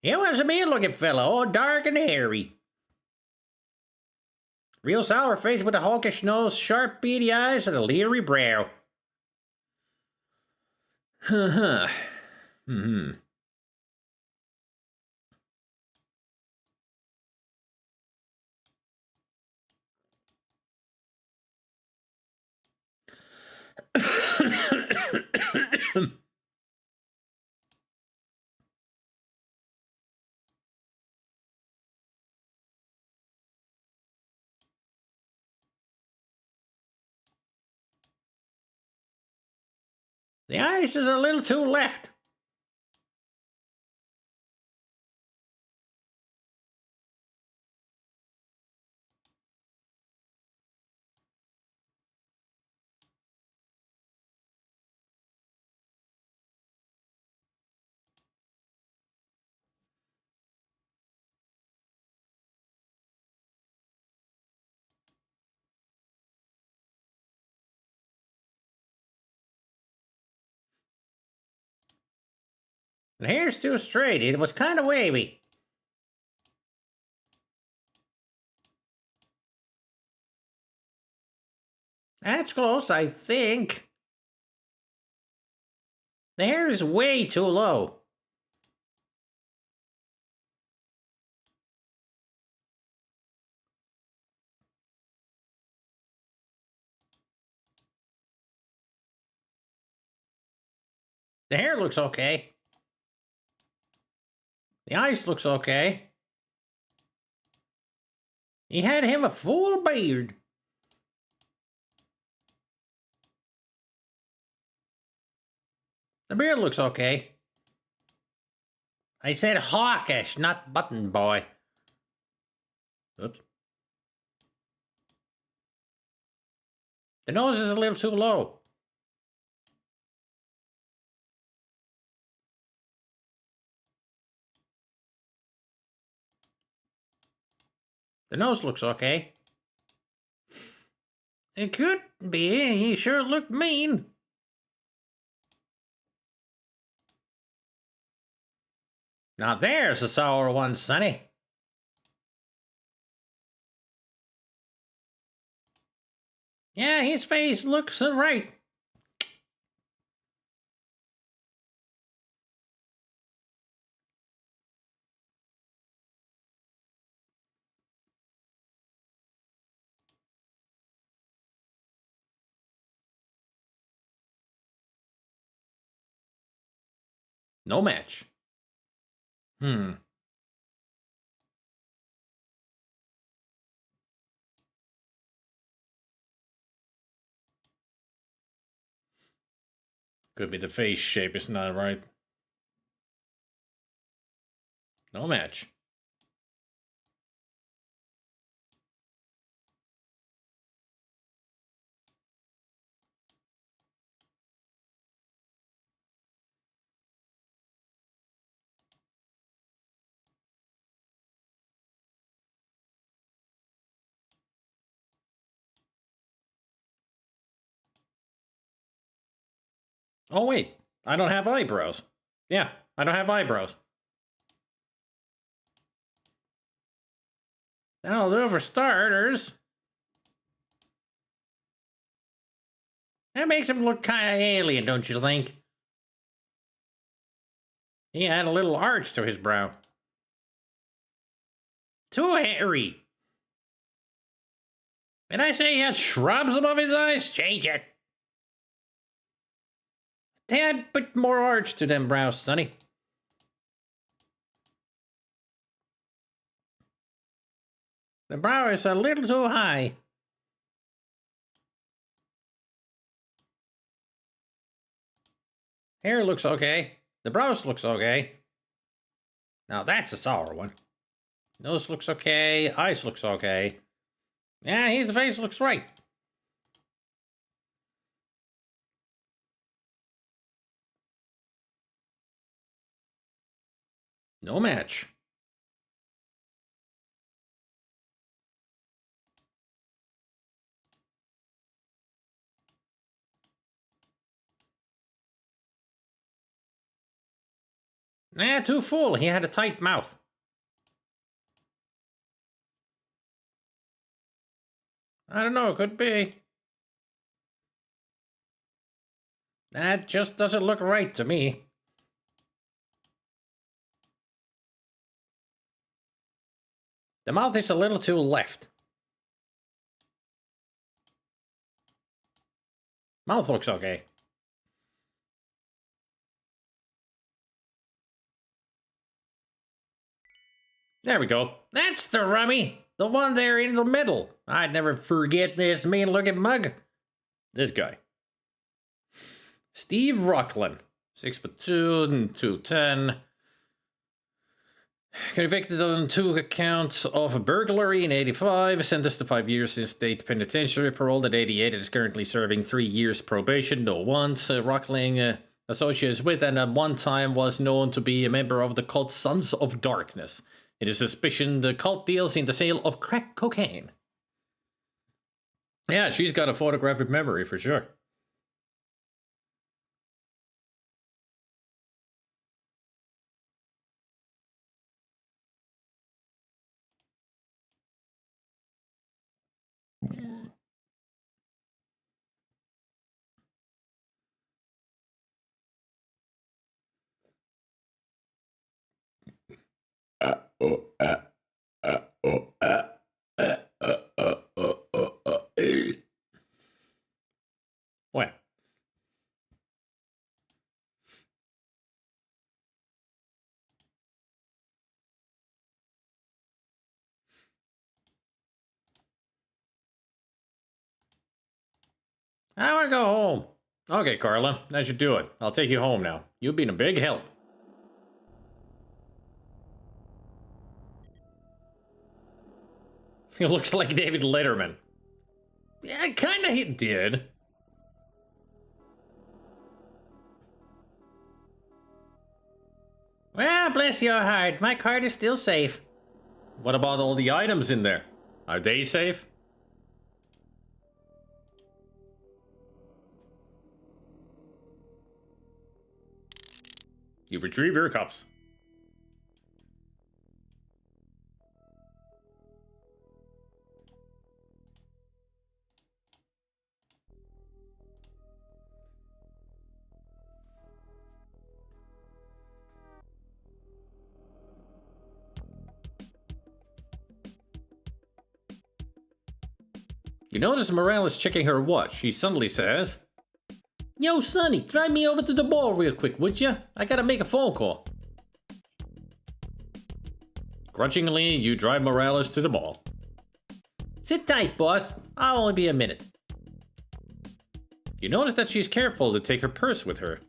He was a mean-looking fellow, all dark and hairy. Real sour face with a hawkish nose, sharp beady eyes, and a leery brow. The ice is a little too left. The hair's too straight. It was kind of wavy. That's close, I think. The hair is way too low. The hair looks okay. The eyes looks okay. He had him a full beard. The beard looks okay. I said hawkish, not button boy. Oops. The nose is a little too low. The nose looks okay. It could be. He sure looked mean. Now there's a sour one, Sonny. Yeah, his face looks right. No match. Hmm. Could be the face shape is not right. No match. Oh, wait. I don't have eyebrows. Yeah, I don't have eyebrows. That'll do for starters. That makes him look kind of alien, don't you think? He had a little arch to his brow. Too hairy. Did I say he had shrubs above his eyes? Change it. Tad bit more arch to them brows, Sonny. The brow is a little too high. Hair looks okay. The brows looks okay. Now that's a sour one. Nose looks okay. Eyes looks okay. Yeah, his face looks right. No match. Nah, too full. He had a tight mouth. I don't know, could be. That just doesn't look right to me. The mouth is a little too left. Mouth looks okay. There we go. That's the rummy. The one there in the middle. I'd never forget this mean-looking mug. This guy. Steve Rockland. 6'2" and 210. Convicted on 2 counts of burglary in 85. Sentenced to 5 years in state penitentiary. Paroled at 88. It is currently serving 3 years probation. No warrants. Rockland associates with and at one time was known to be a member of the cult Sons of Darkness. It is suspicion the cult deals in the sale of crack cocaine. Yeah, she's got a photographic memory for sure. What? I want to go home. Okay, Carla, that should do it. I'll take you home now. You've been a big help. He looks like David Letterman. Yeah, kinda he did. Well, bless your heart, my card is still safe. What about all the items in there? Are they safe? You retrieve your cups. You notice Morales checking her watch. She suddenly says, "Yo, Sonny, drive me over to the ball real quick, would ya? I gotta make a phone call." Grudgingly, you drive Morales to the mall. "Sit tight, boss. I'll only be a minute." You notice that she's careful to take her purse with her.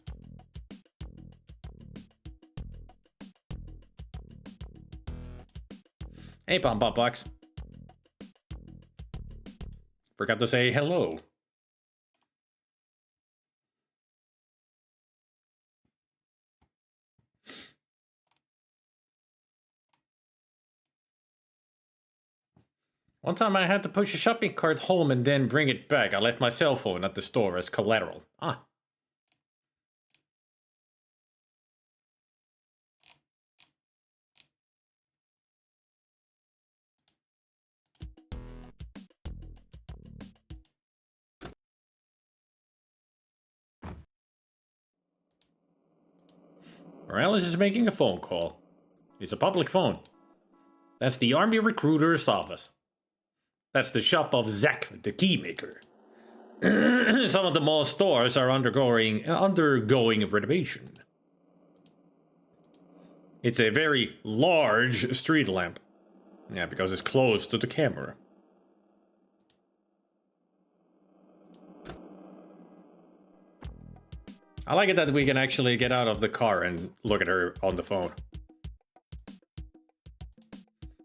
Hey, Pom Pom Box. Forgot to say hello. One time I had to push a shopping cart home and then bring it back. I left my cell phone at the store as collateral. Ah. Morales is making a phone call. It's a public phone. That's the Army Recruiter's office. That's the shop of Zack, the keymaker. Some of the mall stores are undergoing renovation. It's a very large street lamp. Yeah, because it's close to the camera. I like it that we can actually get out of the car and look at her on the phone.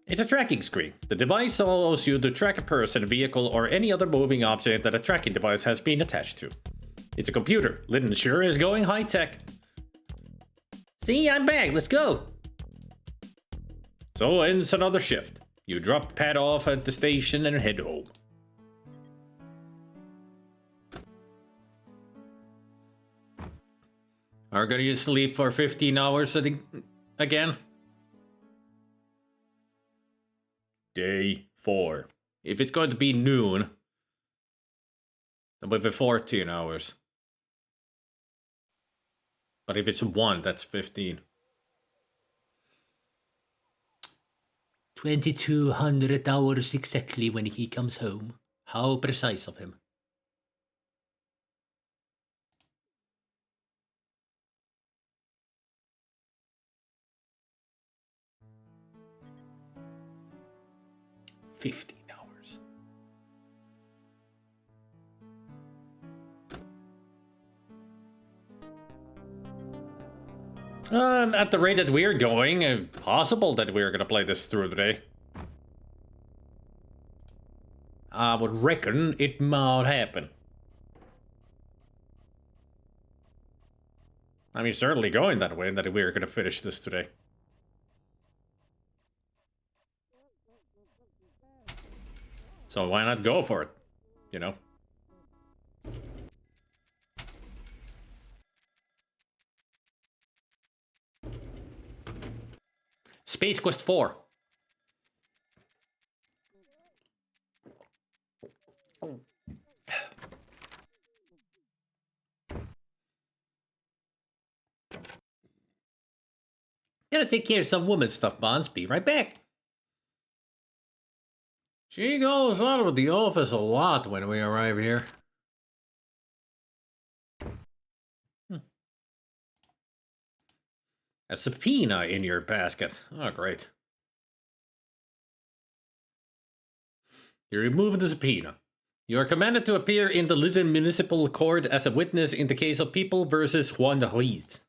It's a tracking screen. The device allows you to track a person, vehicle, or any other moving object that a tracking device has been attached to. It's a computer. Lyndon sure is going high-tech. See, I'm back. Let's go. So ends another shift. You drop Pat off at the station and head home. Are gonna sleep for 15 hours again? Day 4. If it's going to be noon, then we'll be 14 hours. But if it's 1, that's 15. 2200 hours exactly when he comes home. How precise of him. $15. At the rate that we're going, possible that we're gonna play this through today. I would reckon it might happen. I mean, certainly going that way, that we're gonna finish this today. So why not go for it? You know? Space Quest 4. Gotta take care of some woman stuff, Bonds. Be right back. She goes out of the office a lot when we arrive here. A subpoena in your basket. Oh, great. You remove the subpoena. You are commanded to appear in the Lyndon Municipal Court as a witness in the case of People versus Juan Ruiz.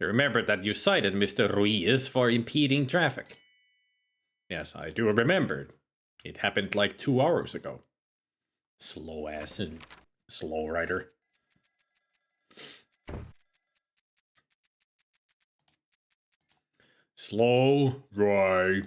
You remember that you cited Mr. Ruiz for impeding traffic. Yes, I do remember. It happened like 2 hours ago. Slow ass and slow rider. Slow rider.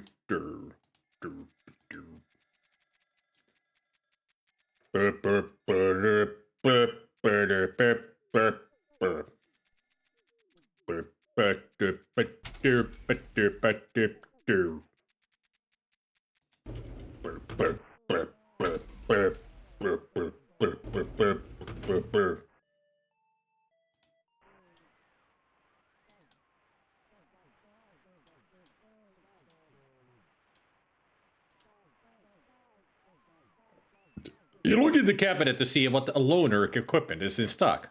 You look in the cabinet to see what loaner equipment is in stock.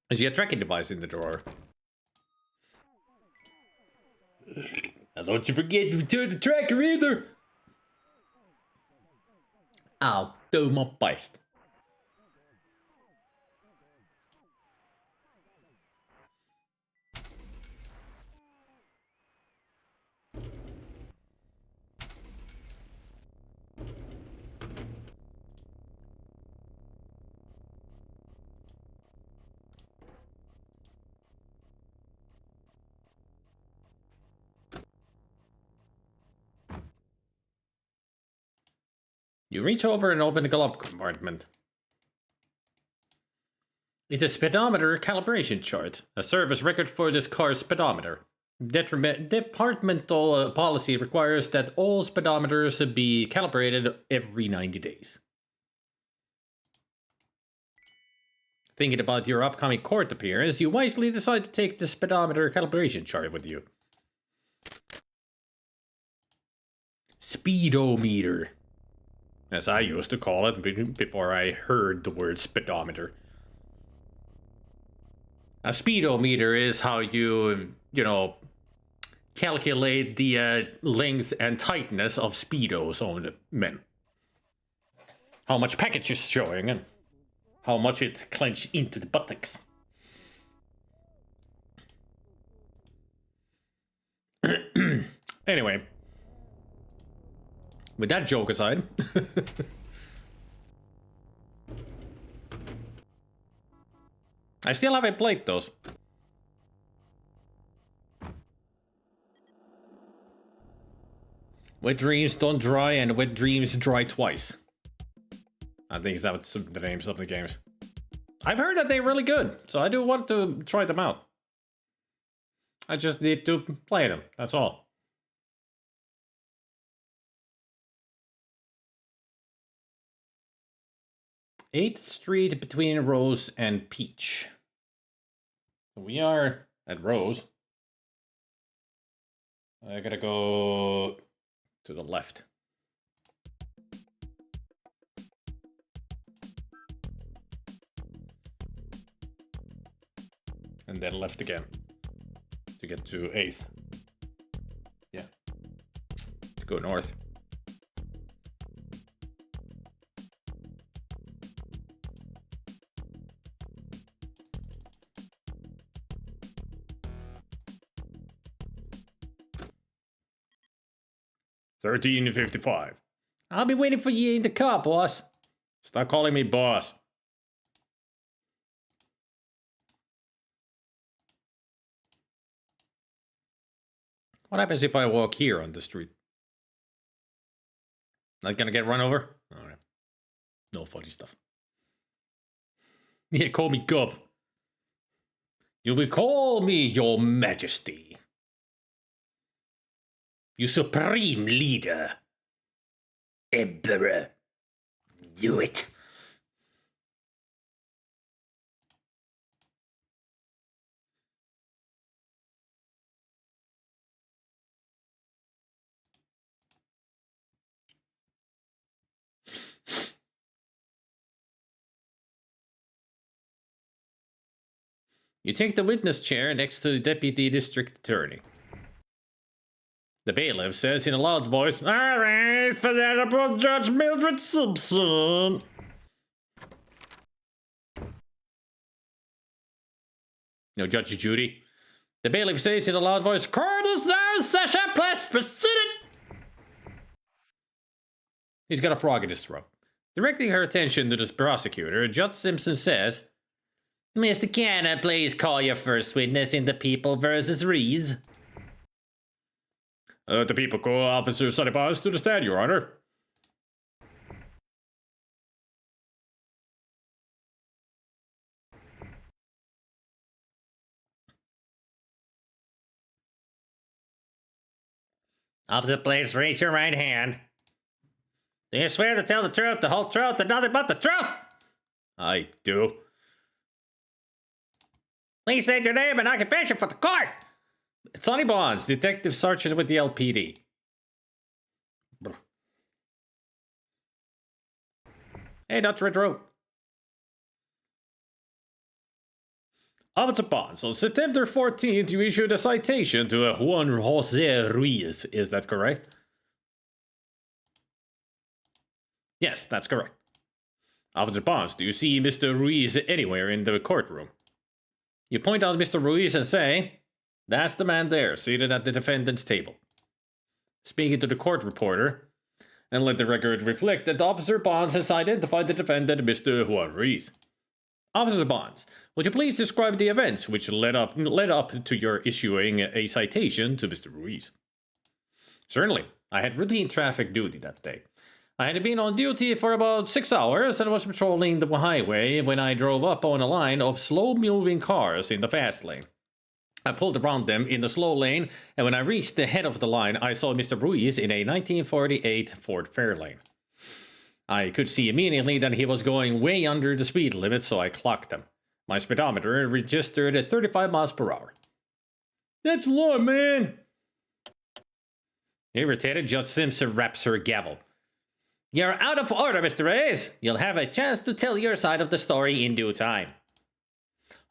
Is there a tracking device in the drawer? And don't you forget to return the tracker either. I'll do my best. You reach over and open the glove compartment. It's a speedometer calibration chart, a service record for this car's speedometer. Departmental policy requires that all speedometers be calibrated every 90 days. Thinking about your upcoming court appearance, you wisely decide to take the speedometer calibration chart with you. Speedometer, as I used to call it before I heard the word speedometer. A speedometer is how you calculate the length and tightness of speedos on the men. How much package is showing and how much it's clenched into the buttocks. Anyway, with that joke aside, I still haven't played those. Wet dreams don't dry and wet dreams dry twice. I think that's the names of the games. I've heard that they're really good, so I do want to try them out. I just need to play them, that's all. Eighth Street between Rose and Peach. We are at Rose. I gotta go to the left. And then left again to get to 8th. Yeah. To go north. $13.55. I'll be waiting for you in the car, boss. Stop calling me boss. What happens if I walk here on the street? Not gonna get run over? Alright. No funny stuff. Yeah, call me Gov. You will call me your majesty. You supreme leader. Emperor. Do it. You take the witness chair next to the deputy district attorney. The bailiff says in a loud voice, "Alright, for the Honorable Judge Mildred Simpson." No, Judge Judy. The bailiff says in a loud voice, "Court is now in session, please proceed." He's got a frog in his throat. Directing her attention to the prosecutor, Judge Simpson says, "Mr. Cannon, please call your first witness in the People versus Rees." The People call Officer Sonny Bonds to the stand, Your Honor. Officer, please raise your right hand. Do you swear to tell the truth, the whole truth, and nothing but the truth? I do. Please state your name and occupation for the court. Sonny Bonds, Detective Sergeant with the LPD. Hey, Dutch Retro. Officer Bonds, on September 14th, you issued a citation to Juan Jose Ruiz. Is that correct? Yes, that's correct. Officer Bonds, do you see Mr. Ruiz anywhere in the courtroom? You point out Mr. Ruiz and say, that's the man there, seated at the defendant's table. Speaking to the court reporter, and let the record reflect that Officer Bonds has identified the defendant, Mr. Juan Ruiz. Officer Bonds, would you please describe the events which led up to your issuing a citation to Mr. Ruiz? Certainly. I had routine traffic duty that day. I had been on duty for about 6 hours and was patrolling the highway when I drove up on a line of slow-moving cars in the fast lane. I pulled around them in the slow lane, and when I reached the head of the line, I saw Mr. Ruiz in a 1948 Ford Fairlane. I could see immediately that he was going way under the speed limit, so I clocked him. My speedometer registered at 35 miles per hour. That's low, man! Irritated, Judge Simpson raps her gavel. You're out of order, Mr. Ruiz. You'll have a chance to tell your side of the story in due time.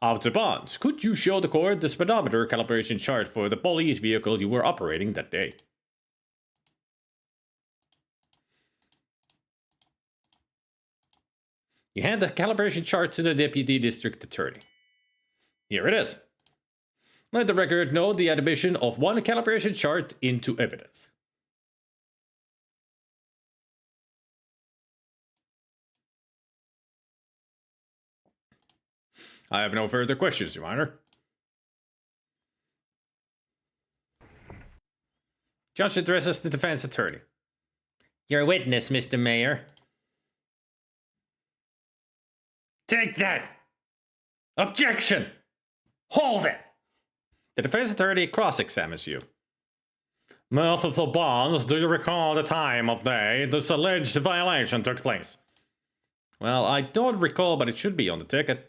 Officer Bonds, could you show the court the speedometer calibration chart for the police vehicle you were operating that day? You hand the calibration chart to the deputy district attorney. Here it is. Let the record note the admission of one calibration chart into evidence. I have no further questions, Your Honor. Judge addresses the defense attorney. Your witness, Mr. Mayor. Take that! Objection! Hold it! The defense attorney cross-examines you. Officer Bonds, do you recall the time of day this alleged violation took place? Well, I don't recall, but it should be on the ticket.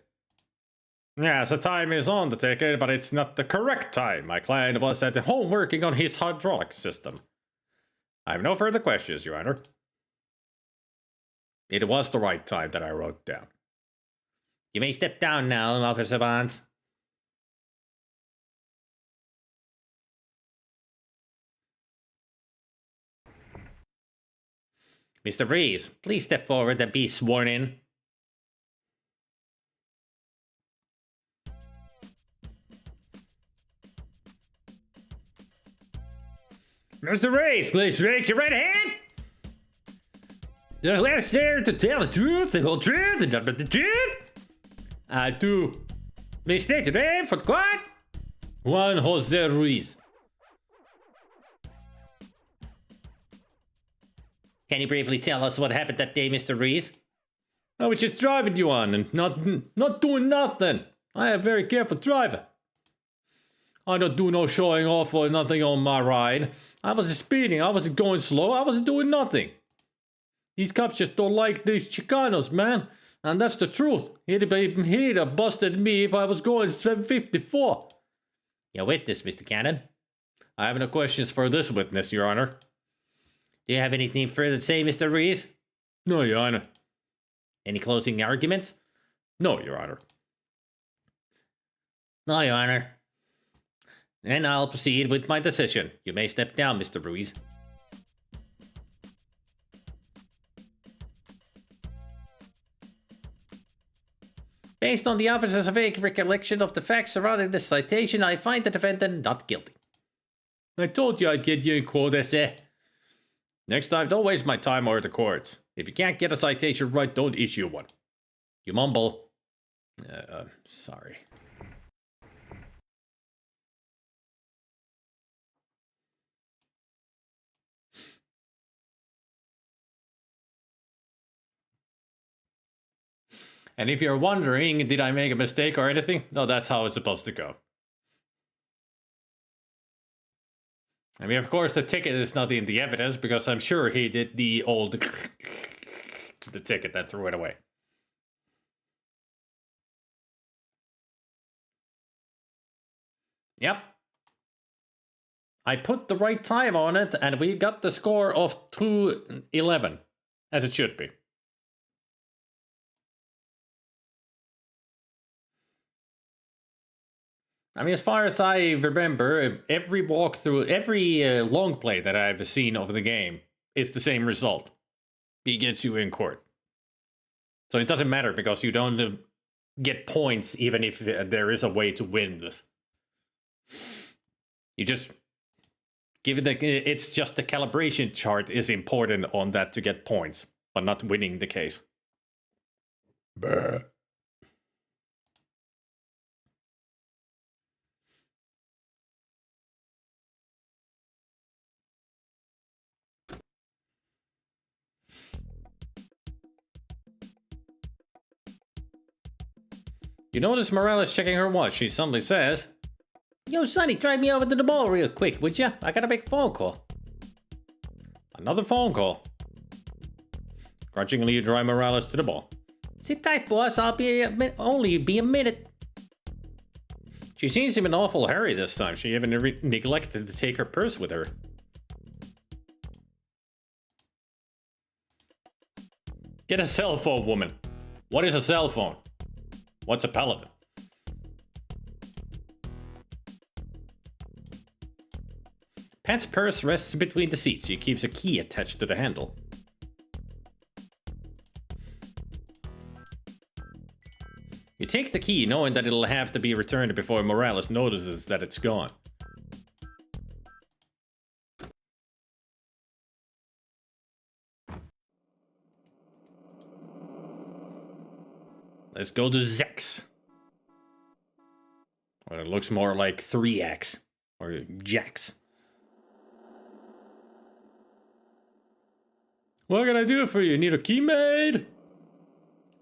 Yes, the time is on the ticket, but it's not the correct time. My client was at home working on his hydraulic system. I have no further questions, Your Honor. It was the right time that I wrote down. You may step down now, Officer Bonds. Mr. Rees, please step forward and be sworn in. Mr. Rees, please raise your right hand. Do you swear to tell the truth, the whole truth, and nothing but the truth? I do. Please state your name for the court. Juan Jose Ruiz. Can you briefly tell us what happened that day, Mr. Ruiz? I was just driving you on and not doing nothing. I am a very careful driver. I don't do no showing off or nothing on my ride. I wasn't speeding, I wasn't going slow, I wasn't doing nothing. These cops just don't like these Chicanos, man. And that's the truth. He'd have busted me if I was going 754. Your witness, Mr. Cannon. I have no questions for this witness, Your Honor. Do you have anything further to say, Mr. Ruiz? No, Your Honor. Any closing arguments? No, Your Honor. No, Your Honor. And I'll proceed with my decision. You may step down, Mr. Ruiz. Based on the officer's vague recollection of the facts surrounding this citation, I find the defendant not guilty. I told you I'd get you in court, essay. Next time, don't waste my time or the courts. If you can't get a citation right, don't issue one. You mumble. Sorry. And if you're wondering, did I make a mistake or anything? No, that's how it's supposed to go. I mean, of course, the ticket is not in the evidence because I'm sure he did the old the ticket that threw it away. Yep. I put the right time on it and we got the score of 211, as it should be. I mean, as far as I remember, every walkthrough, every long play that I've seen of the game is the same result. He gets you in court. So it doesn't matter because you don't get points even if there is a way to win this. You just give it it's just the calibration chart is important on that to get points, but not winning the case. Brr. You notice Morales checking her watch. She suddenly says, "Yo, Sonny, drive me over to the mall real quick, would ya? I got a big phone call." Another phone call. Grudgingly, you drive Morales to the mall. "Sit tight, boss. I'll only be a minute." She seems in an awful hurry this time. She even neglected to take her purse with her. Get a cell phone, woman. What is a cell phone? What's a paladin? Pat's purse rests between the seats. She keeps a key attached to the handle. You take the key, knowing that it'll have to be returned before Morales notices that it's gone. Let's go to Zex. Well, it looks more like 3X. Or Jax. What can I do for you? Need a key made?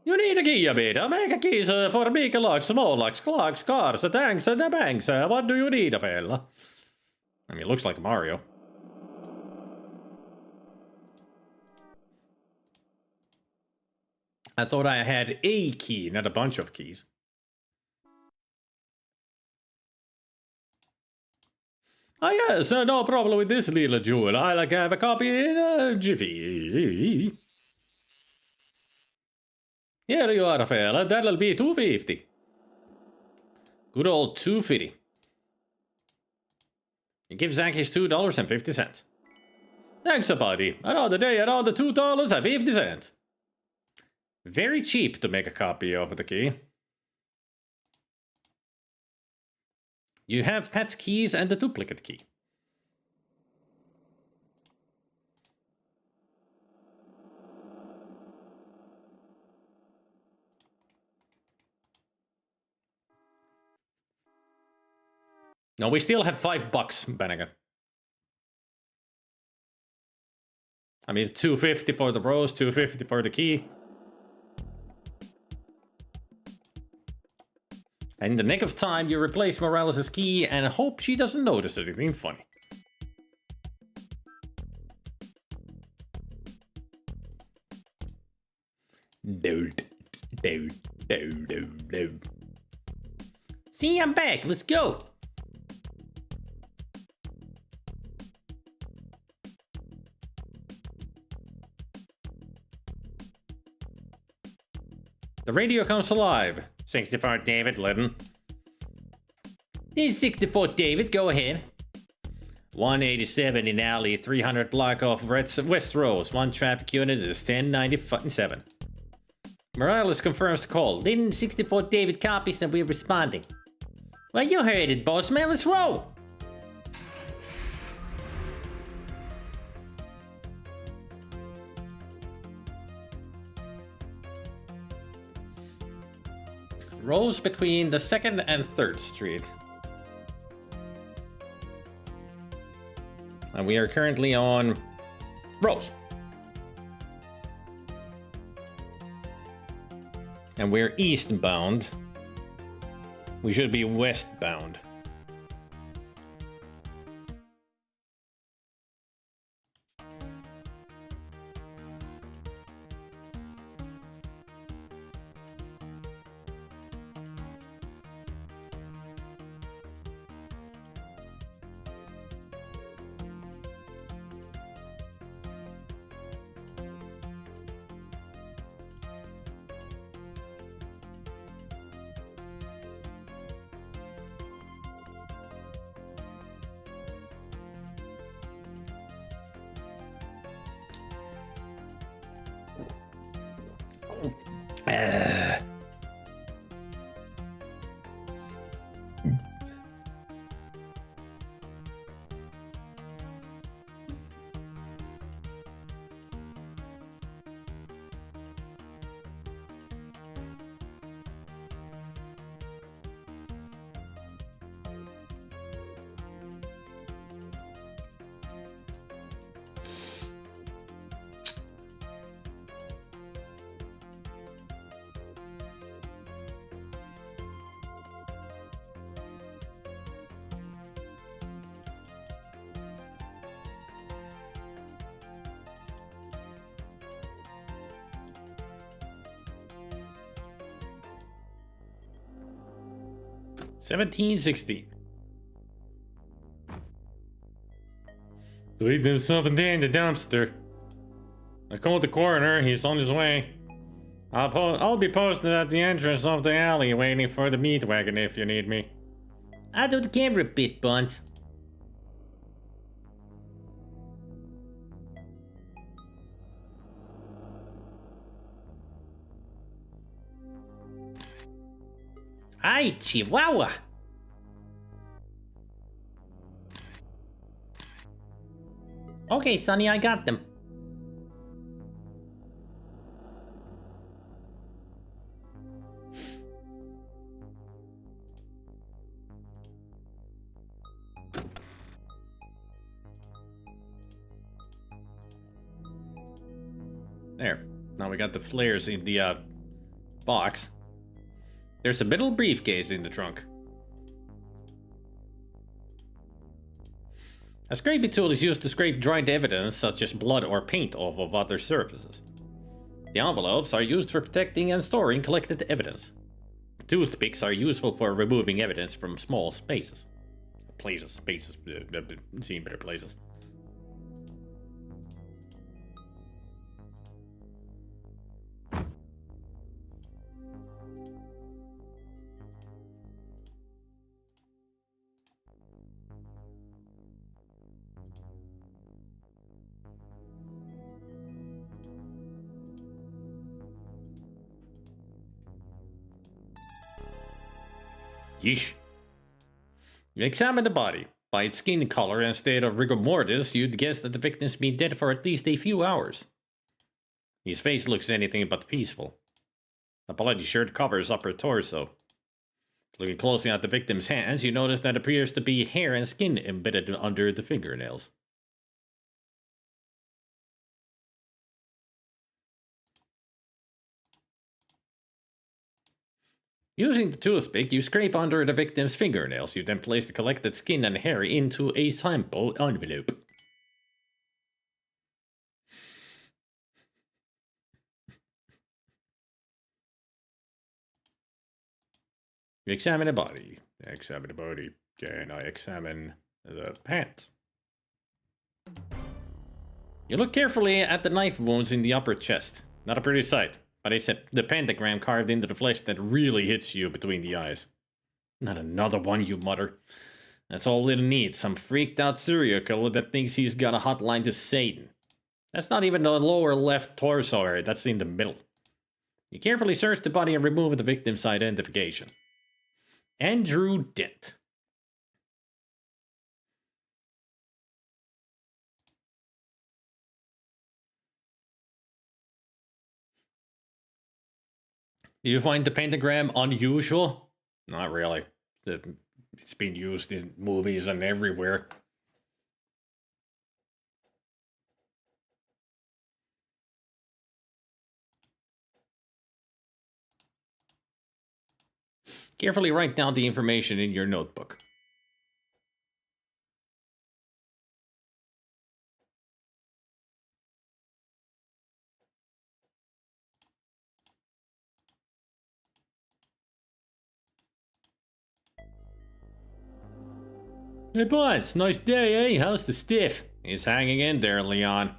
You need a key, mate. I'll make a keys for big locks, small locks, clocks, cars, tanks, and banks. What do you need, fella? I mean, it looks like Mario. I thought I had a key, not a bunch of keys. Oh yes, no problem with this little jewel. I like have a copy in a jiffy. Here you are, fella. That'll be $2.50. Good old $2.50. You give Zach his $2.50. Thanks, buddy. Another day, another $2.50. Very cheap to make a copy of the key. You have Pat's keys and the duplicate key. No, we still have $5, Bannigan. I mean, it's $2.50 for the rose, $2.50 for the key. And in the nick of time, you replace Morales' key and hope she doesn't notice anything funny. See, I'm back. Let's go. The radio comes alive. 64 David, Lytton. This is 64 David, go ahead. 187 in alley, 300 block off West Rose. One traffic unit is 1097. Morales confirms the call. Lytton, 64 David copies and we're responding. Well, you heard it, boss man. Let's roll. Rose between the 2nd and 3rd Street. And we are currently on Rose. And we're eastbound. We should be westbound. 1760. Wait, there's something there in the dumpster. I called the coroner, he's on his way. I'll be posted at the entrance of the alley waiting for the meat wagon if you need me. I'll do the camera bit, Bonds. Hi, Chihuahua. Okay, Sonny, I got them. There. Now we got the flares in the box. There's a little briefcase in the trunk. A scraping tool is used to scrape dried evidence such as blood or paint off of other surfaces. The envelopes are used for protecting and storing collected evidence. Toothpicks are useful for removing evidence from small spaces. Spaces, seen better places. Yeesh. You examine the body. By its skin color and state of rigor mortis, you'd guess that the victim's been dead for at least a few hours. His face looks anything but peaceful. The bloody shirt covers upper torso. Looking closely at the victim's hands, you notice that appears to be hair and skin embedded under the fingernails. Using the toothpick, you scrape under the victim's fingernails. You then place the collected skin and hair into a sample envelope. You examine the body. Examine the body. And I examine the pants. You look carefully at the knife wounds in the upper chest. Not a pretty sight. But it's the pentagram carved into the flesh that really hits you between the eyes. Not another one, you mutter. That's all it needs. Some freaked out serial killer that thinks he's got a hotline to Satan. That's not even the lower left torso area, that's in the middle. You carefully search the body and remove the victim's identification. Andrew Dent. Do you find the pentagram unusual? Not really. It's been used in movies and everywhere. Carefully write down the information in your notebook. Hey, Bonds, nice day, eh? How's the stiff? He's hanging in there, Leon.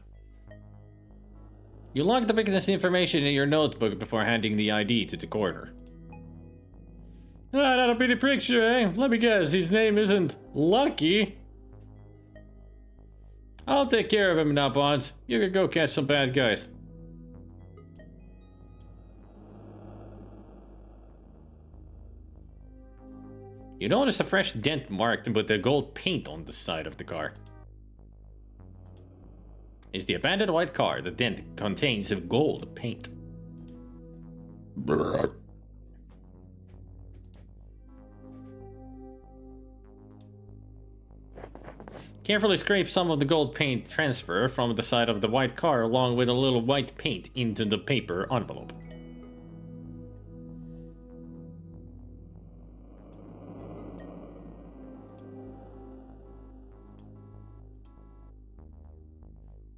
You log the victim's information in your notebook before handing the ID to the coroner. Ah, not a pretty picture, eh? Let me guess, his name isn't Lucky. I'll take care of him now, Bonds. You can go catch some bad guys. You notice a fresh dent marked with the gold paint on the side of the car. It's the abandoned white car. The dent contains gold paint. Carefully scrape some of the gold paint transfer from the side of the white car along with a little white paint into the paper envelope.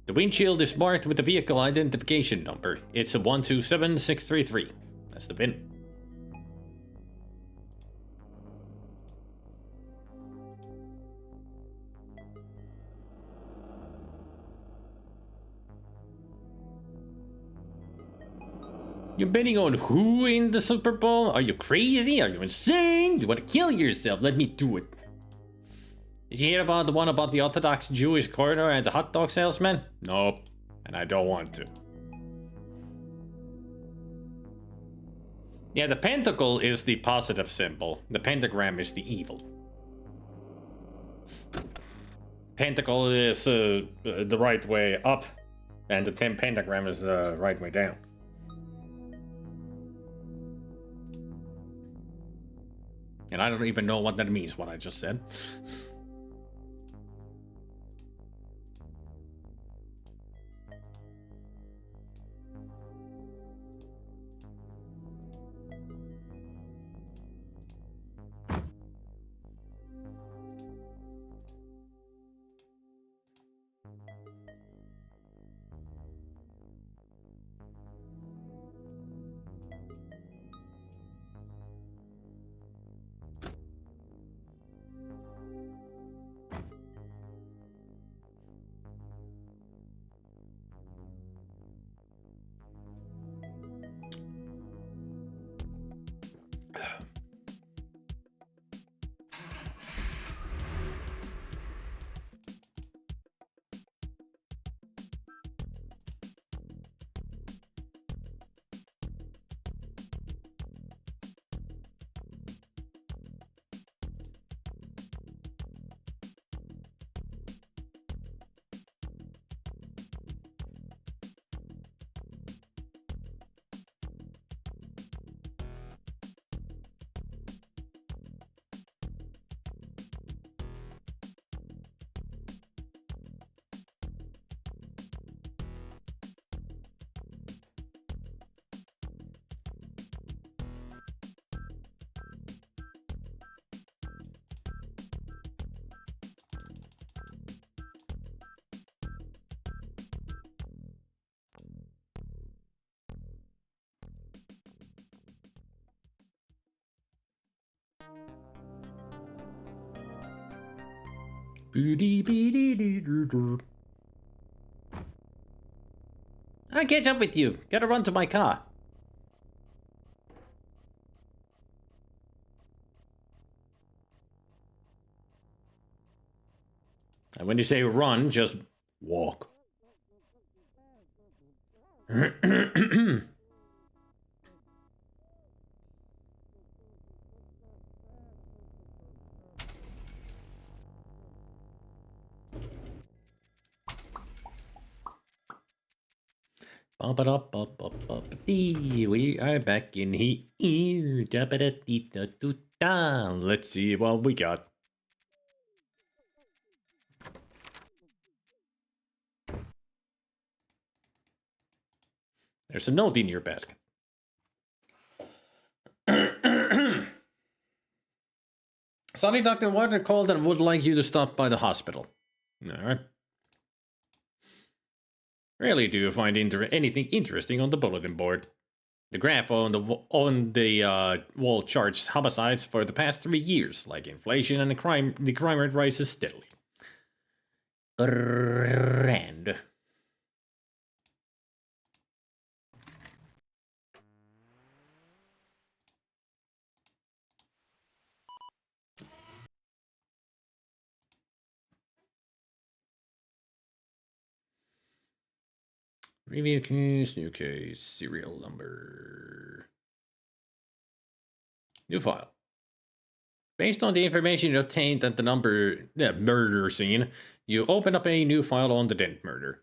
The windshield is marked with the vehicle identification number. It's a 127633. That's the VIN. You betting on who in the Super Bowl? Are you crazy? Are you insane? You want to kill yourself? Let me do it. Did you hear about the one about the Orthodox Jewish corridor and the hot dog salesman? Nope. And I don't want to. Yeah, the pentacle is the positive symbol. The pentagram is the evil. Pentacle is the right way up, and the pentagram is the right way down. And I don't even know what that means, what I just said. I catch up with you. Gotta run to my car. And when you say run, just walk. We are back in here. Let's see what we got. There's a note in your basket. Sonny, Dr. Water called and would like you to stop by the hospital. Alright. Rarely do you find anything interesting on the bulletin board. The graph on the wall charts homicides for the past 3 years, like inflation and the crime rate rises steadily. Grand. Review case, new case, serial number. New file. Based on the information you obtained at the murder scene, you open up a new file on the Dent murder.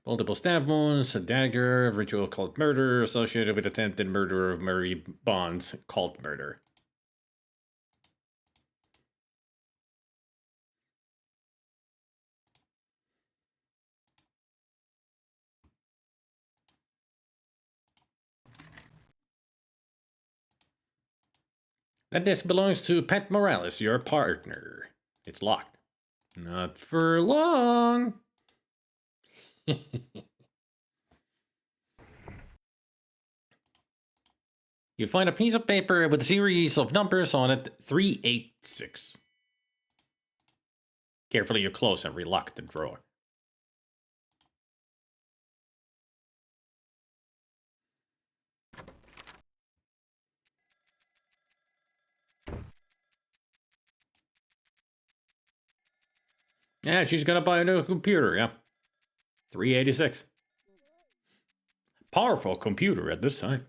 Multiple stab wounds, a dagger, ritual cult murder associated with attempted murder of Murray Bonds, cult murder. That desk belongs to Pat Morales, your partner. It's locked. Not for long. You find a piece of paper with a series of numbers on it, 386. Carefully you close and relock the drawer. Yeah, she's gonna buy a new computer, yeah. 386. Powerful computer at this time.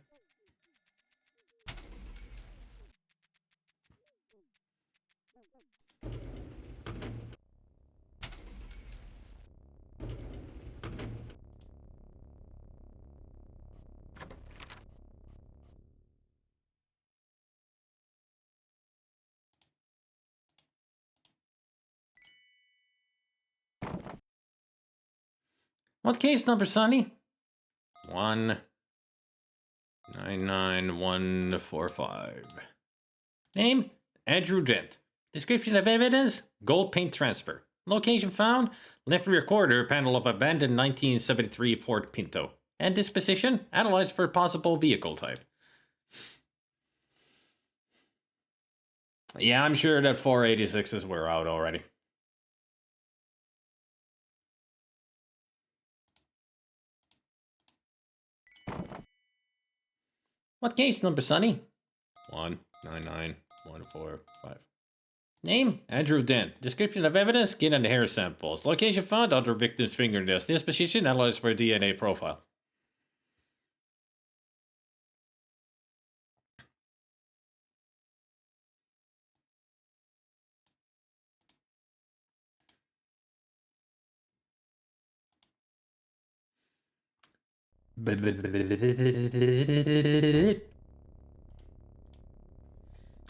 What case number, Sonny? 199145. Name? Andrew Dent. Description of evidence? Gold paint transfer. Location found? Left rear quarter panel of abandoned 1973 Ford Pinto. And disposition? Analyzed for possible vehicle type. Yeah, I'm sure that 486s were out already. What case number, Sonny? 199145. Name? Andrew Dent. Description of evidence? Skin and hair samples. Location found? Under victim's fingernails. Disposition? Analyzed for DNA profile.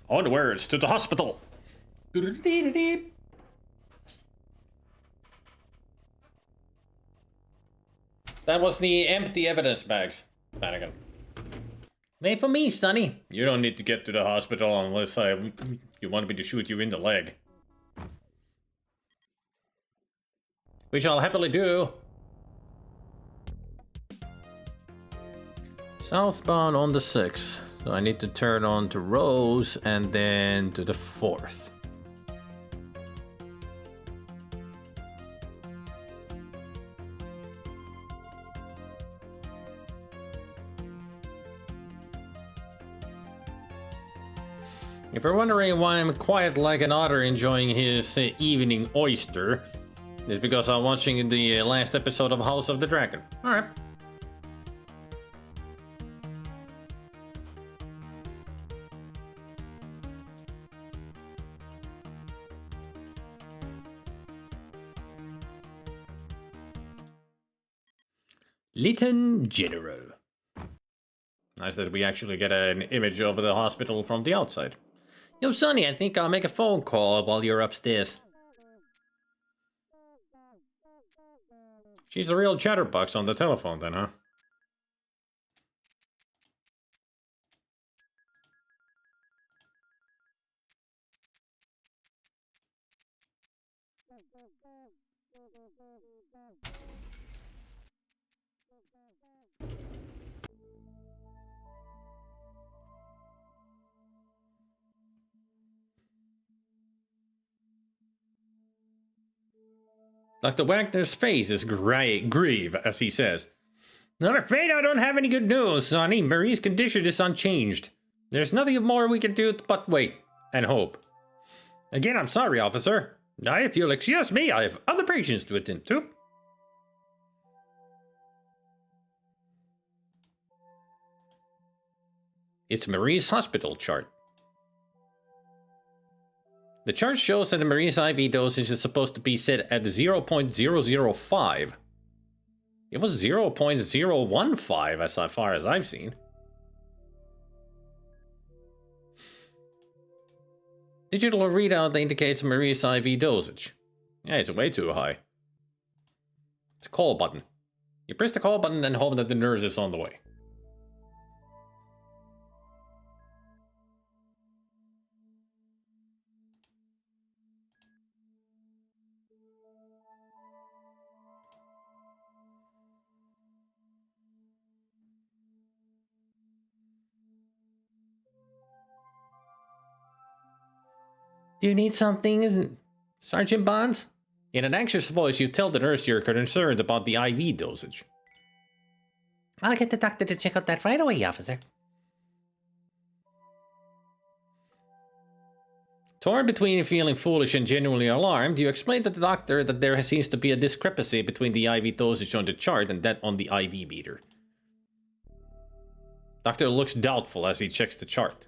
Onwards to the hospital. That was the empty evidence bags, Mannequin. Wait for me, Sonny. You don't need to get to the hospital unless you want me to shoot you in the leg. Which I'll happily do. Southbound on the 6th. So I need to turn on to Rose and then to the 4th. If you're wondering why I'm quiet like an otter enjoying his evening oyster, it's because I'm watching the last episode of House of the Dragon. Alright. Lieutenant General. Nice that we actually get an image of the hospital from the outside. Yo, Sonny, I think I'll make a phone call while you're upstairs. She's a real chatterbox on the telephone then, huh? Dr. Wagner's face is grave as he says, I'm afraid I don't have any good news, Sonny. Marie's condition is unchanged. There's nothing more we can do but wait and hope. Again, I'm sorry, officer. If you'll excuse me, I have other patients to attend to. It's Marie's hospital chart. The chart shows that Marie's IV dosage is supposed to be set at 0.005. It was 0.015 as far as I've seen. Digital readout indicates Marie's IV dosage. Yeah, it's way too high. It's a call button. You press the call button and hope that the nurse is on the way. Do you need something, Sergeant Bonds? In an anxious voice, you tell the nurse you're concerned about the IV dosage. I'll get the doctor to check out that right away, officer. Torn between feeling foolish and genuinely alarmed, you explain to the doctor that there seems to be a discrepancy between the IV dosage on the chart and that on the IV meter. Doctor looks doubtful as he checks the chart.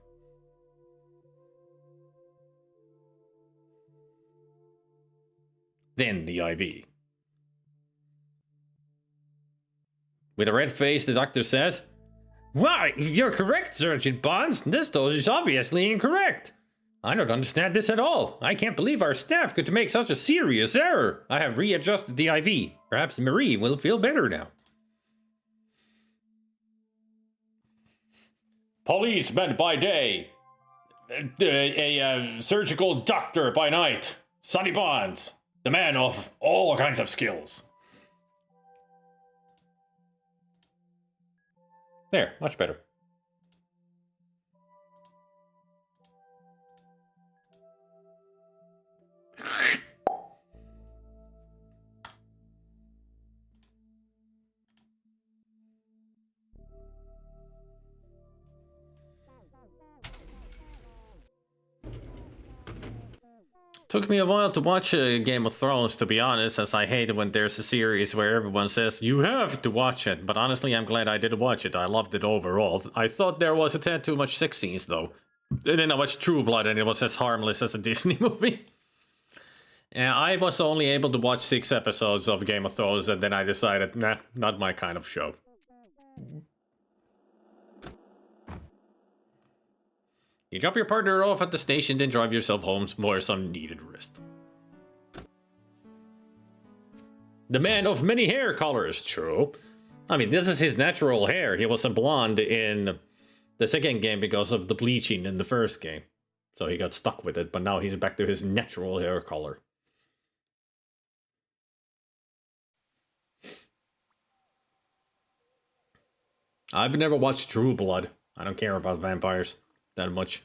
Then the IV. With a red face, the doctor says, "Why, you're correct, Sergeant Bonds. This dose is obviously incorrect. I don't understand this at all. I can't believe our staff could make such a serious error. I have readjusted the IV. Perhaps Marie will feel better now." Policeman by day. A surgical doctor by night. Sonny Bonds. The man of all kinds of skills. There, much better. Took me a while to watch Game of Thrones, to be honest, as I hate it when there's a series where everyone says, you have to watch it. But honestly, I'm glad I did watch it. I loved it overall. I thought there was a tad too much sex scenes, though. And then I watched True Blood, and it was as harmless as a Disney movie. I was only able to watch 6 episodes of Game of Thrones, and then I decided, nah, not my kind of show. You drop your partner off at the station, then drive yourself home for some needed rest. The man of many hair colors, true. I mean, this is his natural hair. He was a blonde in the second game because of the bleaching in the first game. So he got stuck with it, but now he's back to his natural hair color. I've never watched True Blood. I don't care about vampires that much.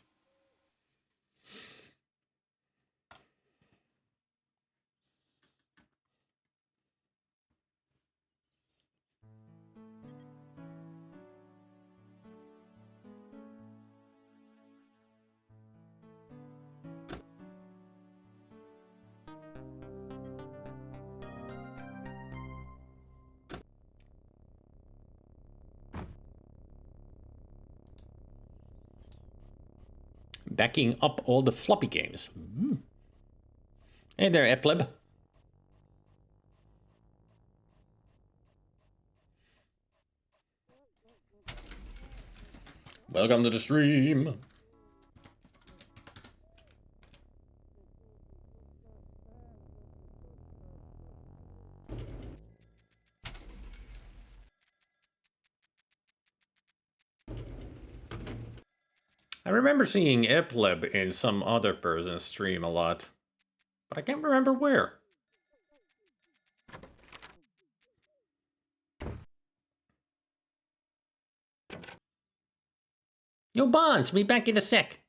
Backing up all the floppy games. Hey there, Epleb. Welcome to the stream. I remember seeing Epleb in some other person's stream a lot, but I can't remember where. Yo, Bonds, be back in a sec.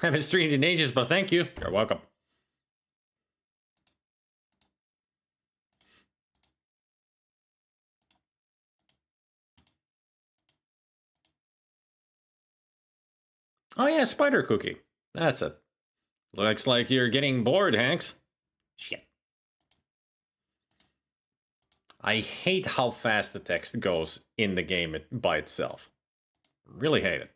Haven't streamed in ages, but thank you. You're welcome. Oh yeah, spider cookie. That's it. Looks like you're getting bored, Hanks. Shit. I hate how fast the text goes in the game by itself. Really hate it.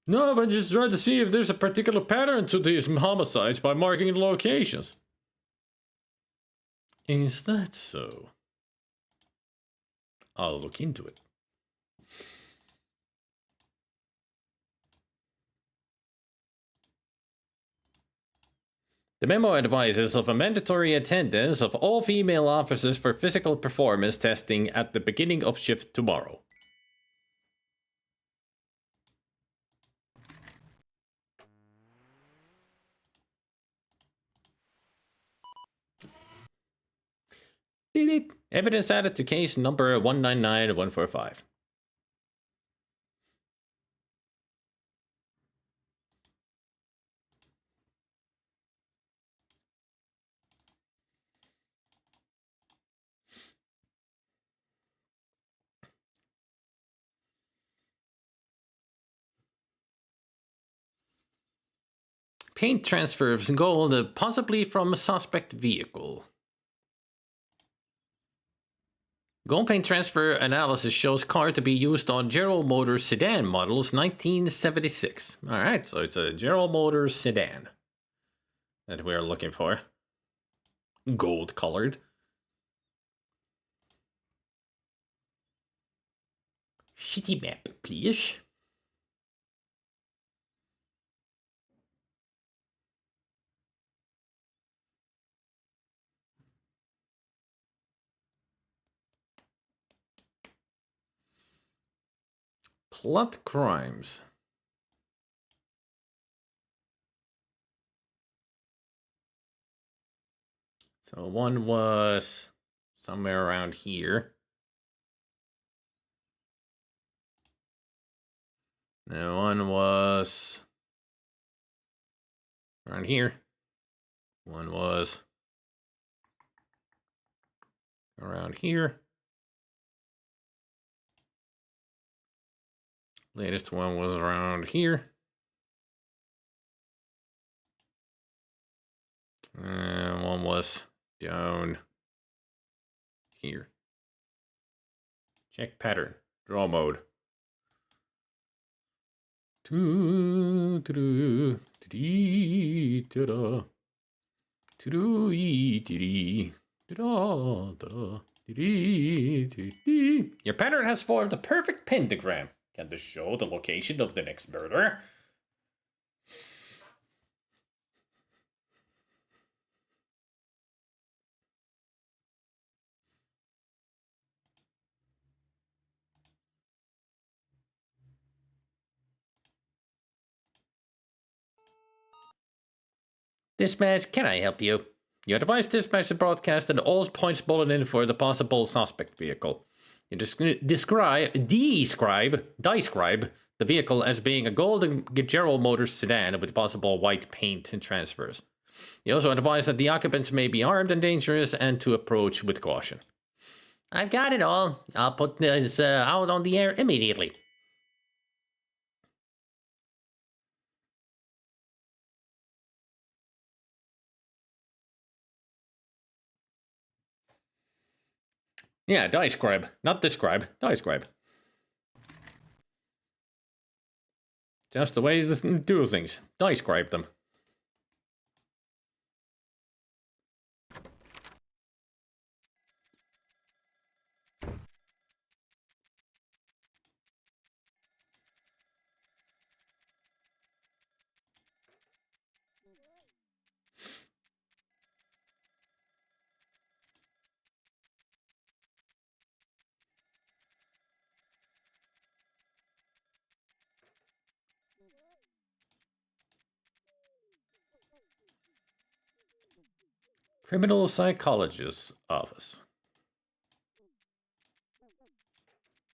No, but just trying to see if there's a particular pattern to these homicides by marking the locations. Is that so? I'll look into it. The memo advises of a mandatory attendance of all female officers for physical performance testing at the beginning of shift tomorrow. Beep, beep. Evidence added to case number 199145. Paint transfer of gold, possibly from a suspect vehicle. Gold paint transfer analysis shows car to be used on General Motors sedan models 1976. Alright, so it's a General Motors sedan that we're looking for. Gold colored. Shitty map, please. Plot crimes. So one was somewhere around here. And one was around here. One was around here. Latest one was around here. And one was down here. Check pattern. Draw mode. Your pattern has formed a perfect pentagram. Can this show the location of the next murderer? Dispatch, can I help you? Your device dispatched broadcast an all points bulletin for the possible suspect vehicle. You describe the vehicle as being a golden General Motors sedan with possible white paint and transfers. You also advise that the occupants may be armed and dangerous and to approach with caution. I've got it all. I'll put this out on the air immediately. Yeah, describe, not describe, describe. Just the way to do things. Describe them. Criminal psychologist's office.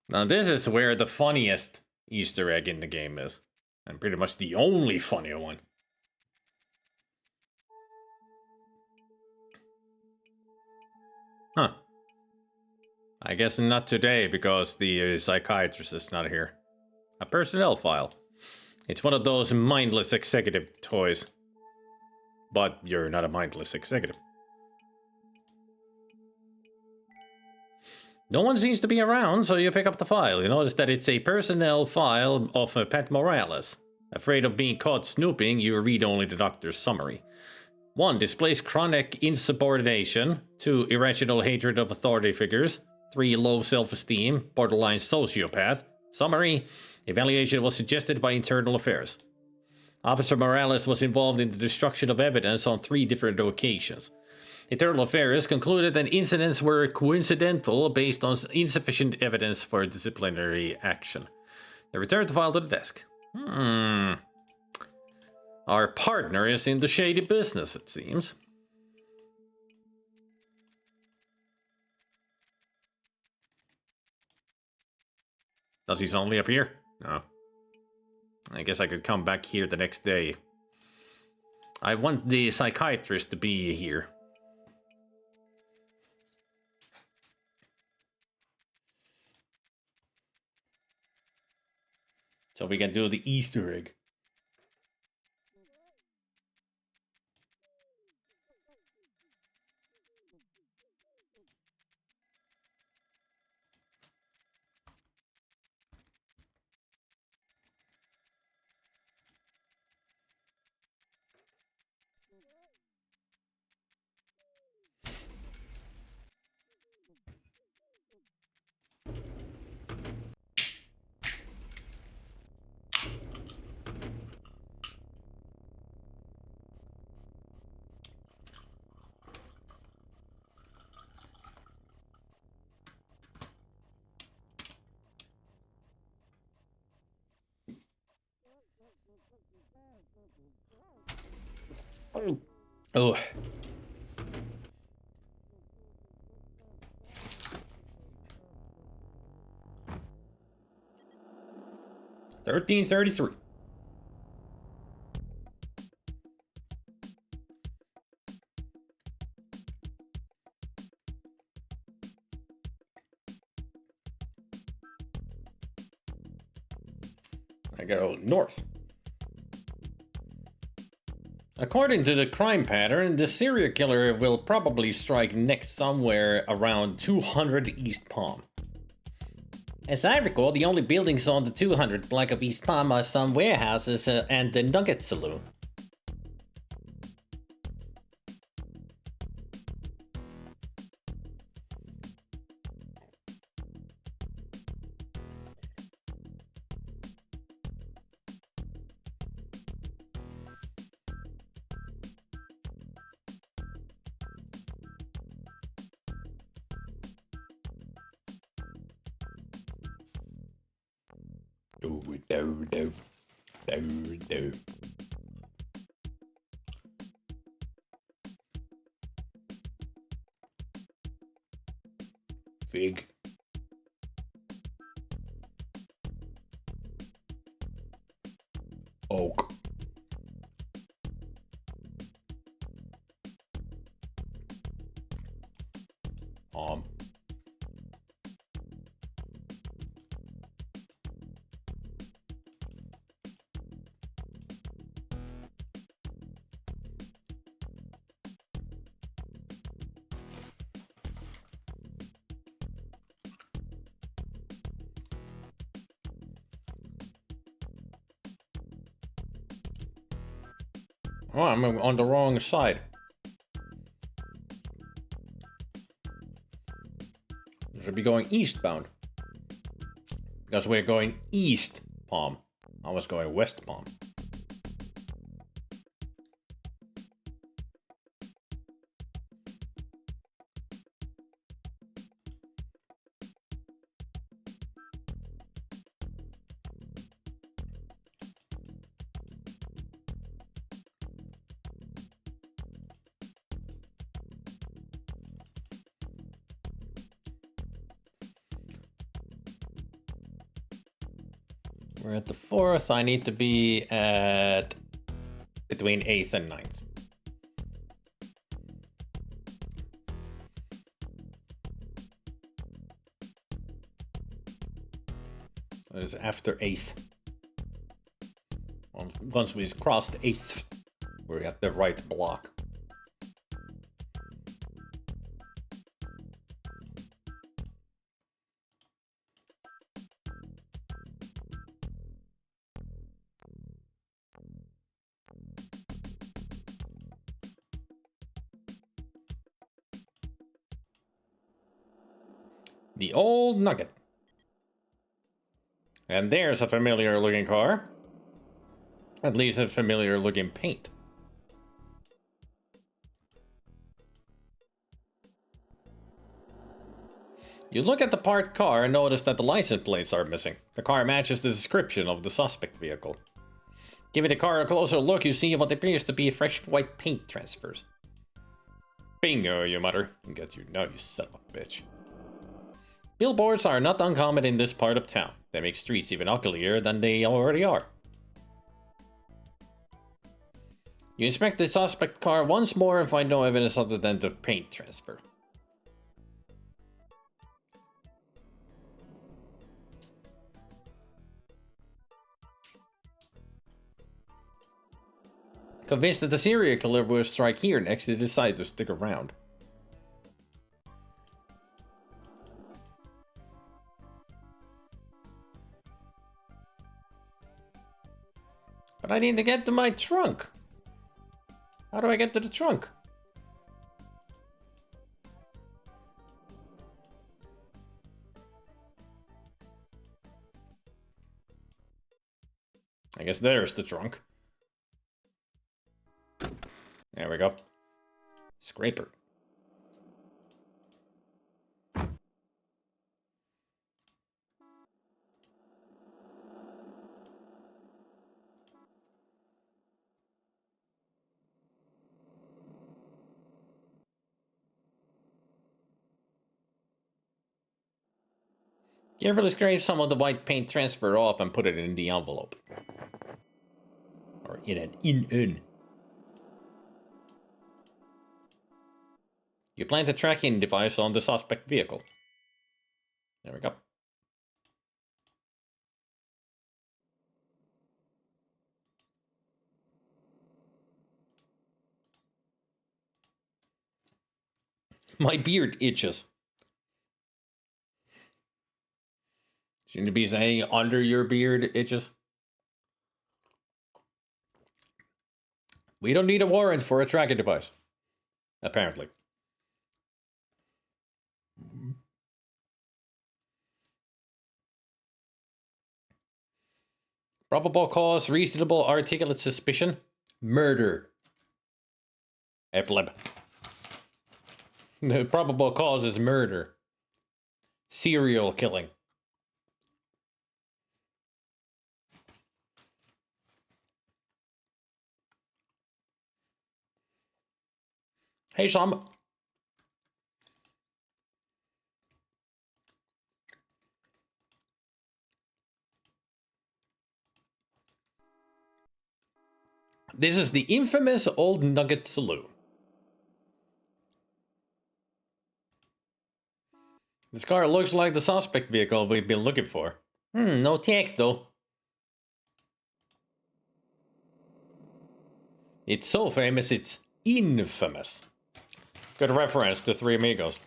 Now this is where the funniest Easter egg in the game is. And pretty much the only funny one. Huh. I guess not today because the psychiatrist is not here. A personnel file. It's one of those mindless executive toys. But you're not a mindless executive. No one seems to be around, so you pick up the file. You notice that it's a personnel file of Pat Morales. Afraid of being caught snooping, you read only the doctor's summary. 1. Displays chronic insubordination. 2. Irrational hatred of authority figures. 3. Low self-esteem, borderline sociopath. Summary. Evaluation was suggested by Internal Affairs. Officer Morales was involved in the destruction of evidence on 3 different occasions. Internal Affairs concluded that incidents were coincidental based on insufficient evidence for disciplinary action. They returned the file to the desk. Our partner is in the shady business, it seems. Does he only appear? No. I guess I could come back here the next day. I want the psychiatrist to be here. So we can do the Easter egg. Oh. $13.33. I gotta go north. According to the crime pattern, the serial killer will probably strike next somewhere around 200 East Palm. As I recall, the only buildings on the 200 block of East Palm are some warehouses and the Nugget Saloon. Do. Fig. Oak. Oh, I'm on the wrong side. We should be going eastbound. Because we're going East Palm. I was going West Palm. We're at the 4th. I need to be at between 8th and 9th. It's after 8th. Once we crossed 8th, we're at the right block. The old Nugget. And there's a familiar looking car. At least a familiar looking paint. You look at the parked car and notice that the license plates are missing. The car matches the description of the suspect vehicle. Giving the car a closer look, you see what appears to be fresh white paint transfers. Bingo, you mutter. Get you now, you son of a bitch. Billboards are not uncommon in this part of town. They make streets even uglier than they already are. You inspect the suspect car once more and find no evidence other than the paint transfer. Convinced that the serial killer will strike here next, they decide to stick around. But I need to get to my trunk. How do I get to the trunk? I guess there's the trunk. There we go. Scraper. Carefully scrape some of the white paint transfer off and put it in the envelope. Or in an. You plant a tracking device on the suspect vehicle. There we go. My beard itches. Seem to be saying under your beard itches. We don't need a warrant for a tracking device. Apparently. Probable cause, reasonable articulate suspicion. Murder. Epleb. The probable cause is murder. Serial killing. Hey, Sam. This is the infamous Old Nugget Saloon. This car looks like the suspect vehicle we've been looking for. No text though. It's so famous, it's infamous. Good reference to Three Amigos.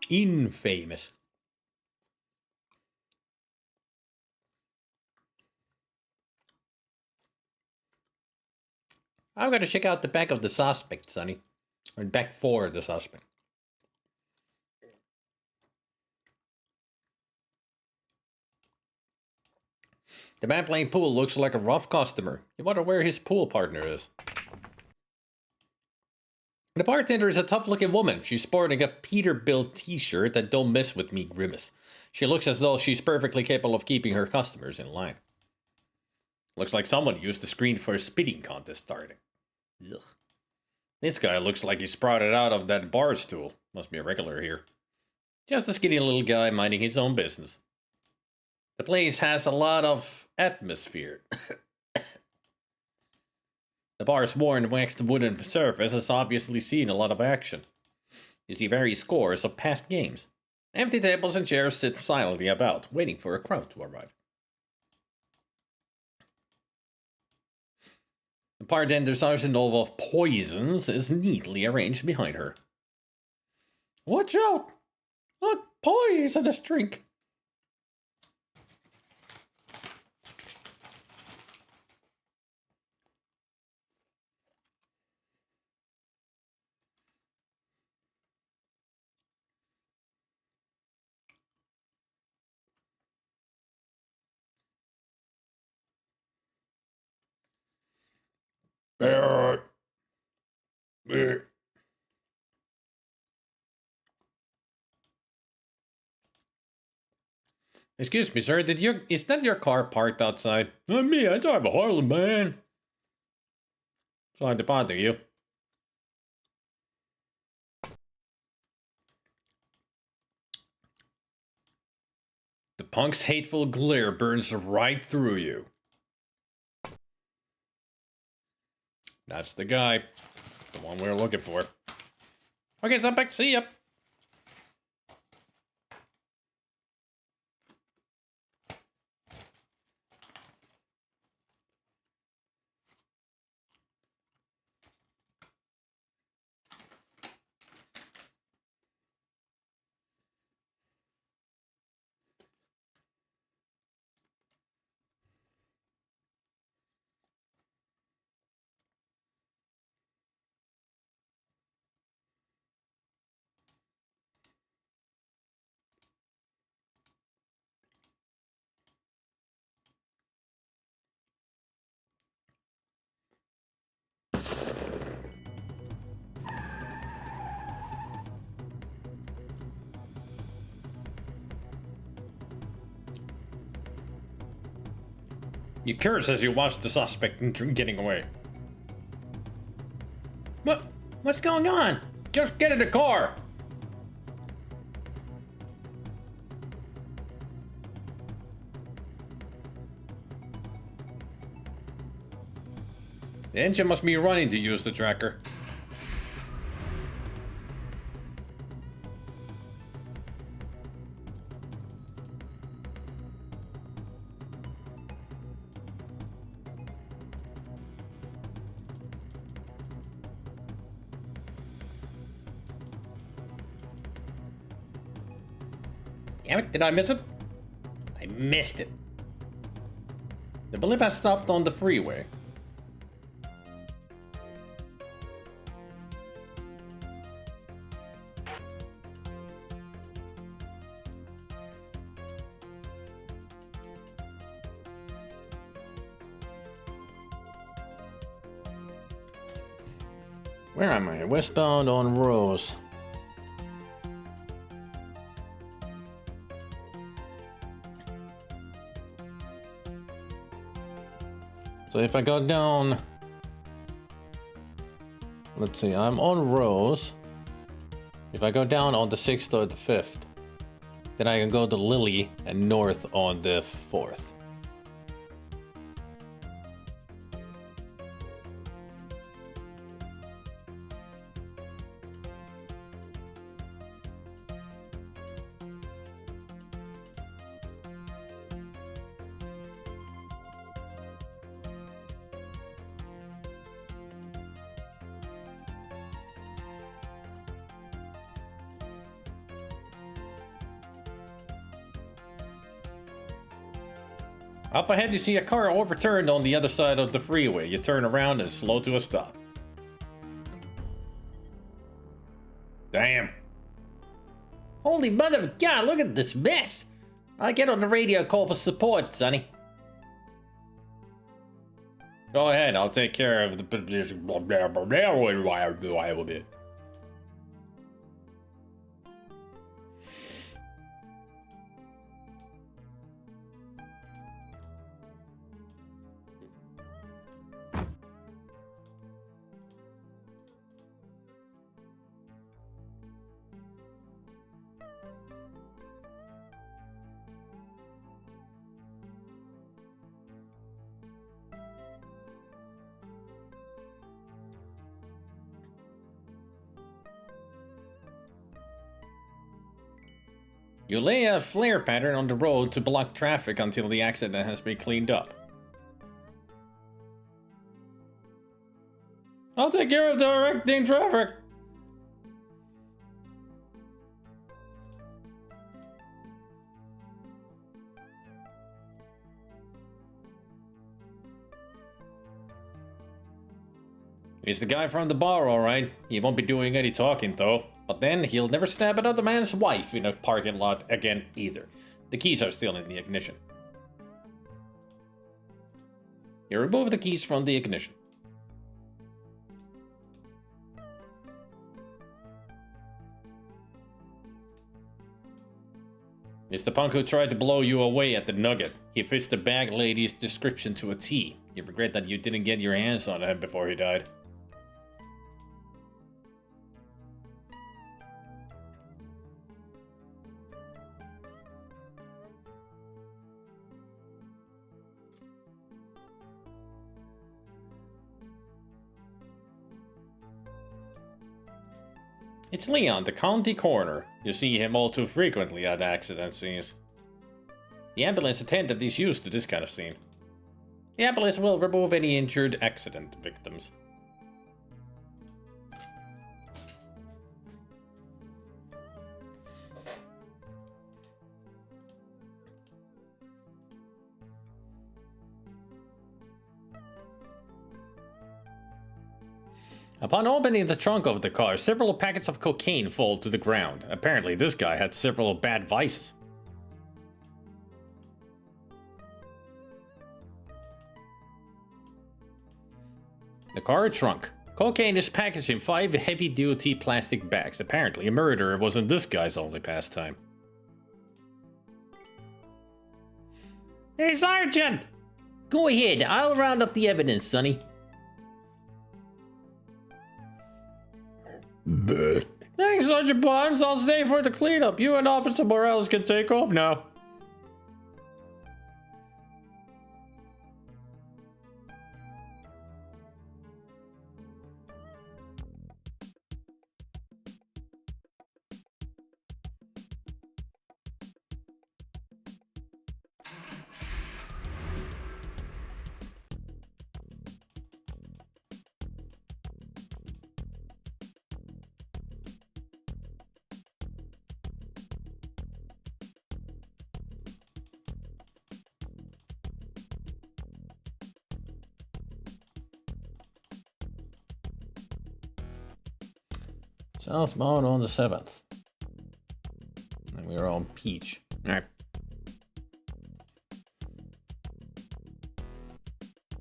Infamous. I'm gonna check out the back of the suspect, Sonny. Or back for the suspect. The man playing pool looks like a rough customer. You wonder where his pool partner is. The bartender is a tough-looking woman. She's sporting a Peterbilt t-shirt that "Don't mess with me" grimace. She looks as though she's perfectly capable of keeping her customers in line. Looks like someone used the screen for a spitting contest starting. Ugh. This guy looks like he sprouted out of that bar stool. Must be a regular here. Just a skinny little guy minding his own business. The place has a lot of atmosphere. The bar's worn waxed wooden surface has obviously seen a lot of action. You see various scores of past games. Empty tables and chairs sit silently about, waiting for a crowd to arrive. The bartender's arsenal of poisons is neatly arranged behind her. Watch out! A poisonous drink! Excuse me, sir, is that your car parked outside? Not me, I drive a Harlem, man. Sorry to bother you. The punk's hateful glare burns right through you. That's the guy. The one we're looking for. Okay, so back, see ya. You curse as you watch the suspect getting away. What's going on? Just get in the car! The engine must be running to use the tracker. Damn it, did I miss it? I missed it. The blimp has stopped on the freeway. Where am I? Westbound on Rose. So if I go down, let's see, I'm on Rose. If I go down on the 6th or the 5th, then I can go to Lily and north on the 4th. Up ahead you see a car overturned on the other side of the freeway. You turn around and slow to a stop. Damn. Holy mother of God, look at this mess. I'll get on the radio, call for support, Sonny. Go ahead, I'll take care of the... You lay a flare pattern on the road to block traffic until the accident has been cleaned up. I'll take care of directing traffic. He's the guy from the bar, alright. He won't be doing any talking, though. But then, he'll never stab another man's wife in a parking lot again, either. The keys are still in the ignition. You remove the keys from the ignition. It's the punk who tried to blow you away at the Nugget. He fits the bag lady's description to a T. You regret that you didn't get your hands on him before he died. It's Leon, the county coroner. You see him all too frequently at accident scenes. The ambulance attendant is used to this kind of scene. The ambulance will remove any injured accident victims. Upon opening the trunk of the car, several packets of cocaine fall to the ground. Apparently, this guy had several bad vices. The car trunk. Cocaine is packaged in 5 heavy-duty plastic bags. Apparently, a murder wasn't this guy's only pastime. Hey, Sergeant! Go ahead, I'll round up the evidence, Sonny. Thanks, Sergeant Bonds. I'll stay for the cleanup. You and Officer Morales can take off now. South Mountain on the 7th. And we were on Peach. Alright.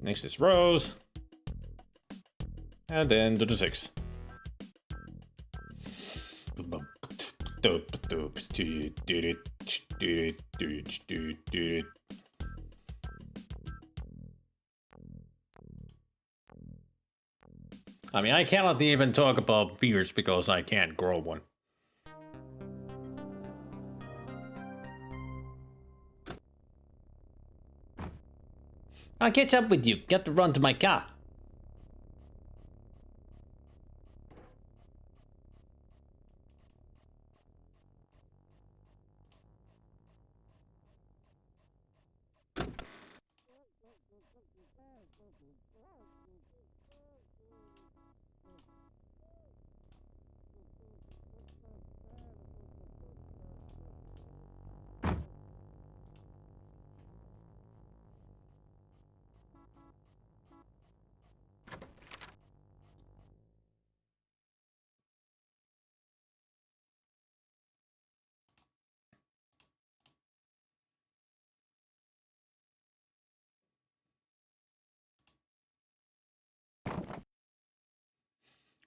Next is Rose. And then to the 6th. I mean, I cannot even talk about beers because I can't grow one. I'll catch up with you. Get to run to my car.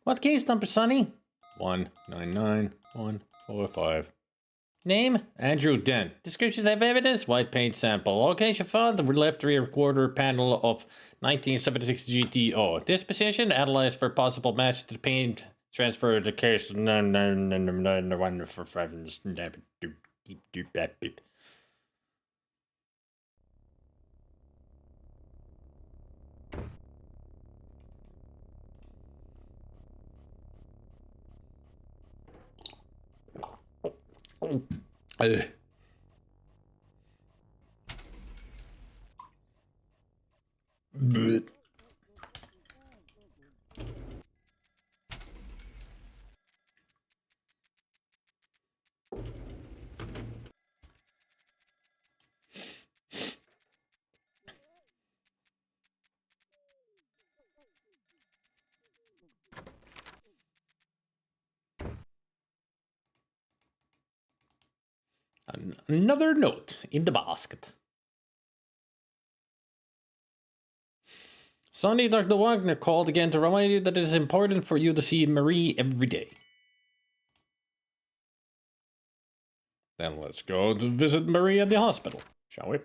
What case number, Sonny? 199145. Name? Andrew Dent. Description of evidence? White paint sample. Location found the left rear quarter panel of 1976 GTO. Disposition? Analyzed for possible match to the paint. Transfer the case. One for 5. Another note in the basket. Sonny, Dr. Wagner called again to remind you that it is important for you to see Marie every day. Then let's go to visit Marie at the hospital, shall we?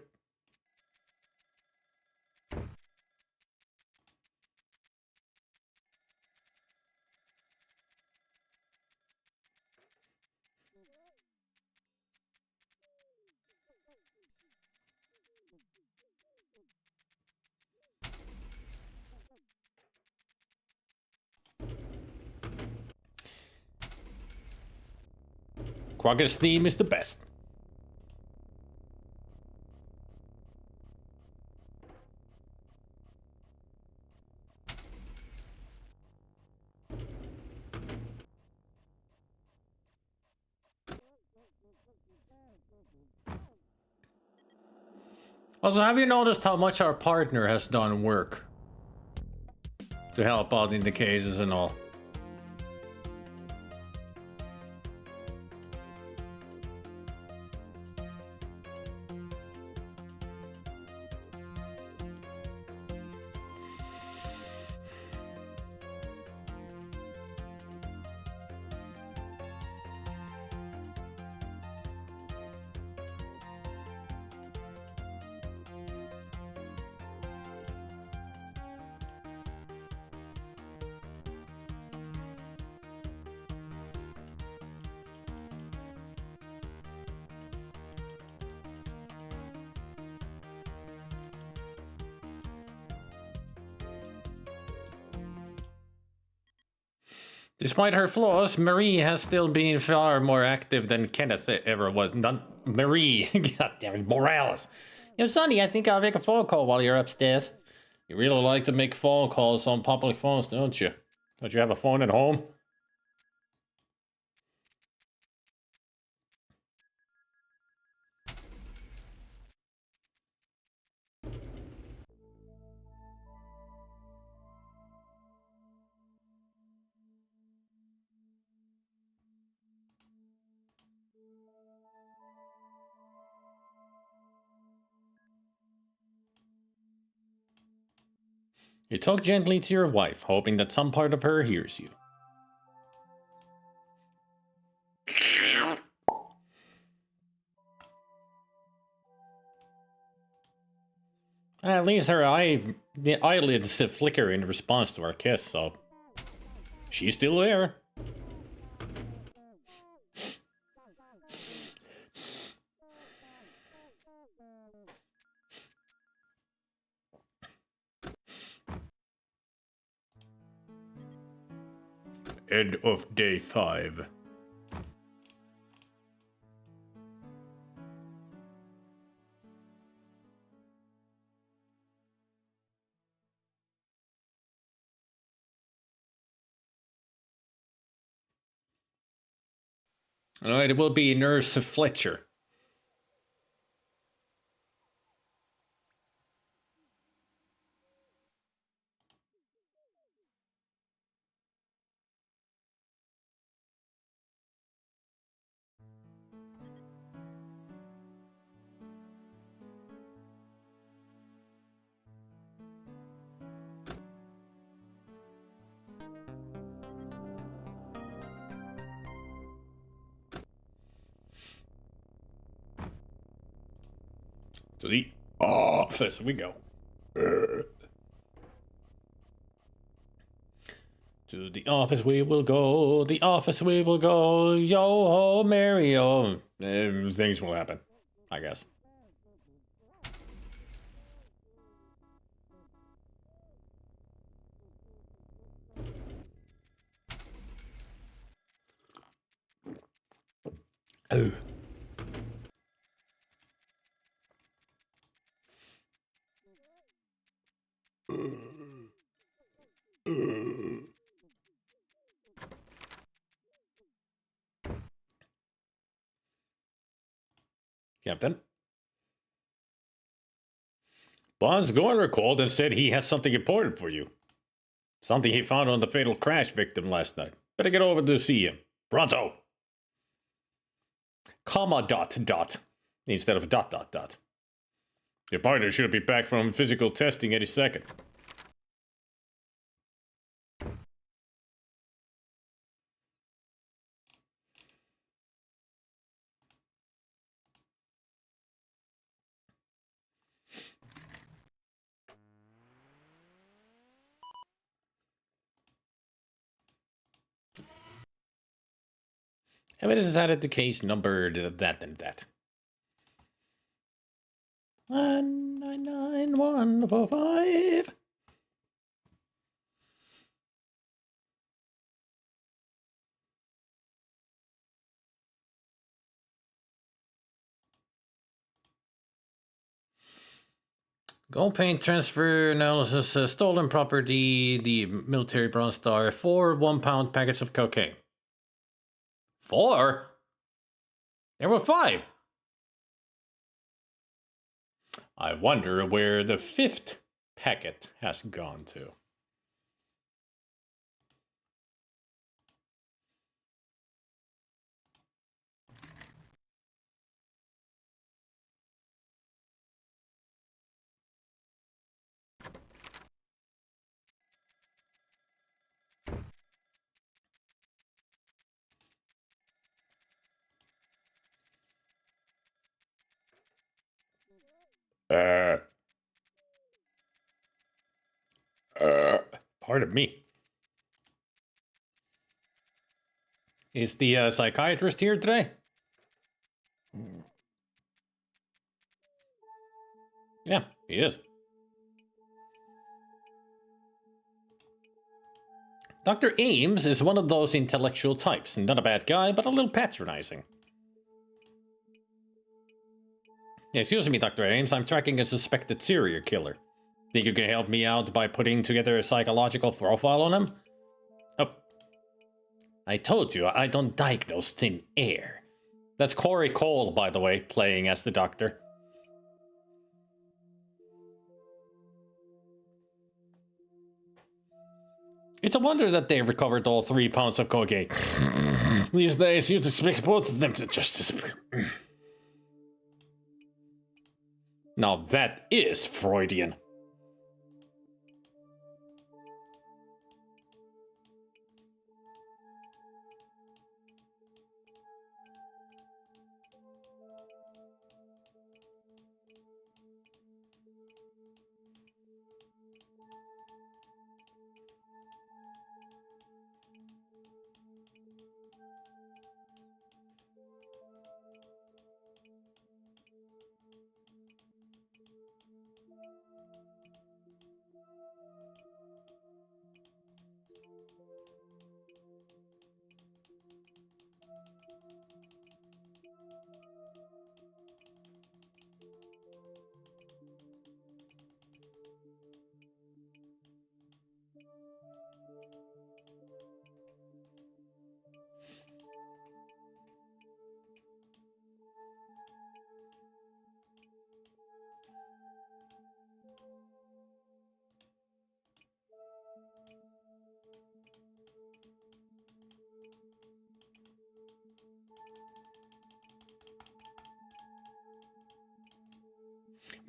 Quagga's theme is the best. Also, have you noticed how much our partner has done work to help out in the cases and all? Despite her flaws, Marie has still been far more active than Kenneth ever was. Not Marie. God damn it, Morales. Yo, Sonny, I think I'll make a phone call while you're upstairs. You really like to make phone calls on public phones, don't you? Don't you have a phone at home? You talk gently to your wife, hoping that some part of her hears you. At least the eyelids flicker in response to our kiss, so she's still there. End of day 5. Alright, it will be Nurse Fletcher. To the office we go. To the office we will go. The office we will go. Yo ho, Mario. Things will happen, I guess. Oh. Captain? Bonds, the governor called and said he has something important for you. Something he found on the fatal crash victim last night. Better get over to see him. Pronto! Comma dot dot. Instead of dot dot dot. Your partner should be back from physical testing any second. Evidence is added to case number that and that. 199145. Gold paint transfer analysis, stolen property, the military Bronze Star, 4 1-pound packets of cocaine. 4? There were 5. I wonder where the 5th packet has gone to. Pardon me. Is the psychiatrist here today? Yeah, he is. Dr. Ames is one of those intellectual types. Not a bad guy, but a little patronizing. Excuse me, Dr. Ames. I'm tracking a suspected serial killer. Think you can help me out by putting together a psychological profile on him? Oh. I told you, I don't diagnose thin air. That's Corey Cole, by the way, playing as the doctor. It's a wonder that they recovered all 3 pounds of cocaine. These days, you'd expect both of them to just disappear. Now that is Freudian.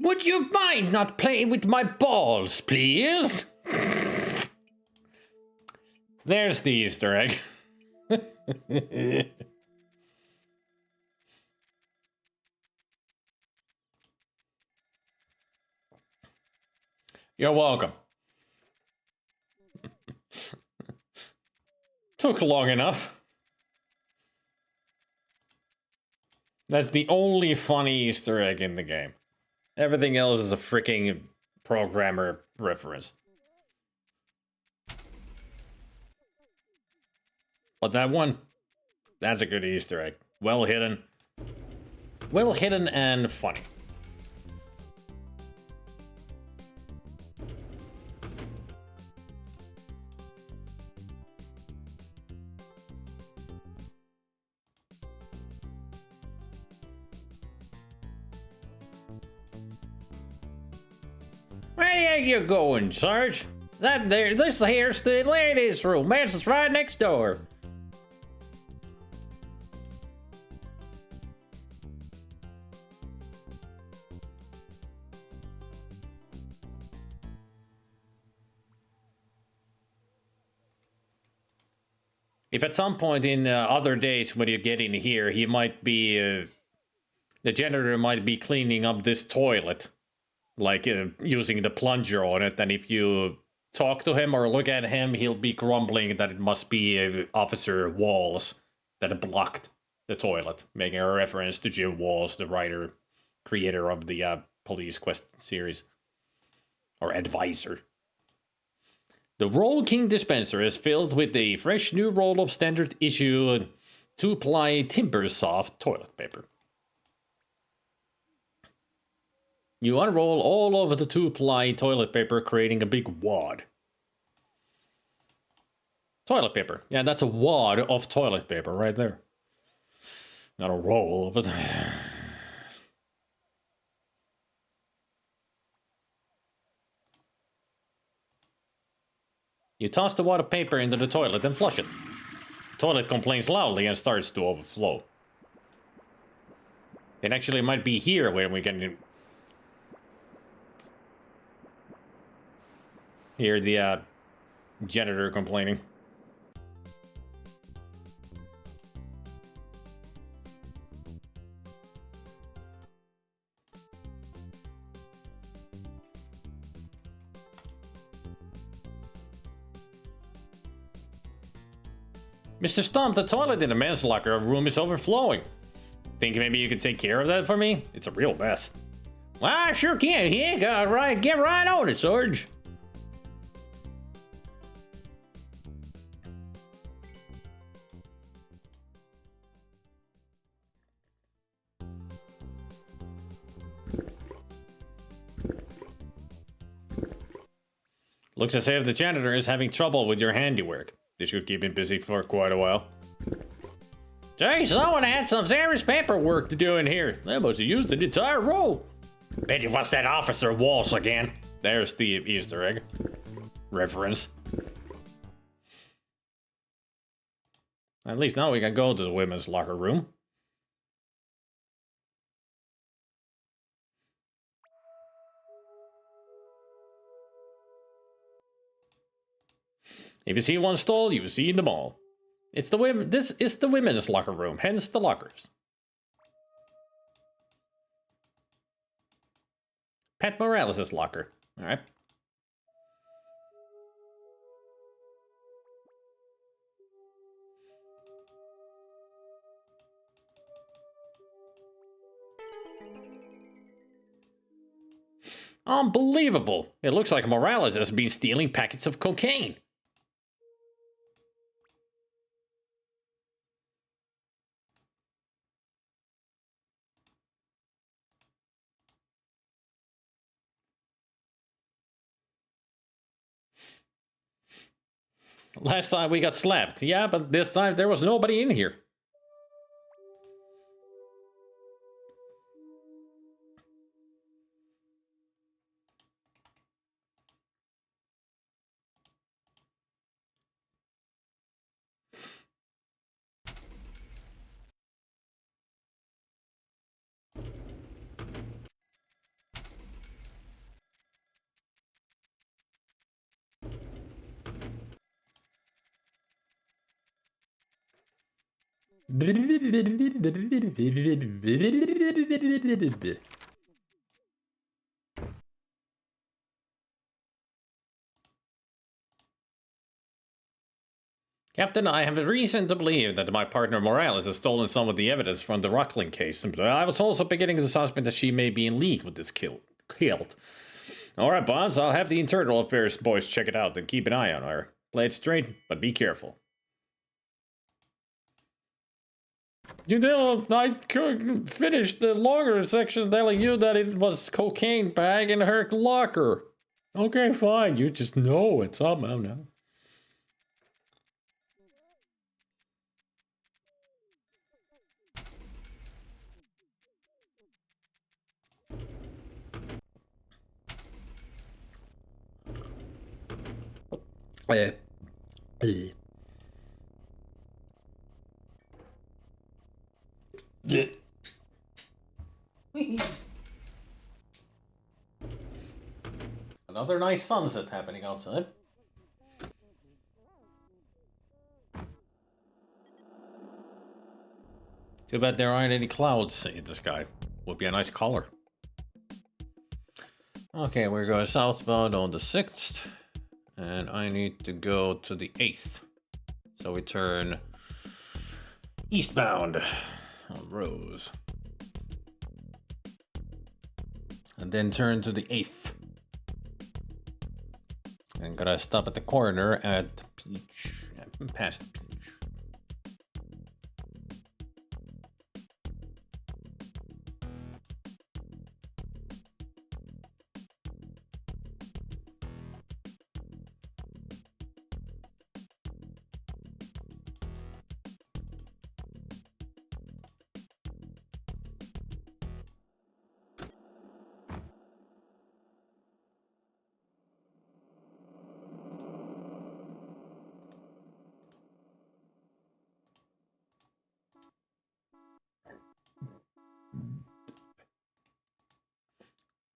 Would you mind not playing with my balls, please? There's the Easter egg. You're welcome. Took long enough. That's the only funny Easter egg in the game. Everything else is a freaking programmer reference. But that one, that's a good Easter egg. Well hidden. Well hidden and funny. Where are you going, Sarge? This here's the ladies' room. It's right next door. If at some point in other days when you get in here, he might be... the janitor might be cleaning up this toilet. Like using the plunger on it, and if you talk to him or look at him, he'll be grumbling that it must be Officer Walls that blocked the toilet, making a reference to Jim Walls, the writer, creator of the Police Quest series. Or advisor. The Roll King dispenser is filled with a fresh new roll of standard issue 2-ply timber soft toilet paper. You unroll all over the 2-ply toilet paper, creating a big wad. Toilet paper. Yeah, that's a wad of toilet paper right there. Not a roll, but... You toss the wad of paper into the toilet and flush it. The toilet complains loudly and starts to overflow. It actually might be here where we can... hear the janitor complaining. Mr. Stump, the toilet in the men's locker room is overflowing. Think maybe you could take care of that for me? It's a real mess. Well, I sure can. Yeah, get right on it, Sarge. Looks as if the janitor is having trouble with your handiwork. This should keep him busy for quite a while. Gee, someone had some serious paperwork to do in here. They must have used an entire roll. Bet it was that Officer Walsh again. There's the Easter egg reference. At least now we can go to the women's locker room. If you see one stall, you've seen them all. It's the women. This is the women's locker room, hence the lockers. Pat Morales' locker. All right. Unbelievable! It looks like Morales has been stealing packets of cocaine. Last time we got slapped. Yeah, but this time there was nobody in here. Captain, I have a reason to believe that my partner Morales has stolen some of the evidence from the Rockland case. I was also beginning to suspect that she may be in league with this killed. Alright, Bonds, I'll have the internal affairs boys check it out and keep an eye on her. Play it straight, but be careful. You know, I couldn't finish the longer section telling you that it was cocaine bag in her locker. Okay, fine. You just know it somehow now. Another nice sunset happening outside. Too bad there aren't any clouds in the sky. Would be a nice color. Okay, we're going southbound on the 6th. And I need to go to the 8th. So we turn eastbound on Rose. And then turn to the 8th. And gotta stop at the corner at Peach. Past Peach.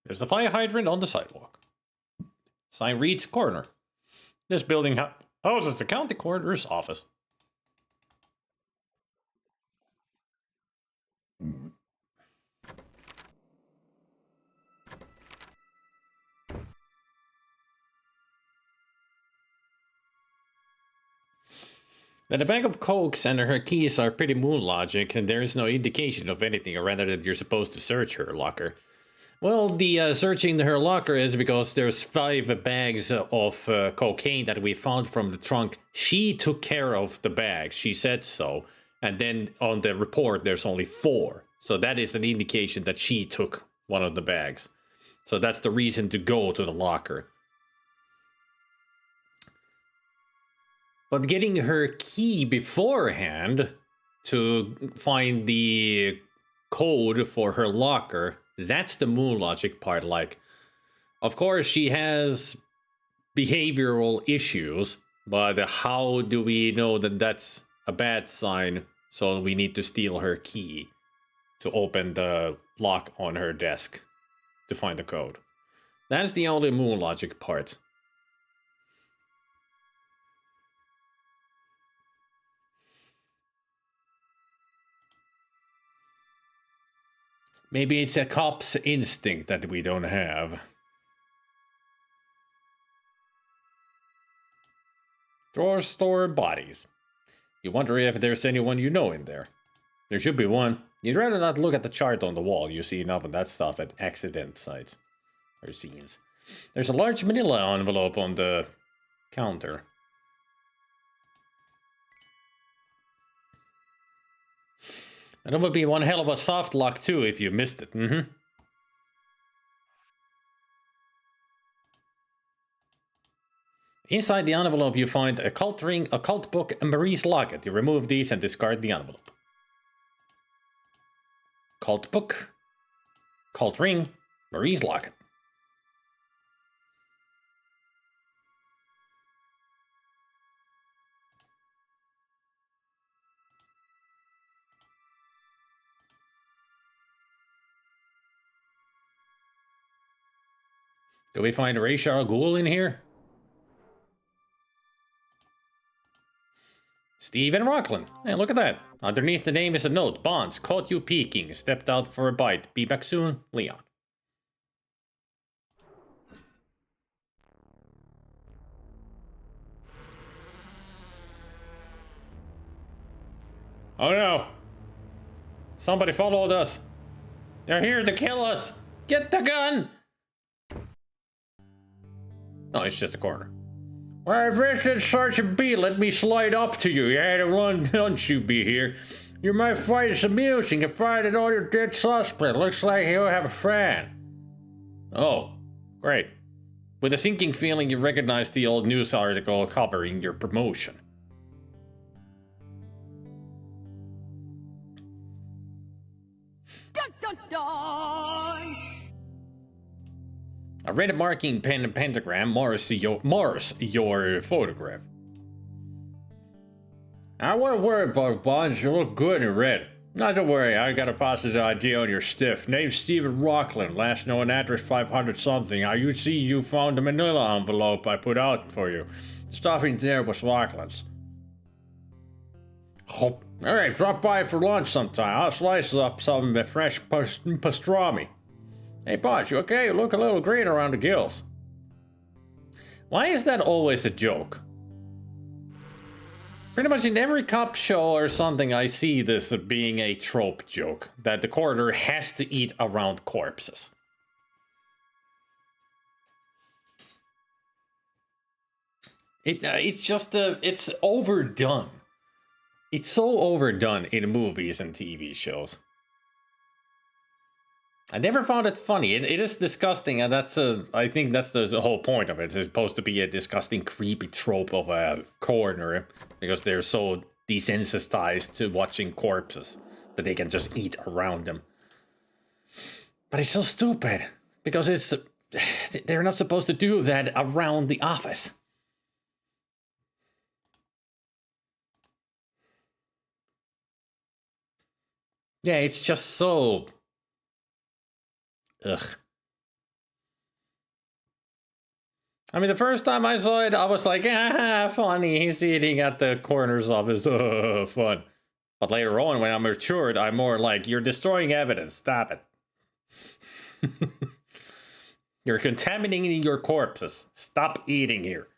There's the fire hydrant on the sidewalk. Sign reads coroner. This building houses the county coroner's office. That a bag of cokes and her keys are pretty moon logic, and there is no indication of anything, or rather that you're supposed to search her locker. Well, the searching her locker is because there's 5 bags of cocaine that we found from the trunk. She took care of the bags. She said so. And then on the report, there's only 4. So that is an indication that she took one of the bags. So that's the reason to go to the locker. But getting her key beforehand to find the code for her locker, that's the moon logic part. Like, of course, she has behavioral issues, but how do we know that that's a bad sign? So we need to steal her key to open the lock on her desk to find the code. That's the only moon logic part. Maybe it's a cop's instinct that we don't have. Drawers store bodies. You wonder if there's anyone you know in there. There should be one. You'd rather not look at the chart on the wall. You see enough of that stuff at accident sites. Or scenes. There's a large manila envelope on the counter. And it would be one hell of a soft lock too if you missed it. Inside the envelope you find a cult ring, a cult book, and Marie's locket. You remove these and discard the envelope. Cult book, cult ring, Marie's locket. Do we find Ra's al Ghul in here? Stephen Rockland. Hey, look at that. Underneath the name is a note. Bonds, caught you peeking. Stepped out for a bite. Be back soon, Leon. Oh no. Somebody followed us. They're here to kill us. Get the gun. No, it's just a corner. Why, if this is Sergeant B, let me slide up to you. You had a run, don't you be here. You might find it amusing to find that all your dead suspect. Looks like you have a friend. Oh, great. With a sinking feeling, you recognize the old news article covering your promotion. Dun, dun, dun. A red marking pen and pentagram marks your photograph. I wouldn't worry about Bonds. You look good in red. Not to worry, I got a positive idea on your stiff. Name's Stephen Rockland, last known address 500 something. You see you found the manila envelope I put out for you. The stuff in there was Rockland's. Alright, drop by for lunch sometime. I'll slice up some fresh pastrami. Hey, Bonds, you okay? You look a little green around the gills. Why is that always a joke? Pretty much in every cop show or something, I see this being a trope joke. That the coroner has to eat around corpses. It's just, it's overdone. It's so overdone in movies and TV shows. I never found it funny. It is disgusting, and I think that's the whole point of it. It's supposed to be a disgusting, creepy trope of a coroner, because they're so desensitized to watching corpses that they can just eat around them. But it's so stupid, because they're not supposed to do that around the office. Yeah, it's just so... Ugh. I mean, the first time I saw it, I was like, funny, he's eating at the coroner's office, fun. But later on, when I'm matured, I'm more like, you're destroying evidence, stop it. You're contaminating your corpses, stop eating here.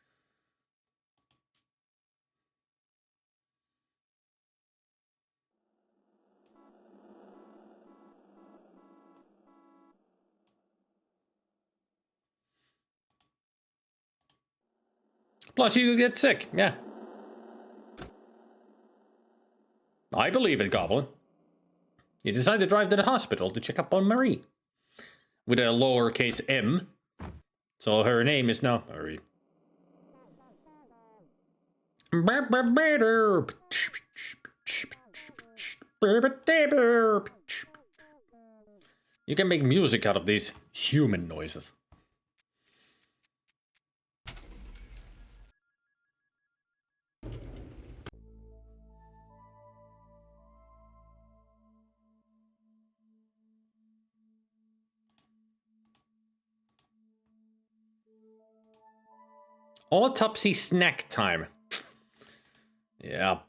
Plus, you get sick, yeah. I believe it, Goblin. You decide to drive to the hospital to check up on Marie. With a lowercase m. So her name is now Marie. You can make music out of these human noises. Autopsy snack time. Yeah.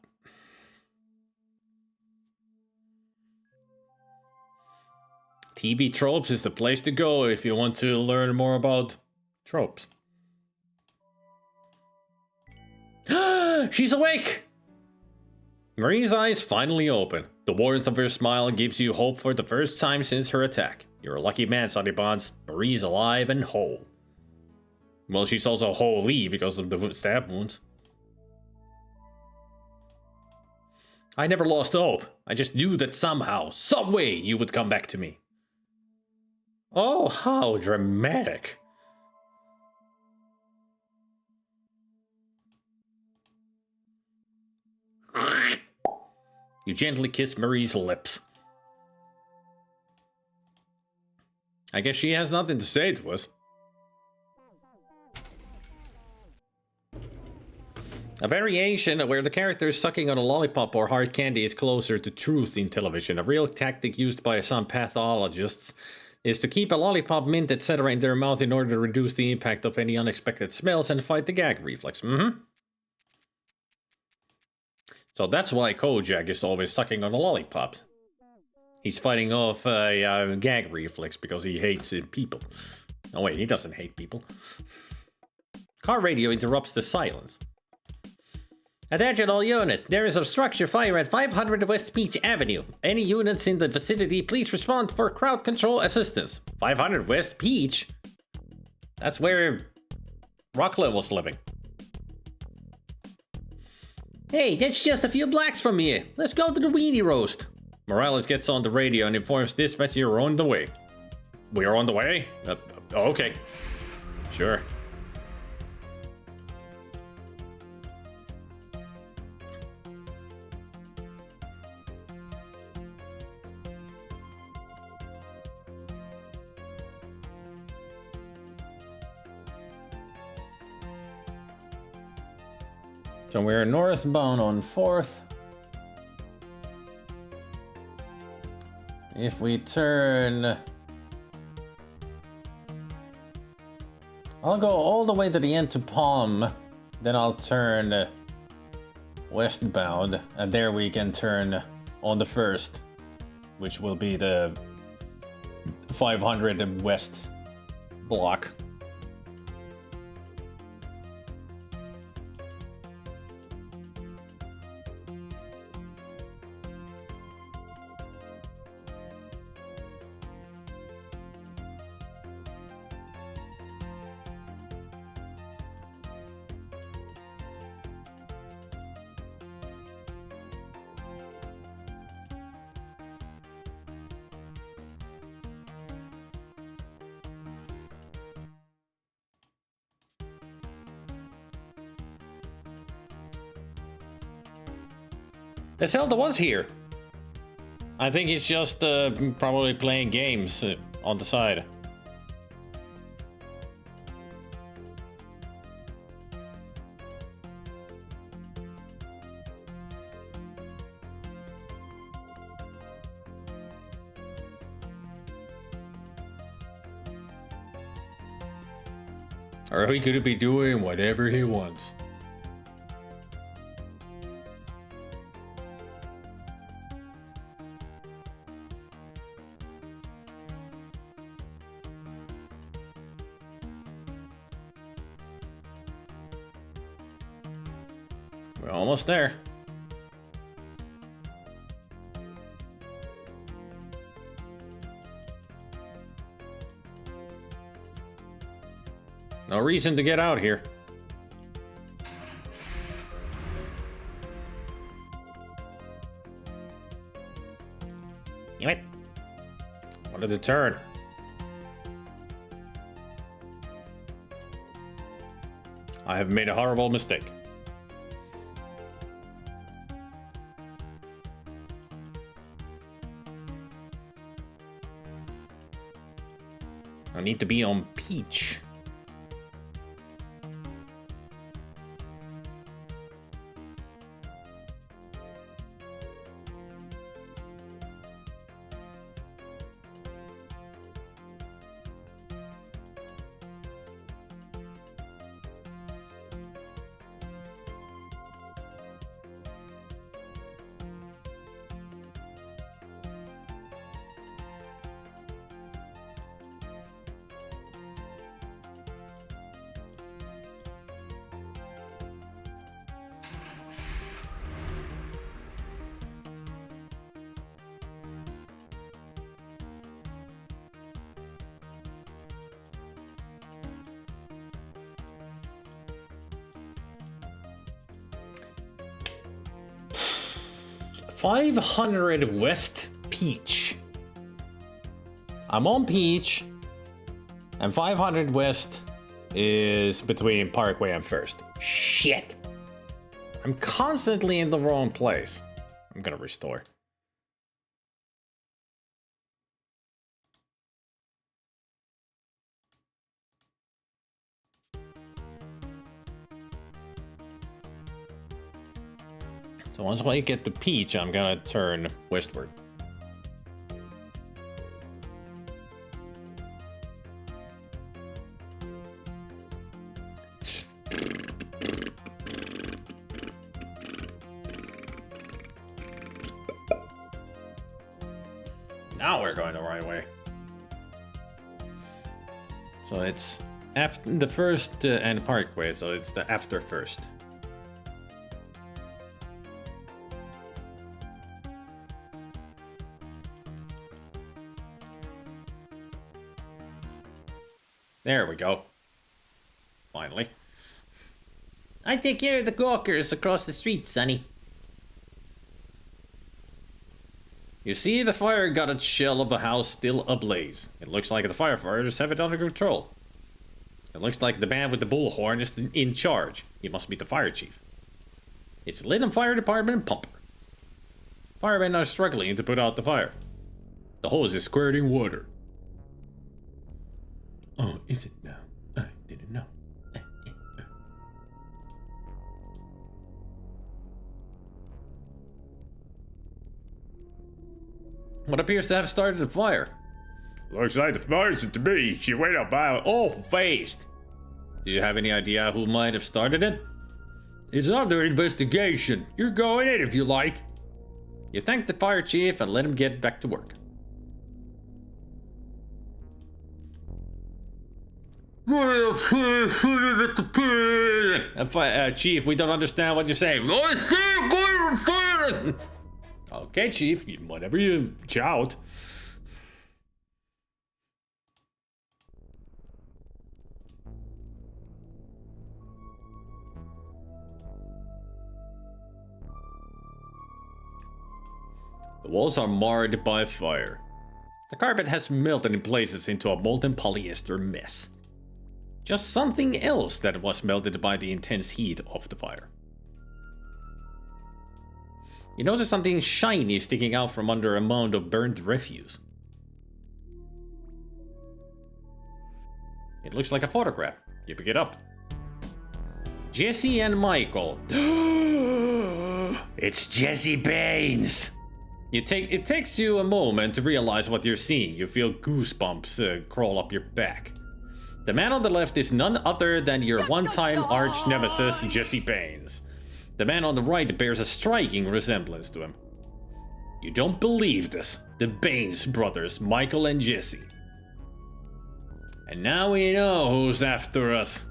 TV Tropes is the place to go if you want to learn more about tropes. She's awake! Marie's eyes finally open. The warmth of her smile gives you hope for the first time since her attack. You're a lucky man, Sonny Bonds. Marie's alive and whole. Well, she's also holy because of the stab wounds. I never lost hope. I just knew that somehow, some way, you would come back to me. Oh, how dramatic. You gently kiss Marie's lips. I guess she has nothing to say to us. A variation where the character sucking on a lollipop or hard candy is closer to truth in television. A real tactic used by some pathologists is to keep a lollipop, mint, etc. in their mouth in order to reduce the impact of any unexpected smells and fight the gag reflex. So that's why Kojak is always sucking on the lollipops. He's fighting off a gag reflex because he hates people. Oh wait, he doesn't hate people. Car radio interrupts the silence. Attention all units, there is a structure fire at 500 West Beach Avenue. Any units in the vicinity, please respond for crowd control assistance. 500 West Beach? That's where Rockland was living. Hey, that's just a few blocks from here. Let's go to the weenie roast. Morales gets on the radio and informs dispatch you're on the way. We are on the way? Okay. Sure. So we're northbound on 4th. If we turn... I'll go all the way to the end to Palm, then I'll turn westbound, and there we can turn on the 1st, which will be the 500 West block. Zelda was here. I think he's just probably playing games on the side. Or he could be doing whatever he wants. We're almost there. No reason to get out here. Damn it. Wanted to turn. I have made a horrible mistake. need to be on Peach. $500 West Peach. I'm on Peach, and 500 West is between Parkway and First. Shit! I'm constantly in the wrong place. I'm gonna restore. So once I get the Peach, I'm gonna turn westward. Now we're going the right way. So it's after the First and Parkway, so it's the after First. There we go. Finally. I take care of the gawkers across the street, Sonny. You see, the fire got its shell of a house still ablaze. It looks like the firefighters have it under control. It looks like the man with the bullhorn is in charge. He must be the fire chief. It's lit on fire department and pumper. Firemen are struggling to put out the fire. The hose is squirting water. Oh, is it now? I didn't know. What appears to have started the fire? Looks like the fire's at the beach. She went up out. Oh, faced. Do you have any idea who might have started it? It's under investigation. You're going in if you like. You thank the fire chief and let him get back to work. Chief, we don't understand what you're saying. Okay, Chief, whatever you shout. The walls are marred by fire. The carpet has melted in places into a molten polyester mess. Just something else that was melted by the intense heat of the fire. You notice something shiny sticking out from under a mound of burned refuse. It looks like a photograph. You pick it up. Jesse and Michael. It's Jesse Baines. It takes you a moment to realize what you're seeing. You feel goosebumps crawl up your back. The man on the left is none other than your one-time arch nemesis, Jesse Baines. The man on the right bears a striking resemblance to him. You don't believe this. The Baines brothers, Michael and Jesse. And now we know who's after us.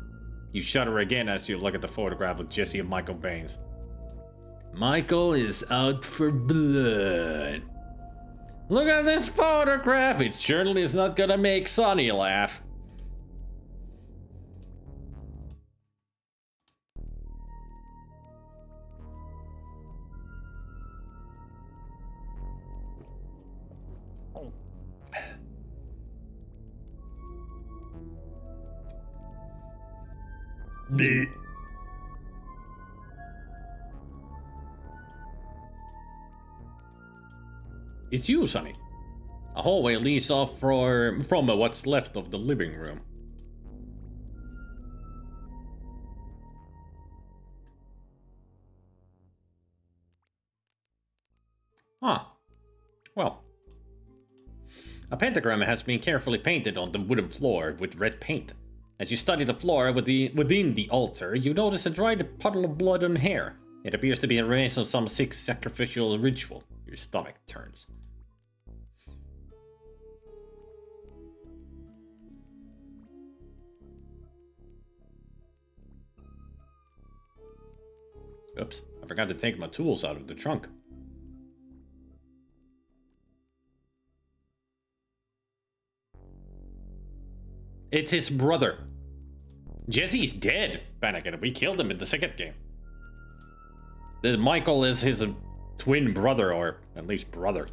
You shudder again as you look at the photograph of Jesse and Michael Baines. Michael is out for blood. Look at this photograph. It certainly is not gonna make Sonny laugh. It's you, Sonny. A hallway leads off from what's left of the living room. Ah, well. A pentagram has been carefully painted on the wooden floor with red paint. As you study the floor within the altar, you notice a dried puddle of blood and hair. It appears to be a remains of some sick sacrificial ritual. Your stomach turns. Oops, I forgot to take my tools out of the trunk. It's his brother. Jesse's dead, Bannigan. We killed him in the second game. Michael is his twin brother, or at least brother.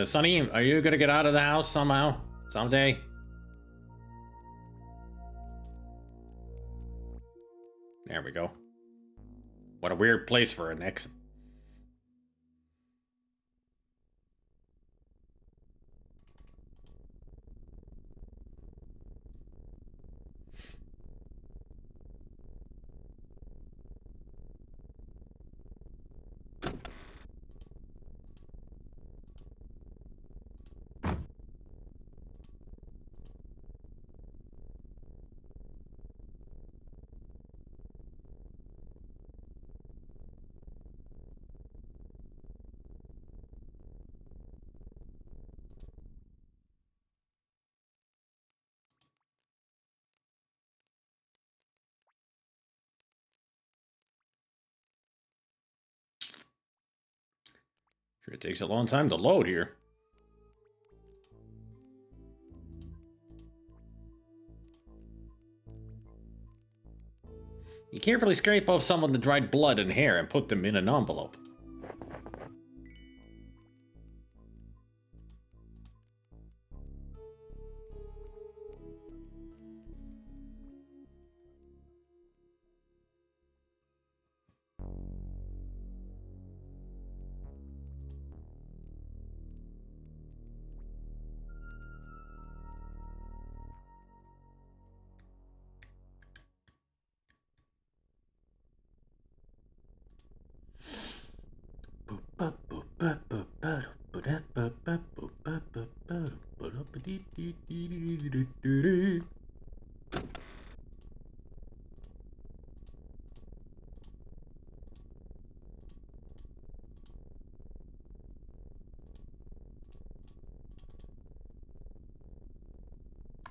Sonny, are you gonna get out of the house somehow? Someday? There we go. What a weird place for an exit. Sure, it takes a long time to load here. You carefully scrape off some of the dried blood and hair and put them in an envelope.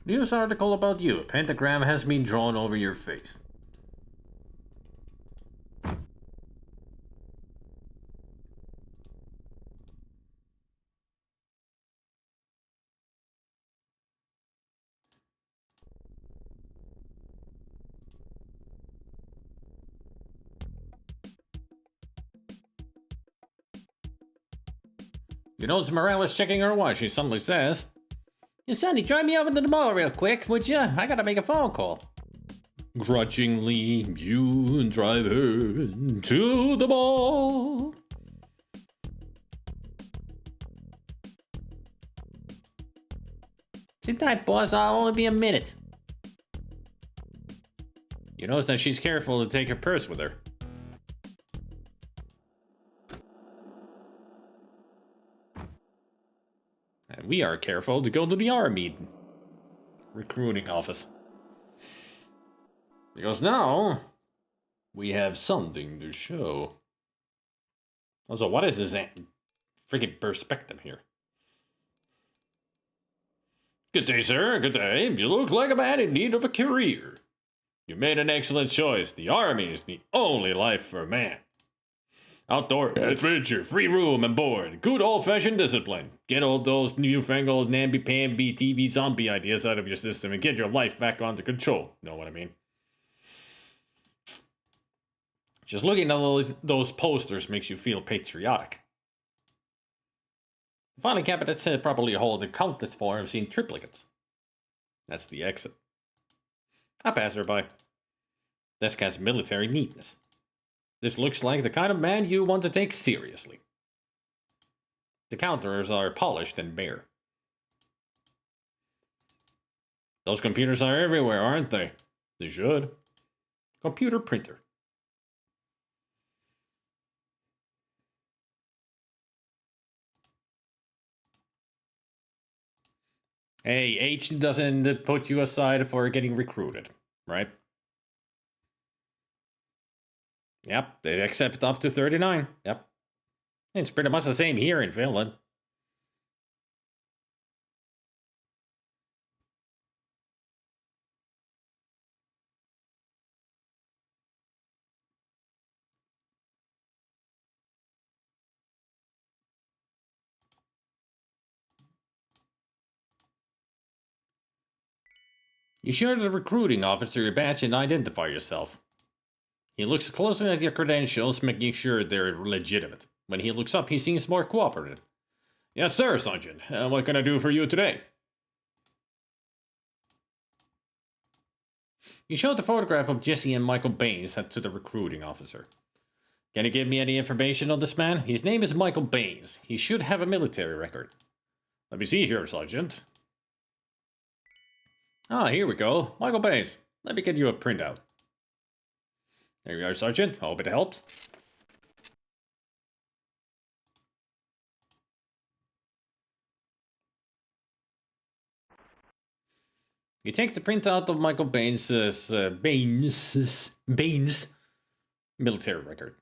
News article about you. A pentagram has been drawn over your face. You notice Morales checking her watch. She suddenly says, "Hey, Sonny, drive me over to the mall real quick, would ya? I gotta make a phone call." Grudgingly, you drive her to the mall. Sit tight, boss. I'll only be a minute. You notice that she's careful to take her purse with her. And we are careful to go to the army recruiting office. Because now we have something to show. Also, what is this freaking perspective here? Good day, sir. Good day. You look like a man in need of a career. You made an excellent choice. The army is the only life for a man. Outdoor adventure, free room and board, good old-fashioned discipline. Get all those newfangled namby-pamby TV zombie ideas out of your system and get your life back under control. Know what I mean? Just looking at those posters makes you feel patriotic. The filing cabinet said probably hold the countless forms in triplicates. That's the exit. I pass her by. Desk has military neatness. This looks like the kind of man you want to take seriously. The counters are polished and bare. Those computers are everywhere, aren't they? They should. Computer printer. Hey, H doesn't put you aside for getting recruited, right? Yep, they accept up to 39. Yep. It's pretty much the same here in Finland. You show the recruiting officer your badge and identify yourself. He looks closely at your credentials, making sure they're legitimate. When he looks up, he seems more cooperative. Yes, sir, Sergeant. What can I do for you today? You showed the photograph of Jesse and Michael Baines to the recruiting officer. Can you give me any information on this man? His name is Michael Baines. He should have a military record. Let me see here, Sergeant. Ah, here we go. Michael Baines. Let me get you a printout. There you are, Sergeant. I hope it helps. You take the printout of Michael Baines' military record.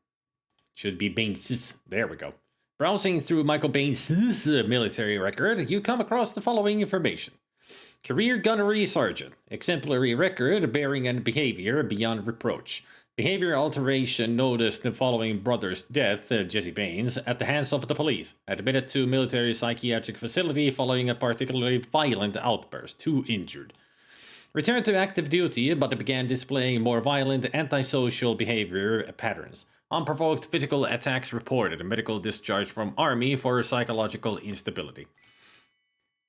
Should be Baines'. There we go. Browsing through Michael Baines' military record, you come across the following information. Career gunnery sergeant. Exemplary record, bearing and behavior beyond reproach. Behavior alteration noticed the following brother's death, Jesse Baines, at the hands of the police. Admitted to military psychiatric facility following a particularly violent outburst. 2 injured. Returned to active duty, but began displaying more violent antisocial behavior patterns. Unprovoked physical attacks reported. Medical discharge from Army for psychological instability.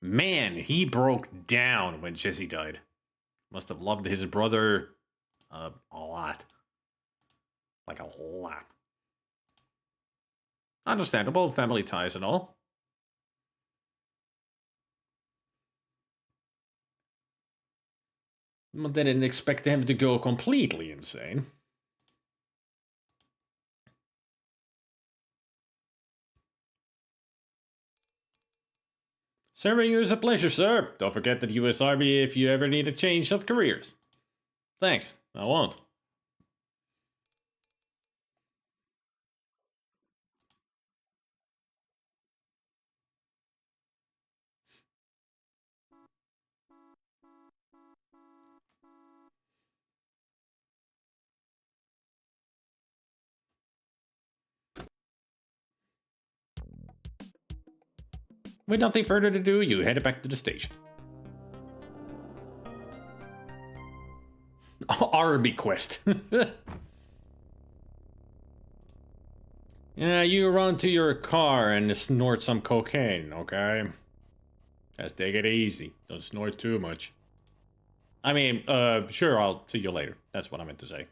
Man, he broke down when Jesse died. Must have loved his brother a lot. Like a lot. Understandable, family ties and all. But they didn't expect him to go completely insane. Serving you is a pleasure, sir. Don't forget the U.S. Army if you ever need a change of careers. Thanks, I won't. With nothing further to do, you head back to the station. Army quest. Yeah, you run to your car and snort some cocaine, okay? Just take it easy. Don't snort too much. I mean, sure, I'll see you later. That's what I meant to say.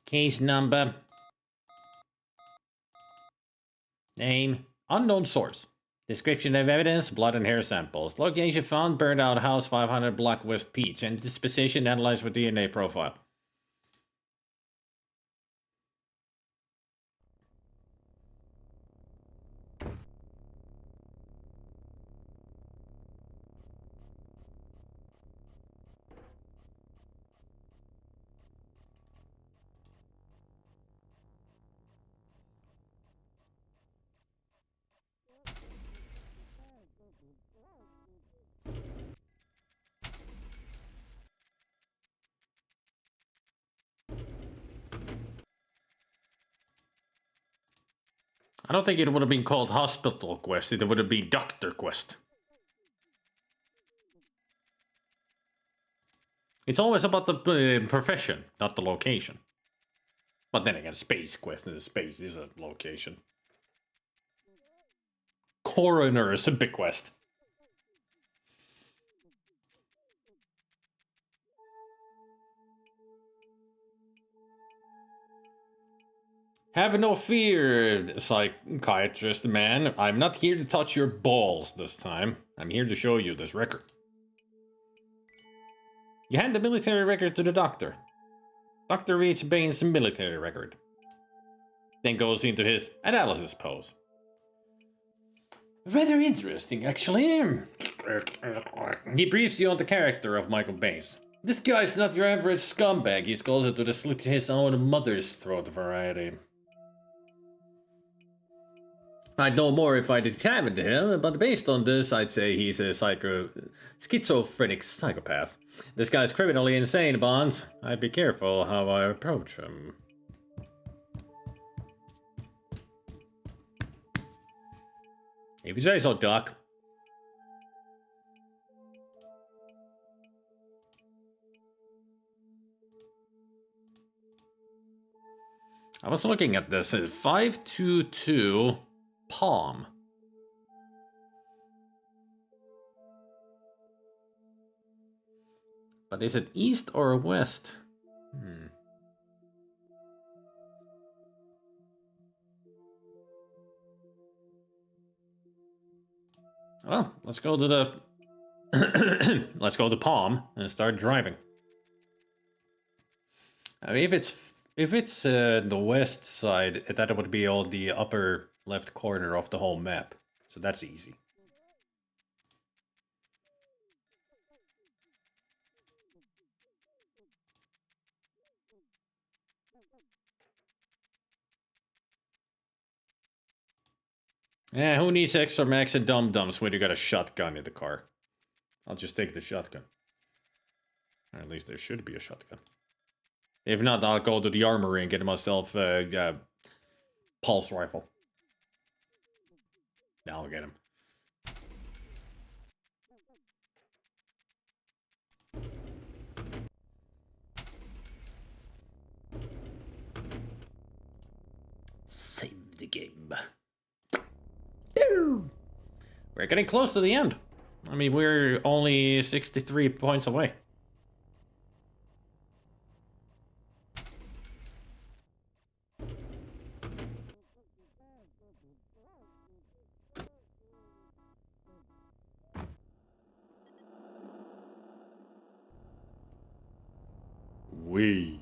Case number. Name. Unknown source. Description of evidence, blood and hair samples. Location found, burned out house 500 block West Peach. And disposition analyzed with DNA profile. I don't think it would have been called Hospital Quest, it would have been Doctor Quest. It's always about the profession, not the location. But then again, Space Quest in space is a location. Coroner is a big quest. Have no fear, psychiatrist man. I'm not here to touch your balls this time. I'm here to show you this record. You hand the military record to the doctor. Doctor reads Bane's military record. Then goes into his analysis pose. Rather interesting, actually. He briefs you on the character of Michael Baines. This guy's not your average scumbag. He's closer to the slit his own mother's throat variety. I'd know more if I examined him, but based on this, I'd say he's a schizophrenic psychopath. This guy's criminally insane, Bonds. I'd be careful how I approach him. If you say so, Doc. I was looking at this. 522 Palm. But is it east or west? Well, let's go to the let's go to Palm and start driving. I mean, if it's the west side, that would be on the upper left corner of the whole map, so that's easy. Yeah, who needs extra max and dum-dums when you got a shotgun in the car? I'll just take the shotgun. Or at least there should be a shotgun. If not, I'll go to the armory and get myself a pulse rifle. Now I'll get him. Save the game. We're getting close to the end. I mean, we're only 63 points away. We.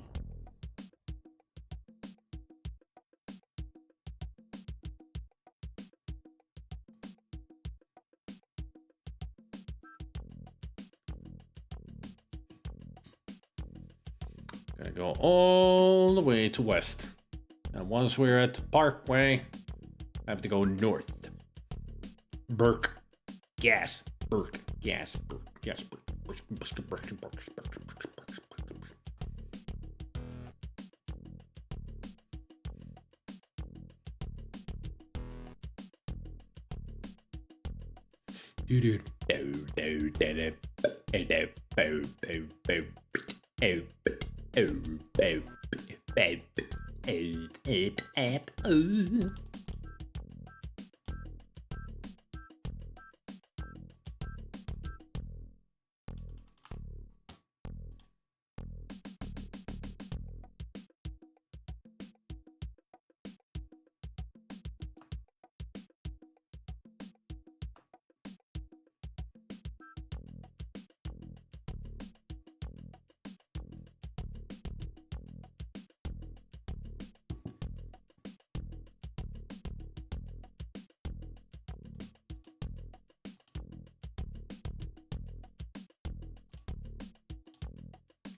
Gonna go all the way to west. And once we're at Parkway, I have to go north. Burke. Gas. Burke. Gas. Burke. Gas. Burke.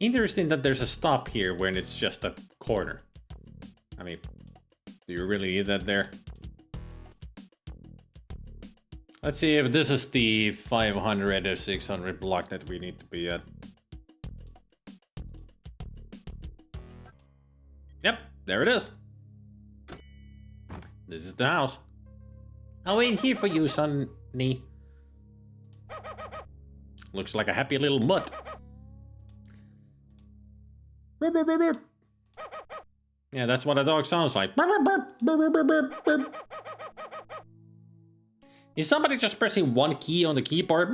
Interesting that there's a stop here when it's just a corner. I mean, do you really need that there? Let's see if this is the 500 or 600 block that we need to be at. Yep, there it is. This is the house. I'll wait here for you, Sonny. Looks like a happy little mutt. Yeah, that's what a dog sounds like. Is somebody just pressing one key on the keyboard?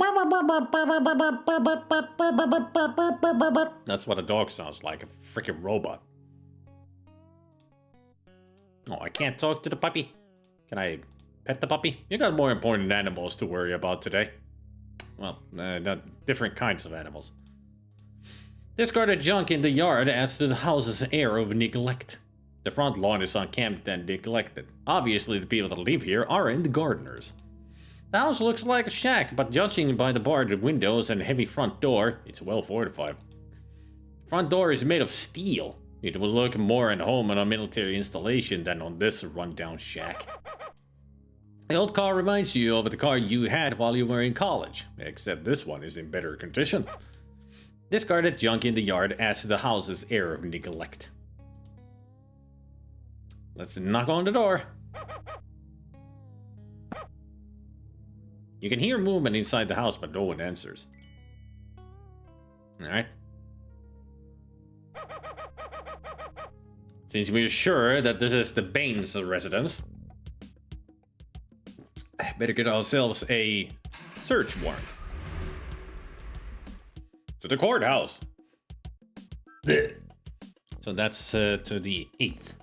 That's what a dog sounds like, a freaking robot. Oh, I can't talk to the puppy. Can I pet the puppy? You got more important animals to worry about today. Well, not different kinds of animals. Discarded junk in the yard adds to the house's air of neglect. The front lawn is unkempt and neglected. Obviously, the people that live here aren't gardeners. The house looks like a shack, but judging by the barred windows and heavy front door, it's well fortified. Front door is made of steel. It would look more at home on a military installation than on this rundown shack. The old car reminds you of the car you had while you were in college, except this one is in better condition. Discarded junk in the yard adds to the house's air of neglect. Let's knock on the door. You can hear movement inside the house, but no one answers. Alright. Since we're sure that this is the Baines residence, better get ourselves a search warrant. To the courthouse. So that's to the 8th.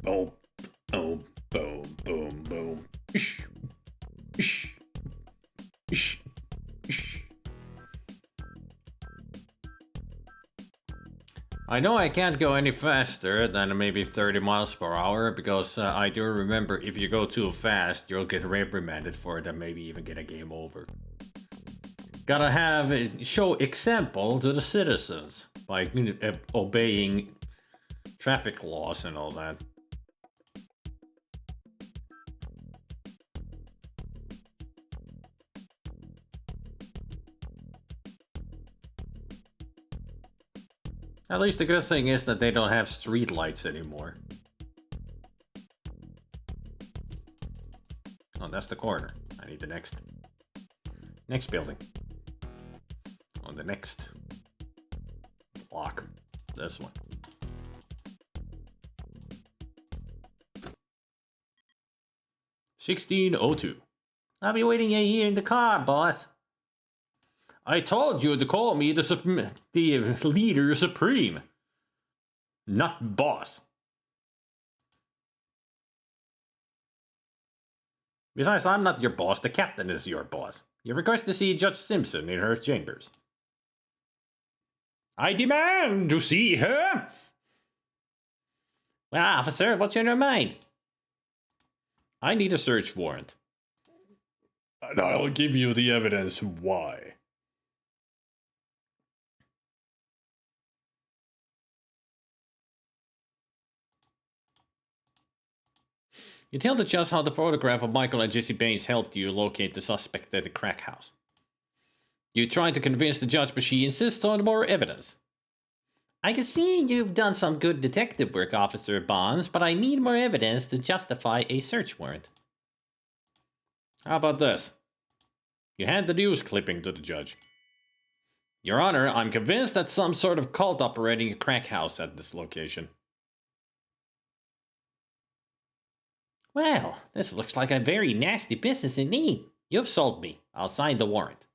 Boom, boom, boom, boom, boom. I know I can't go any faster than maybe 30 miles per hour because I do remember if you go too fast, you'll get reprimanded for it and maybe even get a game over. Gotta have show example to the citizens by obeying traffic laws and all that. At least the good thing is that they don't have street lights anymore. Oh, that's the corner. I need the next building. On the next block. This one. $16.02. I'll be waiting here in the car, boss. I told you to call me the leader supreme, not boss. Besides, I'm not your boss. The captain is your boss. You request to see Judge Simpson in her chambers. I demand to see her. Well, officer, what's in your mind? I need a search warrant. And I'll give you the evidence why. You tell the judge how the photograph of Michael and Jesse Baines helped you locate the suspect at the crack house. You try to convince the judge, but she insists on more evidence. I can see you've done some good detective work, Officer Bonds, but I need more evidence to justify a search warrant. How about this? You hand the news clipping to the judge. Your Honor, I'm convinced that some sort of cult operating a crack house at this location. Well, this looks like a very nasty business indeed. You've sold me. I'll sign the warrant.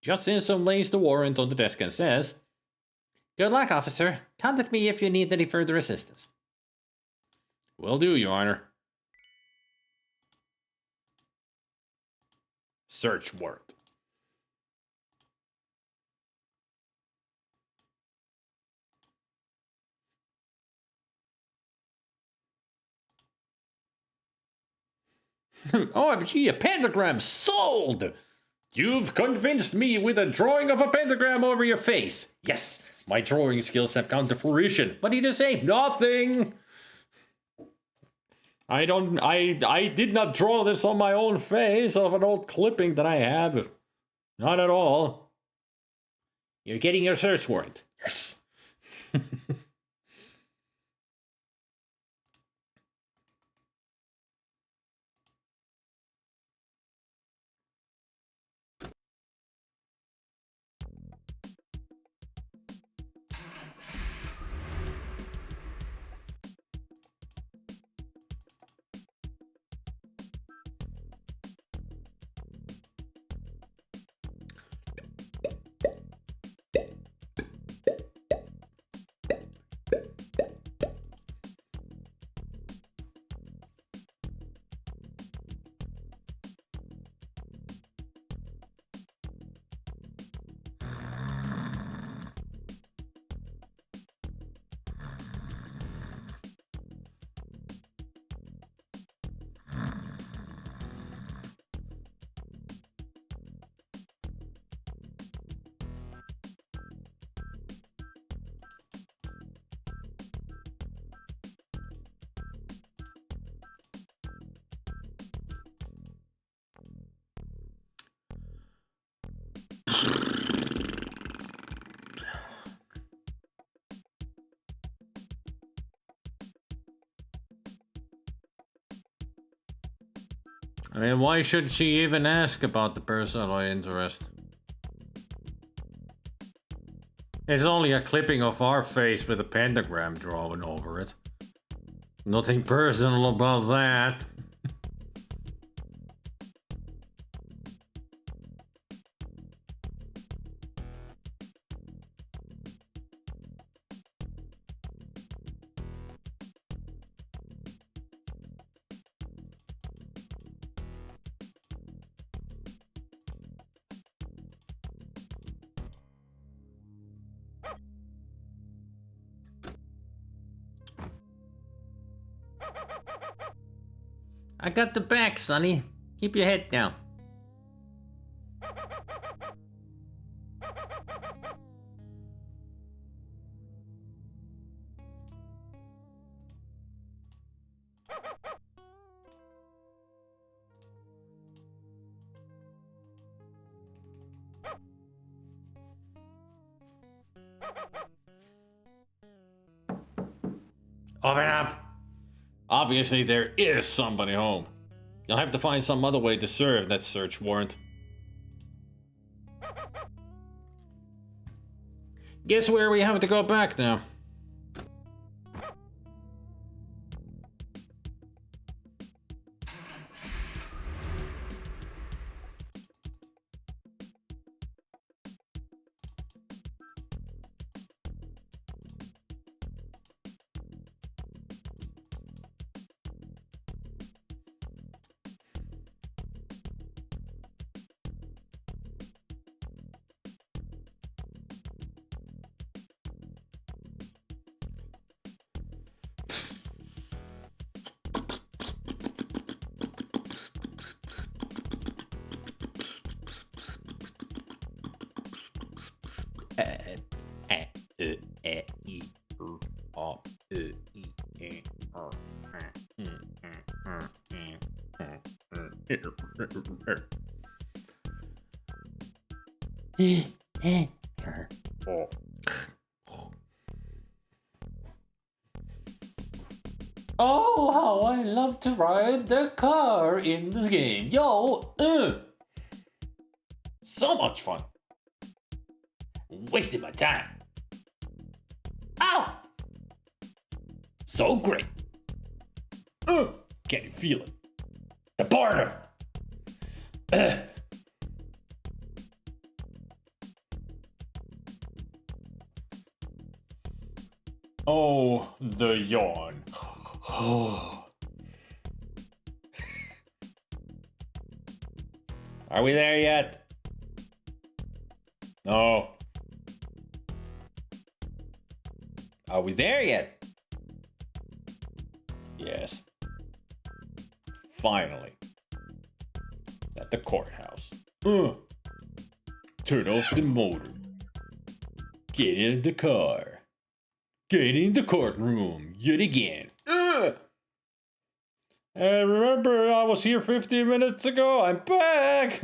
Judge Simpson lays the warrant on the desk and says, Good luck, officer. Contact me if you need any further assistance. Will do, Your Honor. Search warrant. OMG, a pentagram sold! You've convinced me with a drawing of a pentagram over your face. Yes, my drawing skills have come to fruition, but it is ain't nothing. I did not draw this on my own face of an old clipping that I have. Not at all. You're getting your search warrant. Yes. I mean, why should she even ask about the personal interest? It's only a clipping of our face with a pentagram drawn over it. Nothing personal about that. I got the back, Sonny. Keep your head down. Open up! Obviously, there is somebody home. You'll have to find some other way to serve that search warrant. Guess where we have to go back now? Oh, how I love to ride the car in this game. Yo, so much fun. Wasting my time. Ow! So great. Can you feel it? The boredom. Oh, the yawn. Are we there yet? No. Are we there yet? Yes. Finally. at the courthouse. Turn off the motor. Get in the car. Get in the courtroom yet again. Hey, remember I was here 15 minutes ago? I'm back!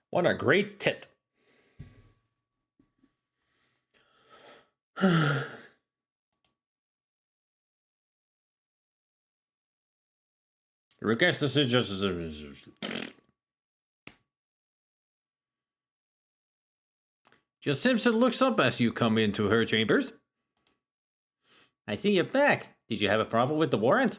What a great tit. Request the suggestion. Just Simpson looks up as you come into her chambers. I see you're back. Did you have a problem with the warrant?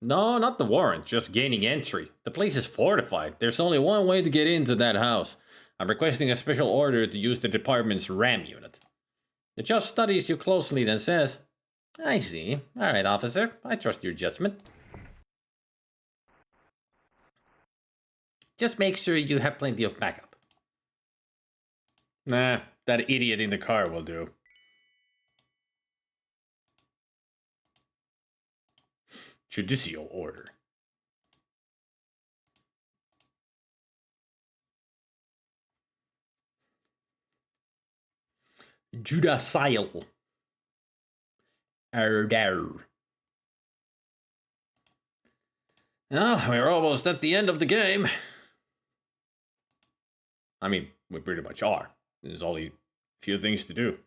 No, not the warrant, just gaining entry. The place is fortified. There's only one way to get into that house. I'm requesting a special order to use the department's RAM unit. The judge studies you closely, then says, I see. Alright, officer. I trust your judgment. Just make sure you have plenty of backup. Nah, that idiot in the car will do. Judicial order. Judicial order. Oh, we're almost at the end of the game. I mean, we pretty much are. There's only a few things to do.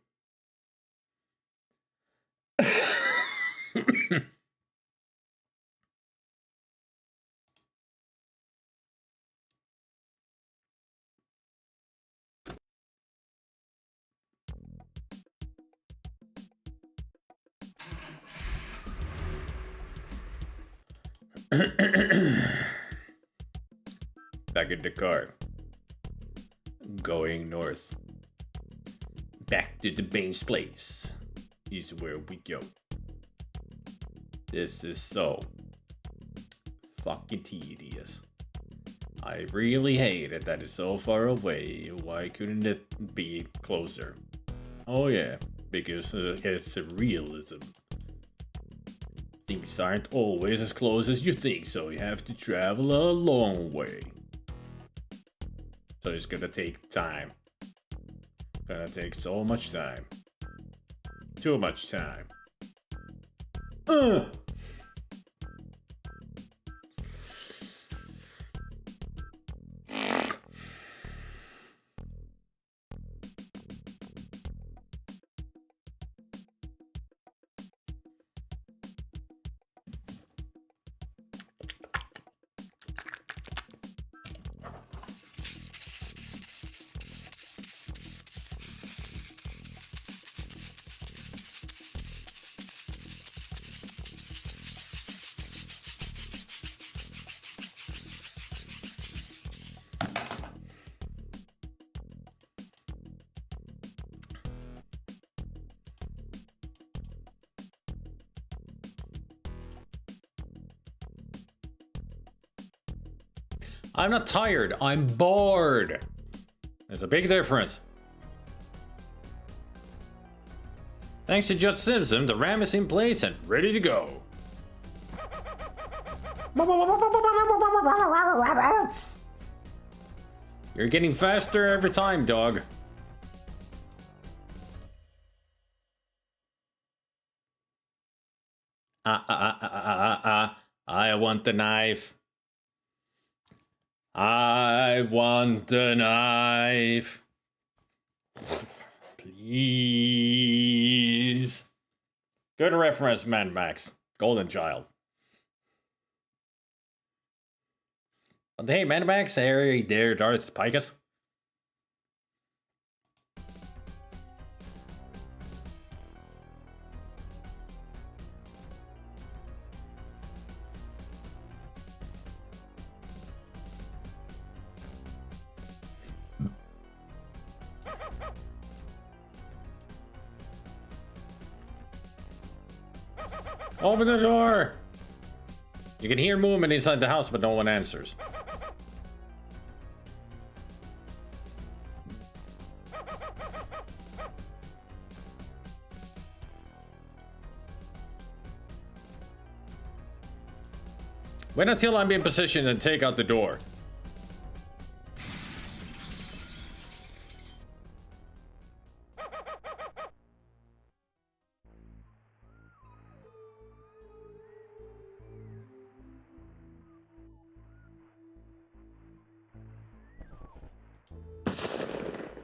Back in the car. Going north. Back to the Bane's place is where we go. This is so fucking tedious. I really hate it that it's so far away. Why couldn't it be closer? Oh yeah, because it's a realism. Things aren't always as close as you think, so you have to travel a long way. So it's gonna take time. Gonna take so much time. Too much time. I'm not tired, I'm bored. There's a big difference. Thanks to Judge Simpson, the RAM is in place and ready to go. You're getting faster every time, dog. I want the knife. I want the knife. Please. Good reference, Mad Max. Golden Child. But hey, Mad Max, Harry, there, Darth Picus. Open the door! You can hear movement inside the house, but no one answers. Wait until I'm in position and take out the door.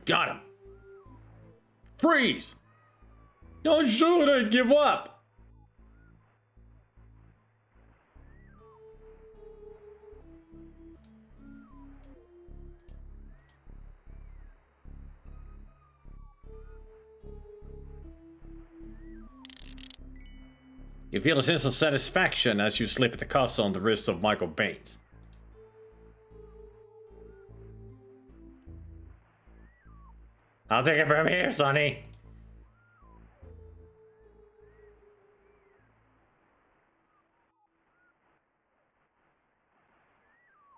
Got him. Freeze! Don't shoot it, give up! You feel a sense of satisfaction as you slip the cuffs on the wrists of Michael Baines. I'll take it from here, Sonny.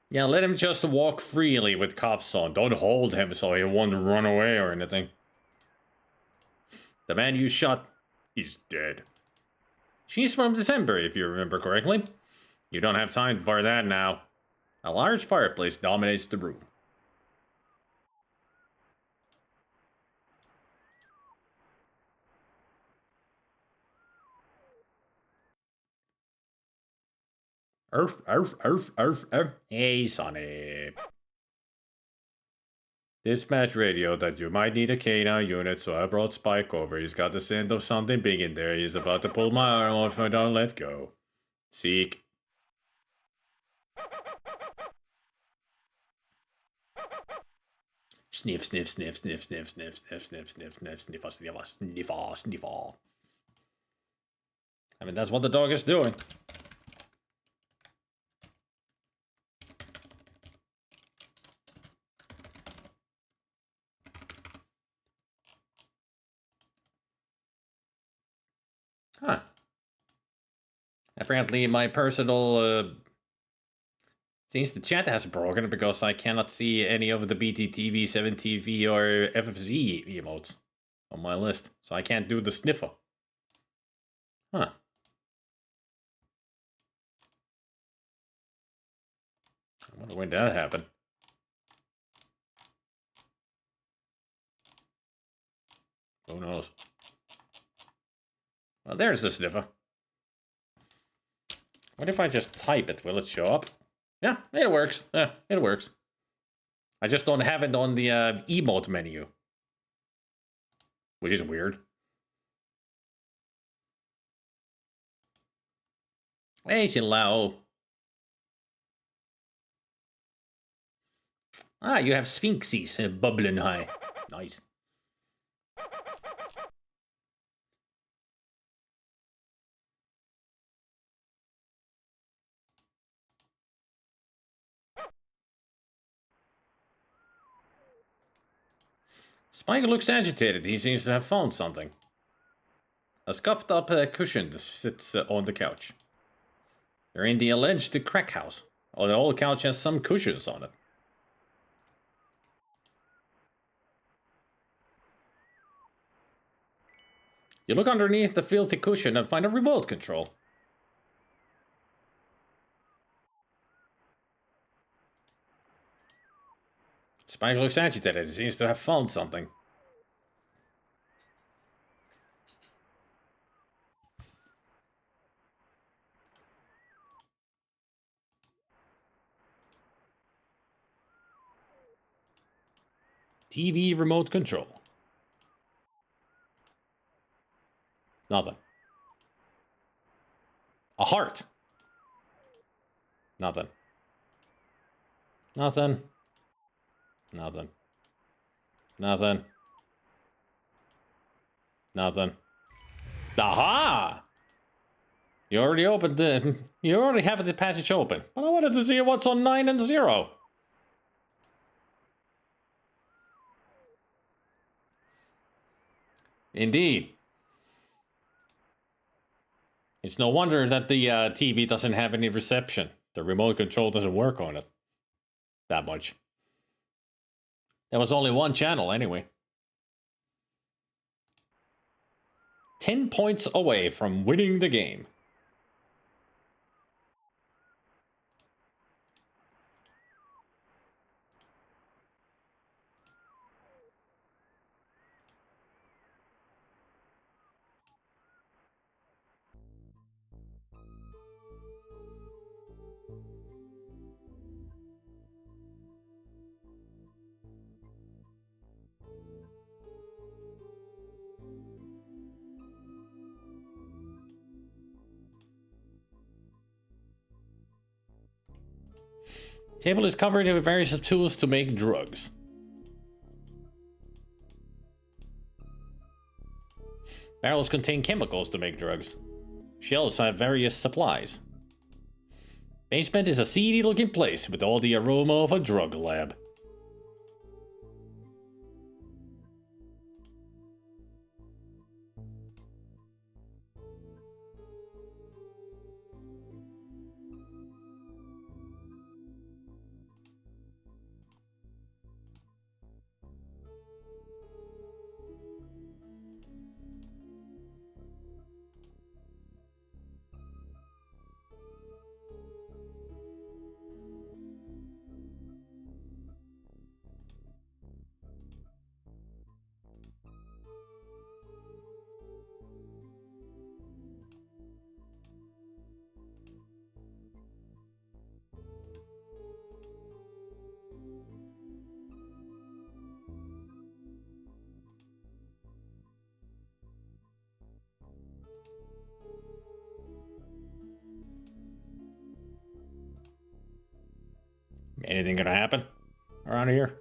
Yeah, let him just walk freely with cuffs on. Don't hold him so he won't run away or anything. The man you shot is dead. She's from December, if you remember correctly. You don't have time for that now. A large fireplace dominates the room. Arf, arf, arf, arf, arf. Hey, Sonny. Dispatch radio that you might need a K9 unit, so I brought Spike over. He's got the scent of something big in there. He's about to pull my arm off if I don't let go. Seek. Sniff, sniff, sniff, sniff, sniff, sniff, sniff, sniff, sniff, sniff, sniffer, sniffer, sniffer, sniffer. I mean, that's what the dog is doing. Huh. Apparently my personal, seems the chat has broken because I cannot see any of the BTTV, 7TV, or FFZ emotes on my list. So I can't do the sniffer. Huh. I wonder when that happened. Who knows? Well, there's the sniffer. What if I just type it? Will it show up? Yeah, it works. Yeah, it works. I just don't have it on the emote menu. Which is weird. Hey, Lao. Ah, you have sphinxes bubbling high. Nice. Spike looks agitated. He seems to have found something. A scuffed up cushion sits on the couch. They're in the alleged crack house. Oh, the whole couch has some cushions on it. You look underneath the filthy cushion and find a remote control. Spike looks agitated. He seems to have found something. TV remote control. Nothing. A heart. Nothing. Nothing. Nothing. Nothing. Nothing. Aha! You already opened the... You already have the passage open. But I wanted to see what's on 9 and 0. Indeed. It's no wonder that the TV doesn't have any reception. The remote control doesn't work on it that much. There was only one channel anyway. 10 points away from winning the game. Table is covered with various tools to make drugs. Barrels contain chemicals to make drugs. Shelves have various supplies. Basement is a seedy looking place with all the aroma of a drug lab. Anything gonna happen around here?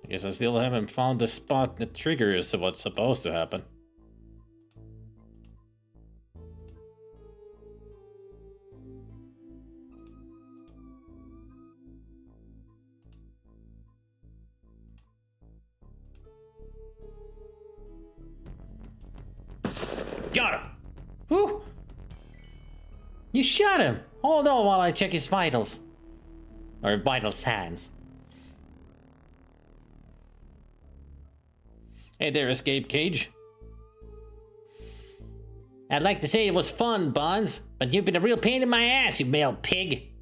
I guess I still haven't found the spot that triggers what's supposed to happen. Got him! Whew! You shot him! Hold on while I check his vitals. Or vital signs. Hey there, escape cage. I'd like to say it was fun, Bonds, but you've been a real pain in my ass, you male pig.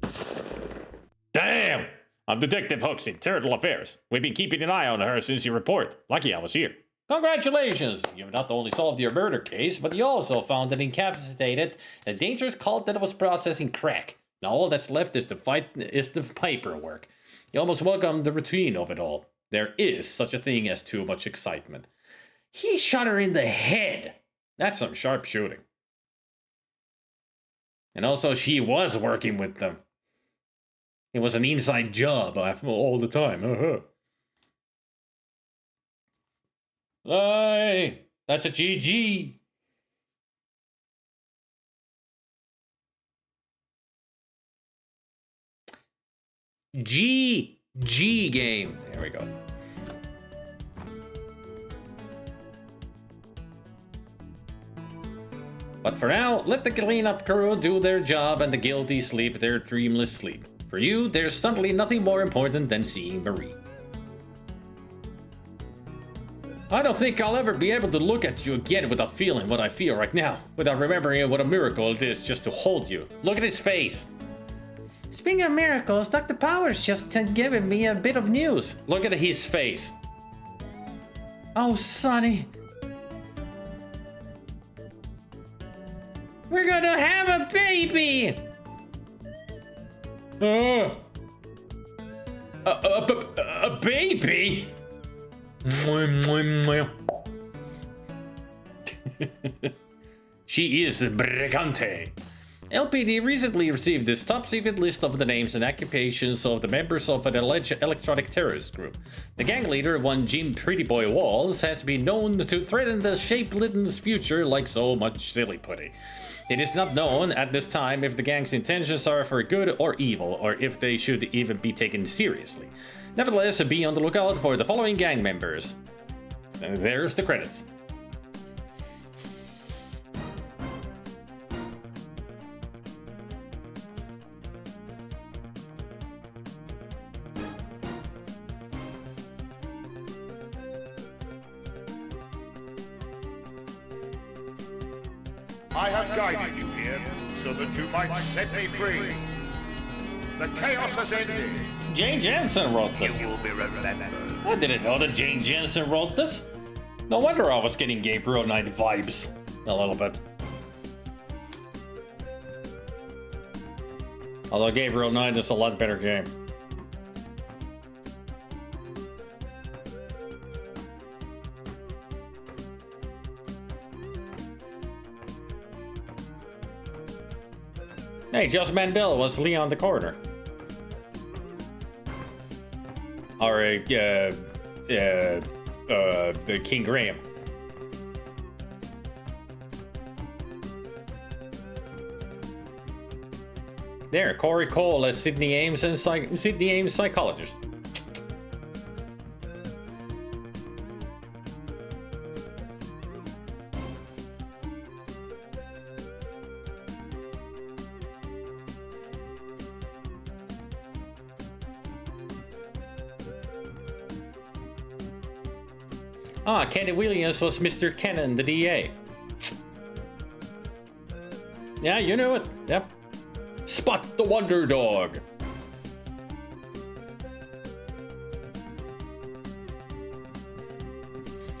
Damn! I'm Detective Hooks, Internal Affairs. We've been keeping an eye on her since your report. Lucky I was here. Congratulations! You've not only solved your murder case, but you also found and incapacitated a dangerous cult that was processing crack. Now all that's left is the paperwork. You almost welcome the routine of it all. There is such a thing as too much excitement. He shot her in the head. That's some sharp shooting. And also she was working with them. It was an inside job all the time. Hey, that's a GG. GG game. There we go. But for now, let the cleanup crew do their job and the guilty sleep their dreamless sleep. For you, there's certainly nothing more important than seeing Marie. I don't think I'll ever be able to look at you again without feeling what I feel right now. Without remembering what a miracle it is just to hold you. Look at his face. Speaking of miracles, Dr. Powers just given me a bit of news. Look at his face. Oh, Sonny. We're gonna have a baby! A baby? She is Brigante. LPD recently received this top-secret list of the names and occupations of the members of an alleged electronic terrorist group. The gang leader, one Jim Prettyboy Walls, has been known to threaten the Shape-Litten's future like so much silly putty. It is not known at this time if the gang's intentions are for good or evil, or if they should even be taken seriously. Nevertheless, be on the lookout for the following gang members. And there's the credits. I have guided you here so that you might set me free. The chaos has ended. Jane Jensen wrote this. You will be remembered. I didn't know that Jane Jensen wrote this. No wonder I was getting Gabriel Knight vibes a little bit. Although Gabriel Knight is a lot better game. Hey, Josh Mandel was Leon the Corner. Or, King Graham. There, Corey Cole as Sidney Ames and Sidney Ames psychologist. Ah, Kenny Williams was Mr. Kennan, the DA. Yeah, you knew it. Yep. Spot the Wonder Dog.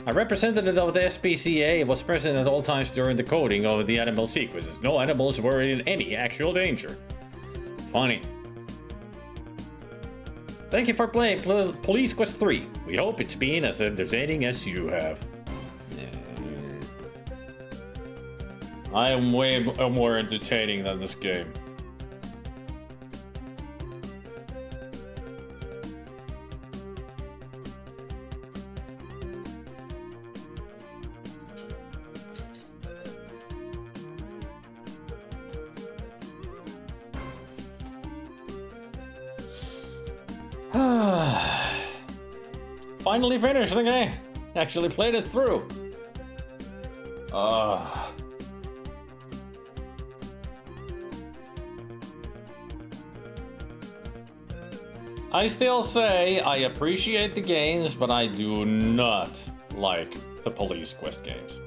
A representative of the SPCA was present at all times during the coding of the animal sequences. No animals were in any actual danger. Funny. Thank you for playing Police Quest 3. We hope it's been as entertaining as you have. I am way more entertaining than this game. Finally finished the game. Actually played it through. I still say I appreciate the games, but I do not like the Police Quest games.